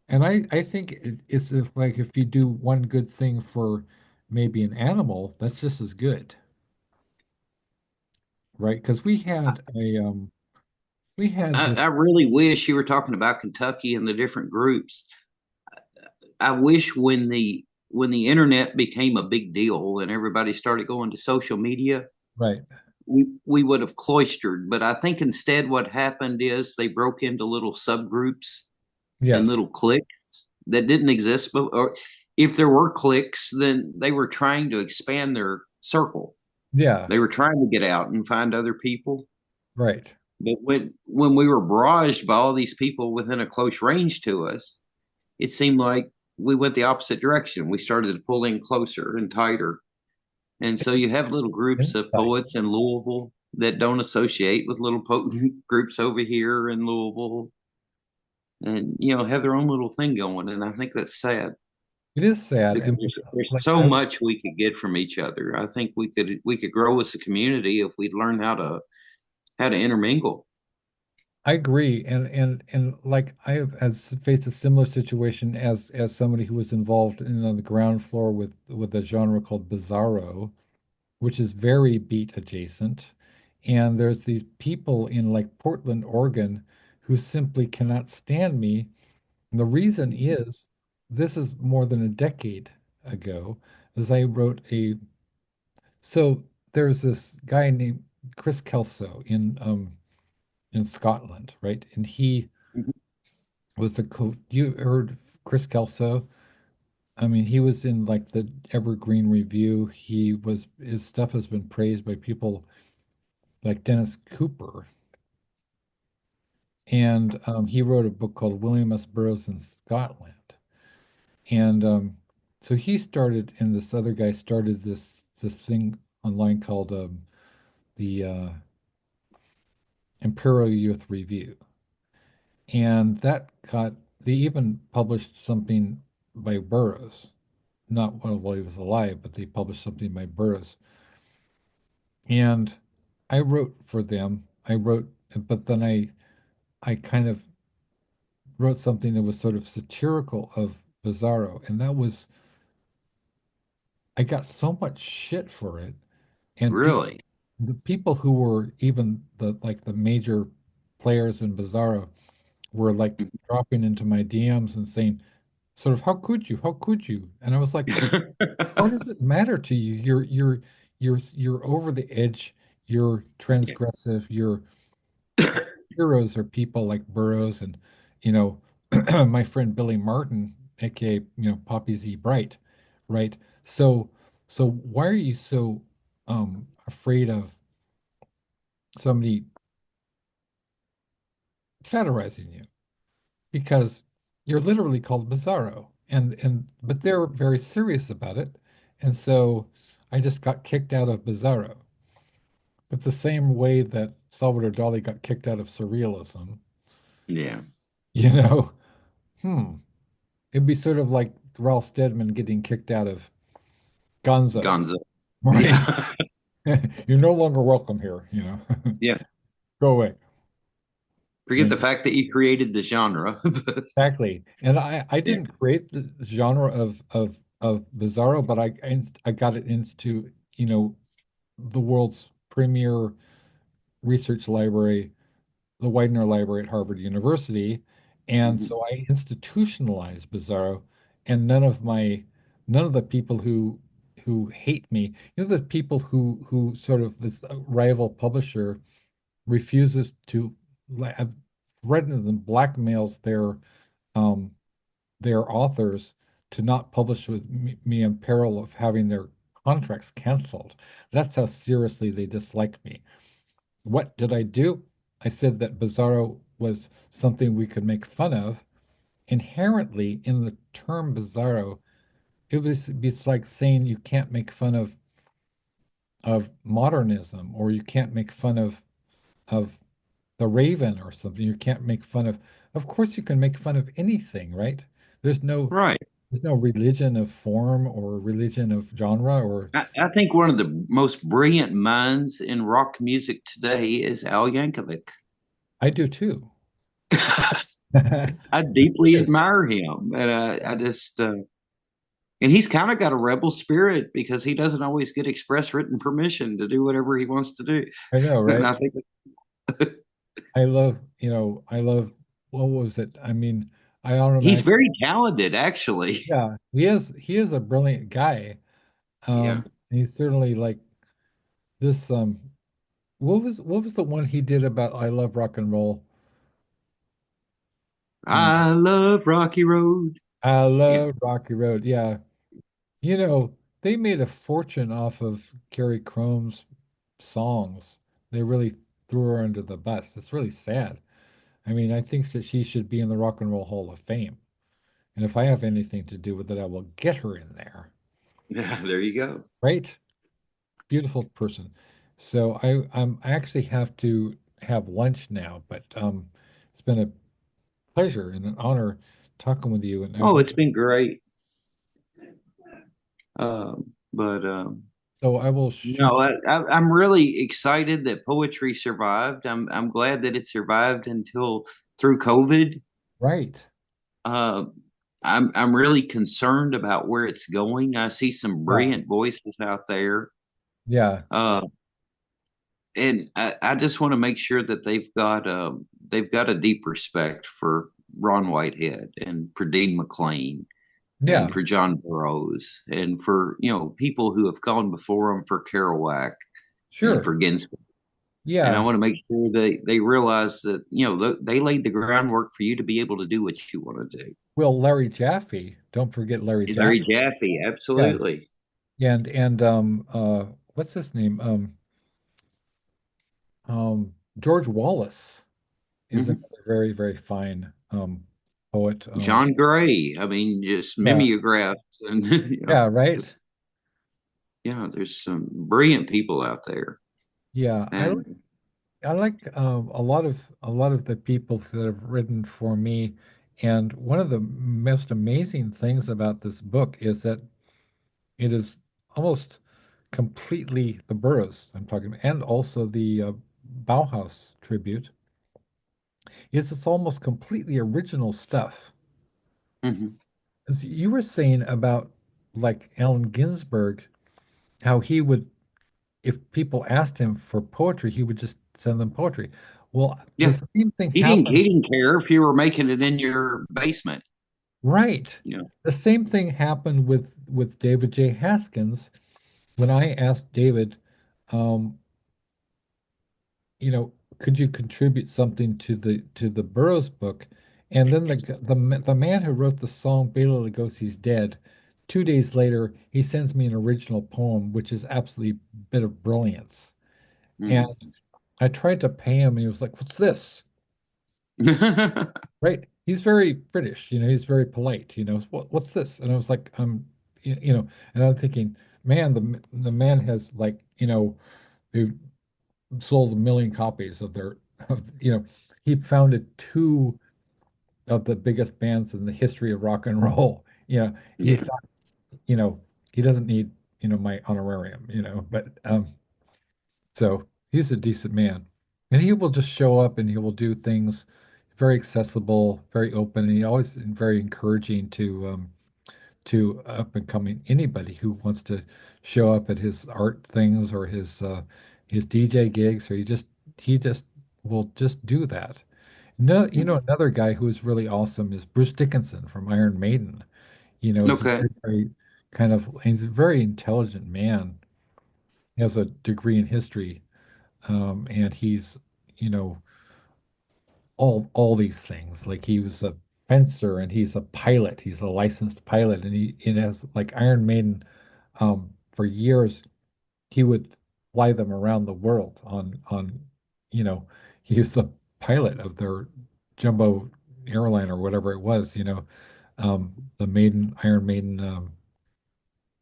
and I think it's if, like if you do one good thing for maybe an animal, that's just as good, right? Because we had this, I really wish you were talking about Kentucky and the different groups. I wish when the internet became a big deal and everybody started going to social media, right. we would have cloistered. But I think instead what happened is they broke into little subgroups and Yes. little cliques that didn't exist. But or if there were cliques, then they were trying to expand their circle. Yeah. They were trying to get out and find other people. Right. But when we were barraged by all these people within a close range to us, it seemed like we went the opposite direction. We started to pull in closer and tighter. And so you have little groups of Insight. poets in Louisville that don't associate with little groups over here in Louisville and, have their own little thing going. And I think that's sad It is sad. because And there's like so much we could get from each other. I think we could grow as a community if we'd learn how to intermingle. I agree. And like I have has faced a similar situation as somebody who was involved in on the ground floor with a genre called Bizarro, which is very beat adjacent. And there's these people in like Portland, Oregon, who simply cannot stand me. And the reason is this is more than a decade ago, as I wrote a so there's this guy named Chris Kelso in Scotland, right? And he was the co you heard Chris Kelso? I mean, he was in like the Evergreen Review. His stuff has been praised by people like Dennis Cooper. And he wrote a book called William S. Burroughs in Scotland. And so he started, and this other guy started this thing online called the Imperial Youth Review. And that got, they even published something by Burroughs, not while he was alive, but they published something by Burroughs. And I wrote for them. But then I kind of wrote something that was sort of satirical of Bizarro, and that was I got so much shit for it, and Really? the people who were even the major players in Bizarro were like dropping into my DMs and saying, sort of, how could you? How could you? And I was like, what does it matter to you? You're over the edge. You're Yeah. transgressive. Your heroes are people like Burroughs and, you know, my friend Billy Martin, aka, Poppy Z Bright, right? So, so why are you so afraid of somebody satirizing you? Because you're literally called Bizarro, and but they're very serious about it, and so I just got kicked out of Bizarro. But the same way that Salvador Dali got kicked out of surrealism, Yeah. you know, hmm, it'd be sort of like Ralph Steadman getting kicked out of Gonzo, Gonzo. right? Yeah. You're no longer welcome here, Yeah. Go away. Forget You the know, fact that you created the genre. exactly. And I Yeah. didn't create the genre of Bizarro, but I got it into, the world's premier research library, the Widener Library at Harvard University. And Mhm. so I institutionalized Bizarro, and none of the people who hate me. You know, the people who sort of this rival publisher refuses to have threatens and blackmails um their authors to not publish with me in peril of having their contracts canceled. That's how seriously they dislike me. What did I do? I said that Bizarro was something we could make fun of. Inherently, in the term Bizarro, it's like saying you can't make fun of modernism, or you can't make fun of the Raven or something. You can't make fun of course you can make fun of anything, right? There's no Right. there's no religion of form or religion of genre or I think one of the most brilliant minds in rock music today is Al Yankovic. I do too. I deeply admire him, and I just and he's kind of got a rebel spirit because he doesn't always get express written permission to do whatever he wants to do. I know, And right? I think I love what was it? I mean, I he's automatically very talented, actually. yeah, he is a brilliant guy. Yeah. He's certainly like this what was the one he did about I love rock and roll? Uh, I love Rocky Road. I Yeah. love Rocky Road. Yeah. You know, they made a fortune off of Gary Chrome's songs. They really threw her under the bus. It's really sad. I mean, I think that she should be in the Rock and Roll Hall of Fame. And if I have anything to do with it, I will get her in there. Yeah, there you go. Right? Beautiful person. So I actually have to have lunch now, but it's been a pleasure and an honor talking with you. And I Oh, hope it's been great. But so. I will no, shoot you I'm really excited that poetry survived. I'm glad that it survived until through COVID. right. Uh, I'm really concerned about where it's going. I see some Yeah. brilliant voices out there, Yeah. uh, and I just want to make sure that they've got a deep respect for Ron Whitehead and for Dean McLean Yeah. and for John Burroughs and for people who have gone before them, for Kerouac and Sure. for Ginsberg. And I Yeah. want to make sure they realize that they laid the groundwork for you to be able to do what you want to do. Well, Larry Jaffe. Don't forget Larry Larry Jaffe. Jaffe, Yeah. absolutely. And what's his name? George Wallace is Hmm. another very, very fine poet. John Gray. I mean, just Yeah. mimeographs and Yeah, right. just yeah. There's some brilliant people out there, Yeah. and I like a lot of the people that have written for me. And one of the most amazing things about this book is that it is almost completely the Burroughs I'm talking about, and also the Bauhaus tribute, is it's almost completely original stuff. mhm. As you were saying about like Allen Ginsberg, how he would, if people asked him for poetry, he would just send them poetry. Well, the Yeah, same thing he happened, didn't care if you were making it in your basement. right? You know, The same thing happened with David J. Haskins when I asked David, um, could you contribute something to the Burroughs book? And then the man who wrote the song Bela Lugosi's Dead, 2 days later, he sends me an original poem, which is absolutely a bit of brilliance. And mhm. I tried to pay him, and he was like, "What's this?" Right? He's very British, he's very polite, what's this? And I was like, and I'm thinking, man, the man has like, they've sold 1 million copies of their, he founded two of the biggest bands in the history of rock and roll. He's Yeah. not, you know, he doesn't need, my honorarium, but so he's a decent man. And he will just show up and he will do things very accessible, very open, and he always very encouraging to up and coming anybody who wants to show up at his art things or his DJ gigs, or he just will just do that. No, Mhm. another guy who is really awesome is Bruce Dickinson from Iron Maiden. He's Okay. very, very kind of, he's a very intelligent man. He has a degree in history, and he's, you know, all these things. Like he was a fencer and he's a pilot. He's a licensed pilot, and he has like Iron Maiden. For years, he would fly them around the world on, you know, he was the pilot of their jumbo airline or whatever it was. The Maiden Iron Maiden,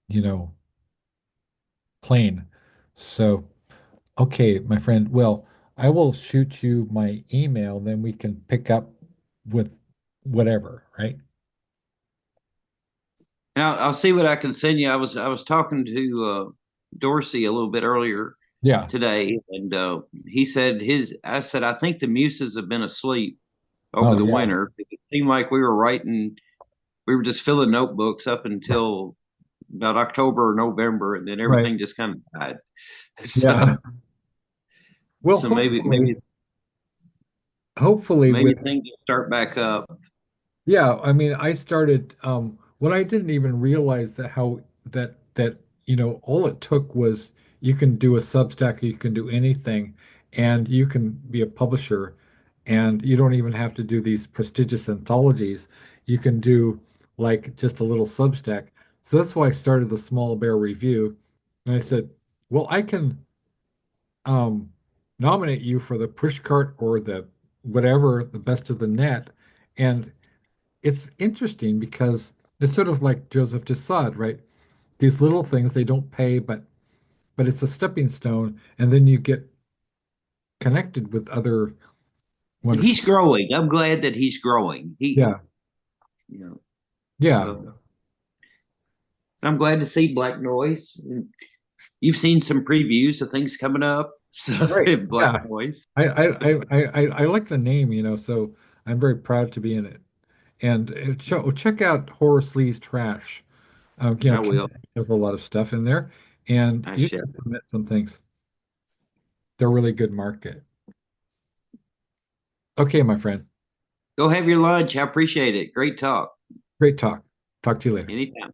you know, plane. So. Okay, my friend. Well, I will shoot you my email, then we can pick up with whatever, right? And I'll see what I can send you. I was talking to Dorsey a little bit earlier Yeah. today, and he said his. I said I think the muses have been asleep over Oh, the yeah. winter. It seemed like we were writing, we were just filling notebooks up until about October or November, and then Right. everything just kind of died. So, Yeah. Well, so maybe maybe hopefully maybe with things will start back up. yeah, I mean, I started what I didn't even realize that how that all it took was you can do a Substack, you can do anything, and you can be a publisher, and you don't even have to do these prestigious anthologies. You can do like just a little Substack. So that's why I started the Small Bear Review. And I said, well, I can um nominate you for the push cart or the whatever, the best of the net. And it's interesting because it's sort of like Joseph Desaad, right? These little things they don't pay, but it's a stepping stone, and then you get connected with other And wonderful. he's growing. I'm glad that he's growing. Yeah, You know, yeah, so I'm glad to see Black Noise. You've seen some previews of things coming up. So right. Black Yeah, Noise, I like the name, so I'm very proud to be in it. And check out Horace Lee's Trash. I Ken will. has a lot of stuff in there, and I you shall. can submit some things. They're really good market. Okay, my friend. Go have your lunch. I appreciate it. Great talk. Great talk. Talk to you later. Anytime.